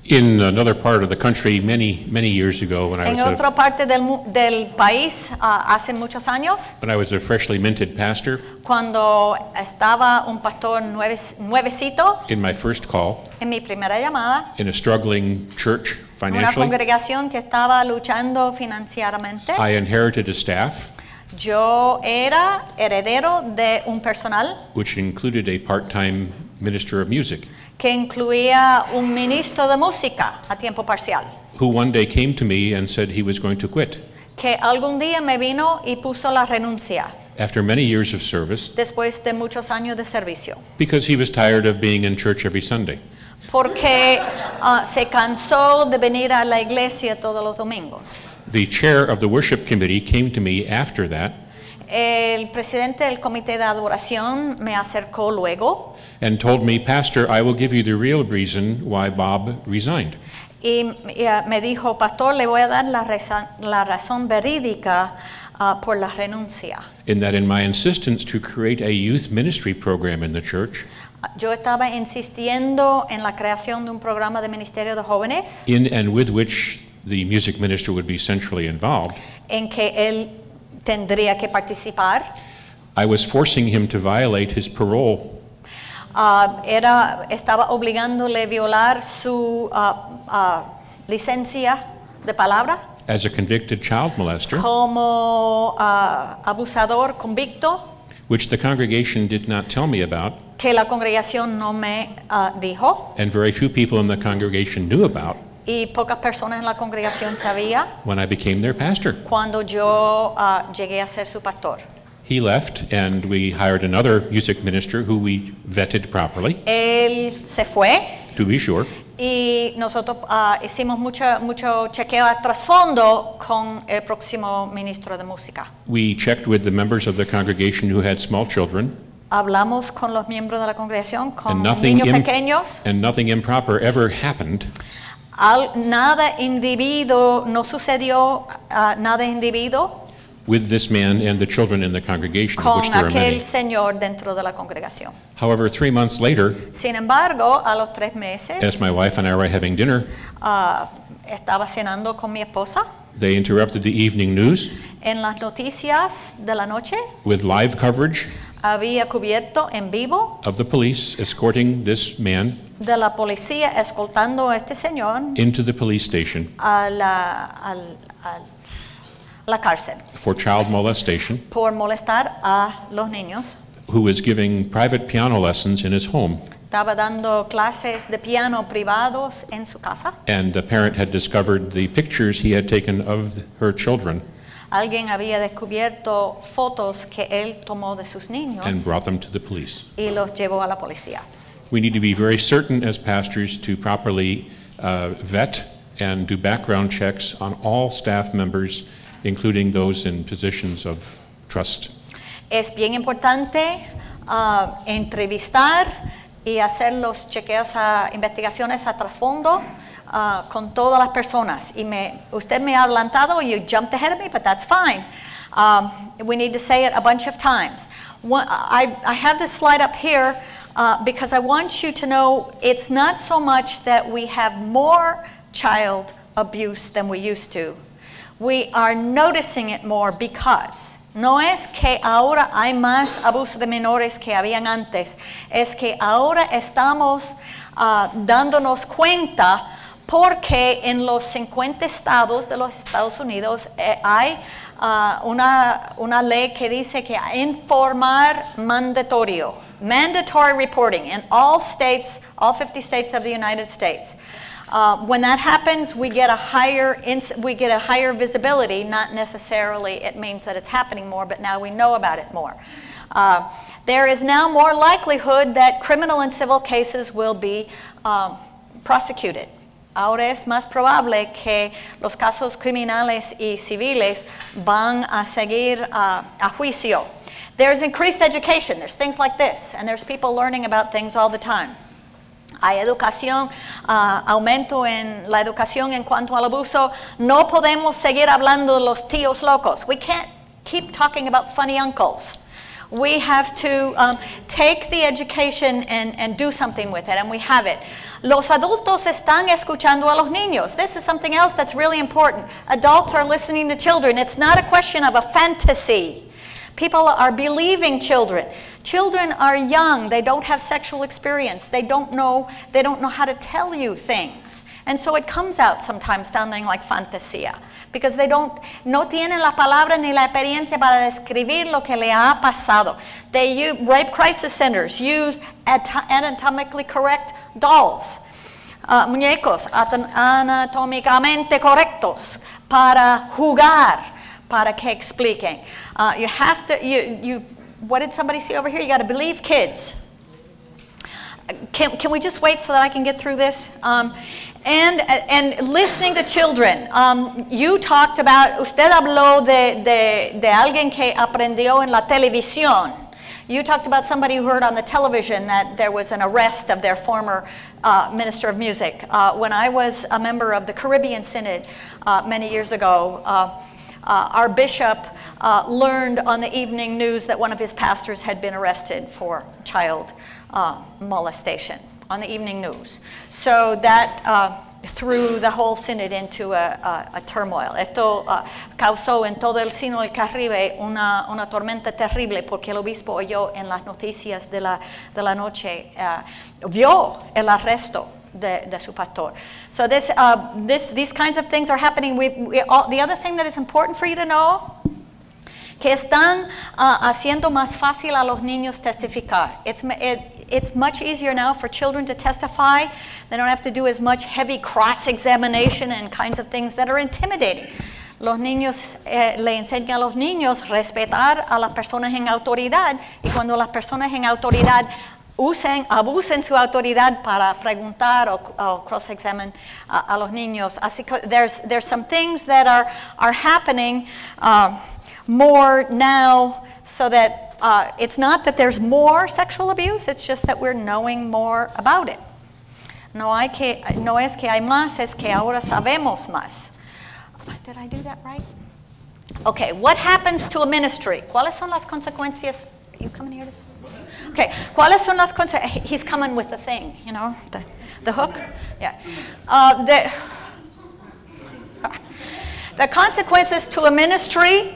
In another part of the country, many years ago, when I was otra parte del país hace muchos años, when I was a freshly minted pastor, cuando estaba un pastor nuevecito, in my first call, en mi primera llamada, in a struggling church financially, una congregación que estaba luchando financieramente, I inherited a staff. Yo era heredero de un personal which included a part-time minister of music, que incluía un ministro de música a tiempo parcial, who one day came to me and said he was going to quit. Que algún día me vino y puso la renuncia. After many years of service, después de muchos años de servicio, because he was tired of being in church every Sunday. Porque se cansó de venir a la iglesia todos los domingos. The chair of the worship committee came to me after that. El presidente del comité de adoración me acercó luego. And told me, Pastor, I will give you the real reason why Bob resigned. Y me dijo, pastor, le voy a dar la razón verídica por la renuncia. In that, in my insistence to create a youth ministry program in the church, yo estaba insistiendo en la creación de un programa de ministerio de jóvenes. In and with which the music minister would be centrally involved. En que él tendría que participar. I was forcing him to violate his parole. Estaba obligándole a violar su licencia de palabra. As a convicted child molester. Como abusador convicto. Which the congregation did not tell me about. Que la congregación no me dijo. And very few people in the congregation knew about. Y pocas personas en la congregación sabía. When I became their pastor. Cuando yo llegué a ser su pastor. He left and we hired another music minister who we vetted properly. Él se fue. To be sure. Y nosotros hicimos mucho chequeo a trasfondo con el próximo ministro de música. We checked with the members of the congregation who had small children. Hablamos con los miembros de la congregación con niños pequeños. And nothing improper ever happened. Nada individuo, no sucedió nada individuo with this man and the children in the congregation, of con which there are aquel many. señor dentro de la congregación. However, 3 months later, Sin embargo, a los 3 meses, as my wife and I were having dinner, estaba cenando con mi esposa they interrupted the evening news en las noticias de la noche. with live coverage Había cubierto en vivo of the police escorting this man de la policía escoltando a este señor into the police station a la cárcel for child molestation, por molestar a los niños. who was giving private piano lessons in his home. Estaba dando clases de piano privados en su casa. And the parent had discovered the pictures he had taken of her children Alguien había descubierto fotos que él tomó de sus niños and brought them to the police. y los llevó a la policía. We need to be very certain as pastors to properly vet and do background checks on all staff members, including those in positions of trust. Es bien importante entrevistar y hacer los chequeos, investigaciones a trasfondo con todas las personas. Y usted me ha adelantado, you jumped ahead of me, but that's fine. We need to say it a bunch of times. I have this slide up here because I want you to know it's not so much that we have more child abuse than we used to. We are noticing it more because no es que ahora hay más abuso de menores que habían antes, es que ahora estamos dándonos cuenta porque en los 50 estados de los Estados Unidos hay una ley que dice que informar mandatorio, mandatory reporting in all states, all 50 states of the United States. When that happens, we get a higher visibility. Not necessarily it means that it's happening more, but now we know about it more. There is now more likelihood that criminal and civil cases will be prosecuted. Ahora es más probable que los casos criminales y civiles van a seguir a juicio. There's increased education. There's things like this, and there's people learning about things all the time. Hay educación, aumento en la educación en cuanto al abuso. No podemos seguir hablando de los tíos locos. We can't keep talking about funny uncles. We have to take the education and do something with it, and we have it. Los adultos están escuchando a los niños. This is something else that's really important. Adults are listening to children. It's not a question of a fantasy. People are believing children. Children are young. They don't have sexual experience. They don't know how to tell you things. And so it comes out sometimes sounding like fantasía. Because no tienen la palabra ni la experiencia para describir lo que le ha pasado. Rape crisis centers use anatomically correct dolls, muñecos anatómicamente correctos para jugar, para que expliquen. You have to, what did somebody see over here? You got to believe kids. Can we just wait so that I can get through this? And listening to children. You talked about, usted habló de alguien que aprendió en la televisión. You talked about somebody who heard on the television that there was an arrest of their former minister of music. When I was a member of the Caribbean Synod many years ago, our bishop learned on the evening news that one of his pastors had been arrested for child molestation on the evening news. So that threw the whole synod into a turmoil. Esto causó en todo el Sínodo del Caribe una tormenta terrible porque el obispo oyó en las noticias de la noche, vio el arresto de su pastor. So these kinds of things are happening. The other thing that is important for you to know, que están haciendo más fácil a los niños testificar. It's much easier now for children to testify. They don't have to do as much heavy cross-examination and kinds of things that are intimidating. Los niños, le enseñan a los niños respetar a las personas en autoridad, y cuando las personas en autoridad abusen su autoridad para preguntar o cross-examine a los niños. Así que there's some things that are happening more now, so that it's not that there's more sexual abuse, it's just that we're knowing more about it. No es que hay más, es que ahora sabemos más. Did I do that right? Okay, what happens to a ministry? ¿Cuáles son las consecuencias? Are you coming here to... Okay, ¿cuáles son las consecuencias? He's coming with the thing, you know, the hook? Yeah. The consequences to a ministry,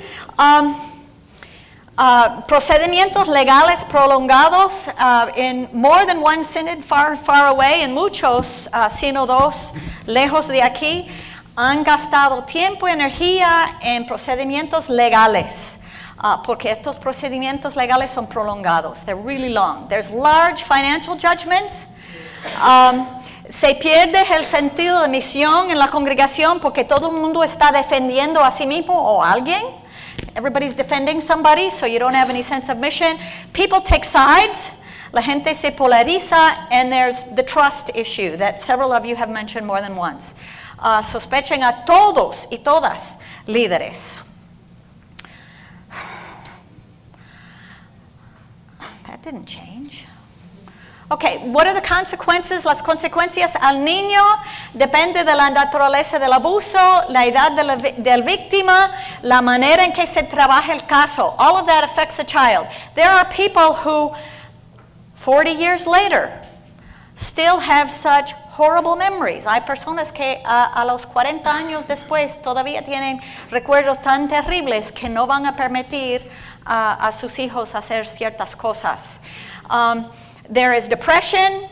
procedimientos legales prolongados in more than one synod far, far away, en muchos sínodos lejos de aquí, han gastado tiempo y energía en procedimientos legales, porque estos procedimientos legales son prolongados. They're really long. There's large financial judgments. Se pierde el sentido de misión en la congregación porque todo el mundo está defendiendo a sí mismo o a alguien. Everybody's defending somebody, so you don't have any sense of mission. People take sides. La gente se polariza, and there's the trust issue that several of you have mentioned more than once. Sospechen a todos y todas líderes. That didn't change. Okay, what are the consequences? Las consecuencias al niño depende de la naturaleza del abuso, la edad del víctima, la manera en que se trabaja el caso. All of that affects a child. There are people who, 40 years later, still have such horrible memories. Hay personas que a los 40 años después todavía tienen recuerdos tan terribles que no van a permitir a sus hijos hacer ciertas cosas. There is depression.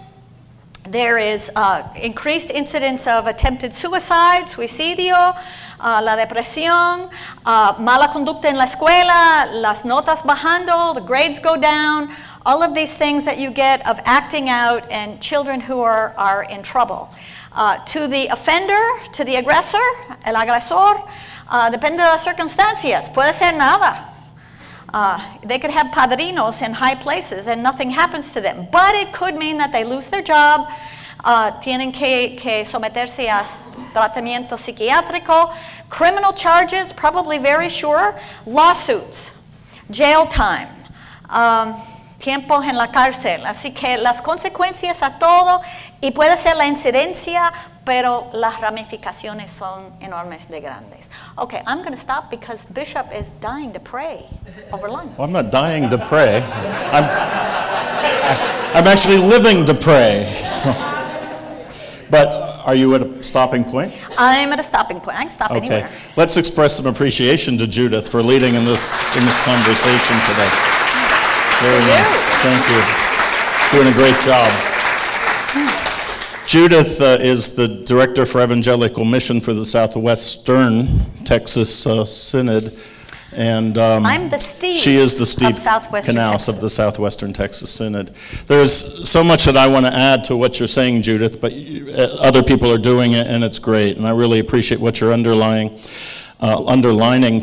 There is increased incidence of attempted suicide, suicidio, la depresión, mala conducta en la escuela, las notas bajando, the grades go down, all of these things that you get of acting out and children who are in trouble. To the offender, to the aggressor, el agresor, depende de las circunstancias, puede ser nada. They could have padrinos in high places and nothing happens to them. But it could mean that they lose their job, tienen que someterse a tratamiento psiquiátrico, criminal charges, probably very sure, lawsuits, jail time, tiempo en la cárcel. Así que las consecuencias a todo, y puede ser la incidencia, pero las ramificaciones son enormes de grandes. Okay, I'm going to stop because Bishop is dying to pray over lunch. Well, I'm not dying to pray. I'm actually living to pray. So. But are you at a stopping point? I'm at a stopping point. I can stop anywhere. Okay, let's express some appreciation to Judith for leading in this conversation today. Very nice. Thank you. Doing a great job. Judith is the director for Evangelical Mission for the Southwestern Texas Synod, and I'm the Steve she is the Steve Knaus of the Southwestern Texas Synod. There's so much that I want to add to what you're saying, Judith, but other people are doing it, and it's great, and I really appreciate what you're underlining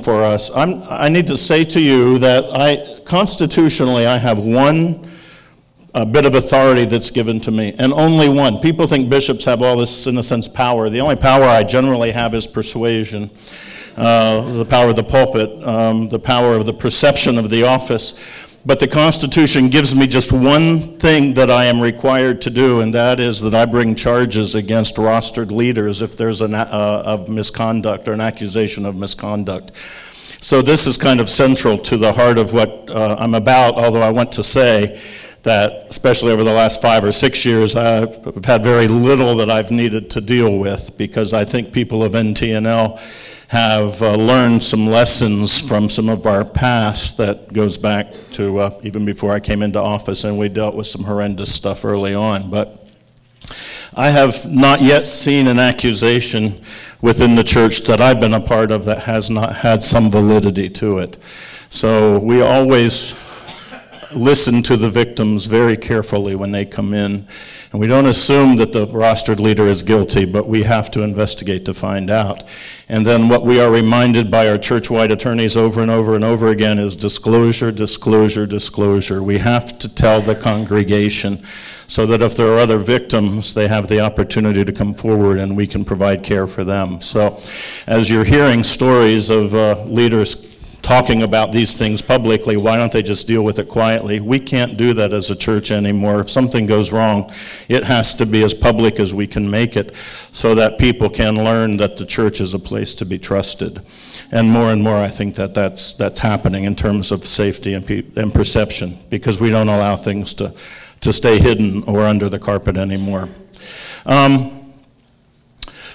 for us. I need to say to you that constitutionally I have one bit of authority that's given to me, and only one. People think bishops have all this, in a sense, power. The only power I generally have is persuasion, the power of the pulpit, the power of the perception of the office. But the Constitution gives me just one thing that I am required to do, and that is that I bring charges against rostered leaders if there's of misconduct or an accusation of misconduct. So this is kind of central to the heart of what I'm about, although I want to say that especially over the last 5 or 6 years, I've had very little that I've needed to deal with, because I think people of NTNL have learned some lessons from some of our past that goes back to even before I came into office, and we dealt with some horrendous stuff early on. But I have not yet seen an accusation within the church that I've been a part of that has not had some validity to it. So we always listen to the victims very carefully when they come in. And we don't assume that the rostered leader is guilty, but we have to investigate to find out. And then what we are reminded by our church-wide attorneys over and over and over again is disclosure, disclosure, disclosure. We have to tell the congregation so that if there are other victims, they have the opportunity to come forward and we can provide care for them. So as you're hearing stories of leaders talking about these things publicly. Why don't they just deal with it quietly? We can't do that as a church anymore. If something goes wrong, it has to be as public as we can make it so that people can learn that the church is a place to be trusted. And more, I think that that's happening in terms of safety and perception, because we don't allow things to stay hidden or under the carpet anymore.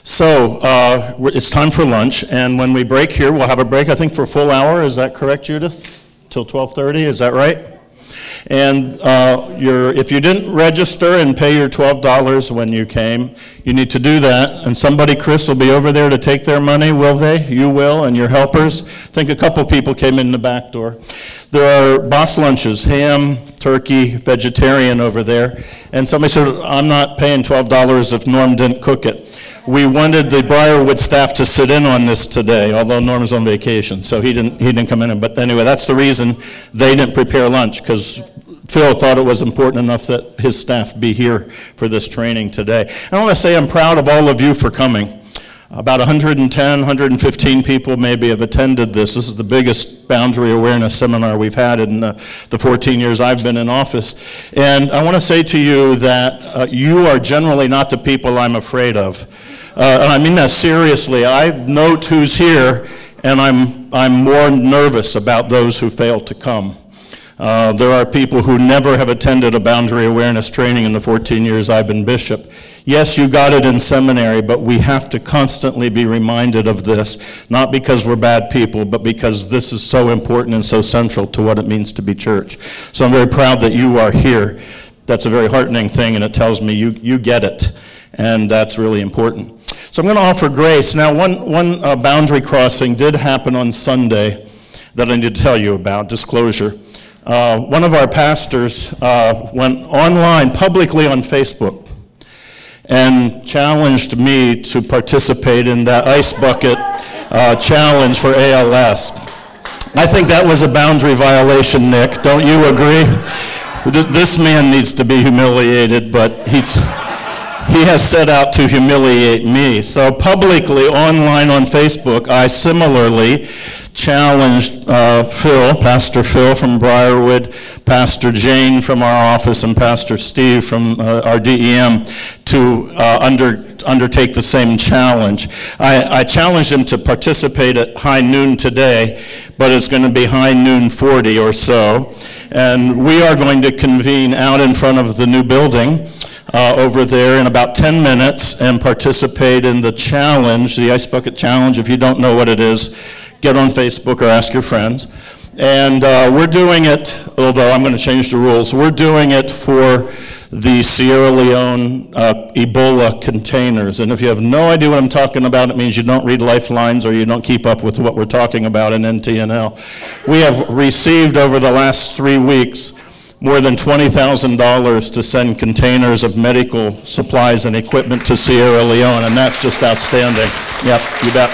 So it's time for lunch, and when we break here, we'll have a break, I think, for a full hour. Is that correct, Judith? Till 12:30, is that right? And if you didn't register and pay your $12 when you came, you need to do that. And somebody, Chris, will be over there to take their money, will they? You will, and your helpers. I think a couple people came in the back door. There are box lunches, ham, turkey, vegetarian over there. And somebody said, I'm not paying $12 if Norm didn't cook it. We wanted the Briarwood staff to sit in on this today, although Norm's on vacation, so he didn't come in. But anyway, that's the reason they didn't prepare lunch, because Phil thought it was important enough that his staff be here for this training today. I want to say I'm proud of all of you for coming. About 110, 115 people maybe have attended this. This is the biggest boundary awareness seminar we've had in the 14 years I've been in office. And I want to say to you that you are generally not the people I'm afraid of. And I mean that seriously. I note who's here, and I'm more nervous about those who fail to come. There are people who never have attended a boundary awareness training in the 14 years I've been bishop. Yes, you got it in seminary, but we have to constantly be reminded of this, not because we're bad people, but because this is so important and so central to what it means to be church. So I'm very proud that you are here. That's a very heartening thing, and it tells me you get it, and that's really important. So I'm going to offer grace. Now, one boundary crossing did happen on Sunday that I need to tell you about, disclosure. One of our pastors went online, publicly on Facebook, and challenged me to participate in that ice bucket challenge for ALS. I think that was a boundary violation, Nick. Don't you agree? This man needs to be humiliated, but he has set out to humiliate me. So publicly, online on Facebook, I similarly challenged Pastor Phil from Briarwood, Pastor Jane from our office, and Pastor Steve from our DEM to undertake the same challenge. I challenged them to participate at high noon today, but it's going to be high noon 40 or so. And we are going to convene out in front of the new building over there in about 10 minutes and participate in the challenge, the Ice Bucket Challenge. If you don't know what it is, get on Facebook or ask your friends. And we're doing it, although I'm going to change the rules, we're doing it for the Sierra Leone Ebola containers. And if you have no idea what I'm talking about, it means you don't read Lifelines or you don't keep up with what we're talking about in NTNL. We have received over the last 3 weeks more than $20,000 to send containers of medical supplies and equipment to Sierra Leone, and that's just outstanding. Yep, you bet.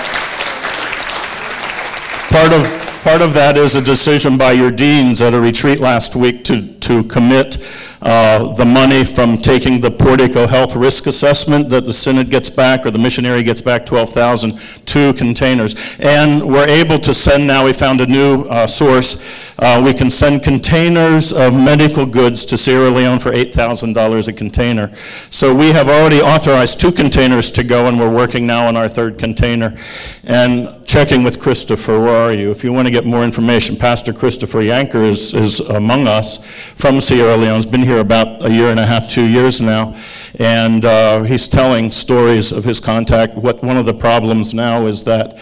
Part of that is a decision by your deans at a retreat last week to commit the money from taking the Portico Health Risk Assessment that the Synod gets back, or the missionary gets back, $12,000, to containers. And we're able to send now, we found a new source, we can send containers of medical goods to Sierra Leone for $8,000 a container. So we have already authorized 2 containers to go, and we're working now on our 3rd container. And checking with Christopher, where are you? If you want to get more information, Pastor Christopher Yanker is among us from Sierra Leone. He's been here about 1.5 years, 2 years now, and he's telling stories of his contact. One of the problems now is that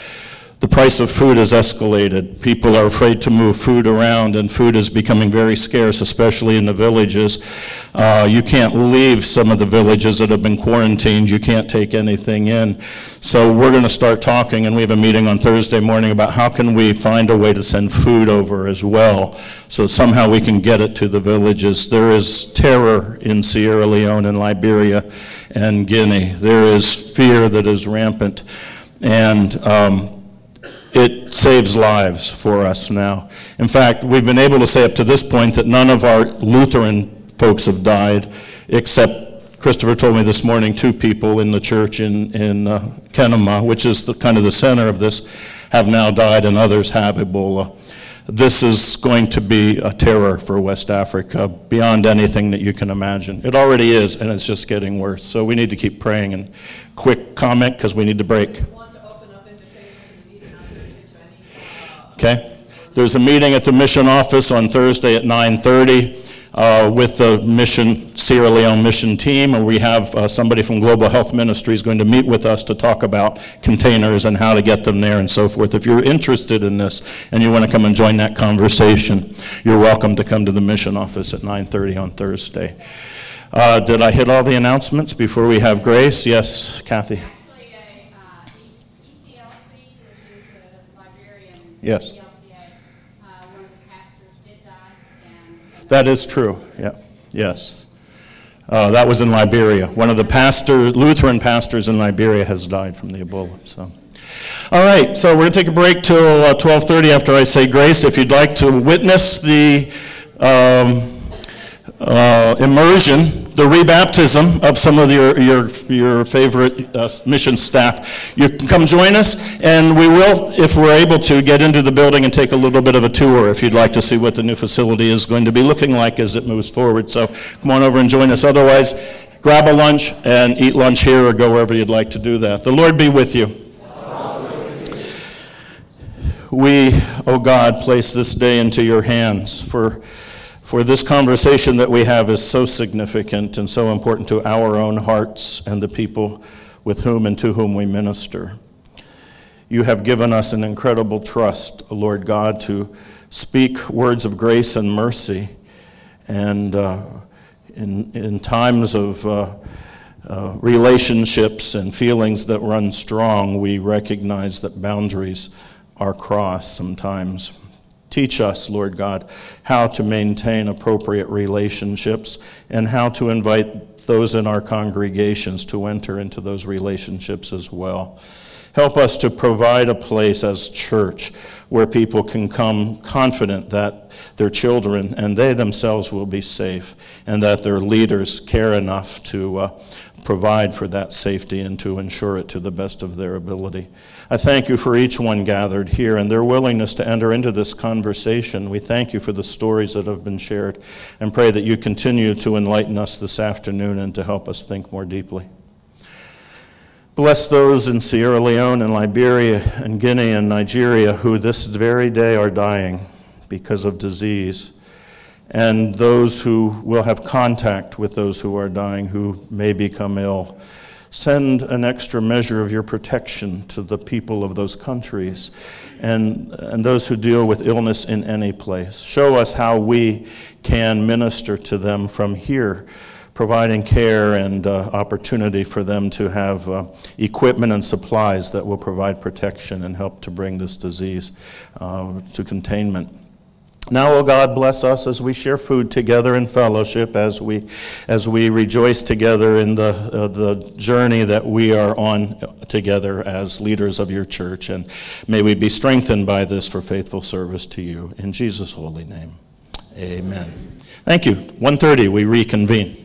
the price of food has escalated. People are afraid to move food around, and food is becoming very scarce, especially in the villages. You can't leave some of the villages that have been quarantined. You can't take anything in. So we're going to start talking, and we have a meeting on Thursday morning about how can we find a way to send food over as well, so somehow we can get it to the villages. There is terror in Sierra Leone and Liberia and Guinea. There is fear that is rampant, and it saves lives for us now. In fact, we've been able to say up to this point that none of our Lutheran folks have died, except Christopher told me this morning 2 people in the church in Kenema, which is kind of the center of this, have now died and others have Ebola. This is going to be a terror for West Africa beyond anything that you can imagine. It already is, and it's just getting worse. So we need to keep praying. And quick comment, because we need to break. Okay. There's a meeting at the mission office on Thursday at 9:30 with the Sierra Leone mission team, and we have somebody from Global Health Ministries going to meet with us to talk about containers and how to get them there and so forth. If you're interested in this and you want to come and join that conversation, you're welcome to come to the mission office at 9:30 on Thursday. Did I hit all the announcements before we have Grace? Yes, Kathy. Yes. That is true, yeah, yes. That was in Liberia. One of the Lutheran pastors in Liberia has died from the Ebola, so. All right, so we're going to take a break till 12:30 after I say grace. If you'd like to witness the immersion, the rebaptism of some of your favorite mission staff, you can come join us, and we will, if we're able to, get into the building and take a little bit of a tour if you'd like to see what the new facility is going to be looking like as it moves forward. So come on over and join us. Otherwise, grab a lunch and eat lunch here or go wherever you'd like to do that. The Lord be with you. We, O God, place this day into your hands, for this conversation that we have is so significant and so important to our own hearts and the people with whom and to whom we minister. You have given us an incredible trust, Lord God, to speak words of grace and mercy. And in times of relationships and feelings that run strong, we recognize that boundaries are crossed sometimes. Teach us, Lord God, how to maintain appropriate relationships and how to invite those in our congregations to enter into those relationships as well. Help us to provide a place as church where people can come confident that their children and they themselves will be safe, and that their leaders care enough to provide for that safety and to ensure it to the best of their ability. I thank you for each one gathered here and their willingness to enter into this conversation. We thank you for the stories that have been shared and pray that you continue to enlighten us this afternoon and to help us think more deeply. Bless those in Sierra Leone and Liberia and Guinea and Nigeria who this very day are dying because of disease, and those who will have contact with those who are dying who may become ill. Send an extra measure of your protection to the people of those countries and those who deal with illness in any place. Show us how we can minister to them from here, providing care and opportunity for them to have equipment and supplies that will provide protection and help to bring this disease to containment. Now, O God, bless us as we share food together in fellowship, as we rejoice together in the journey that we are on together as leaders of your church. And may we be strengthened by this for faithful service to you. In Jesus' holy name, amen. Thank you. 1:30, we reconvene.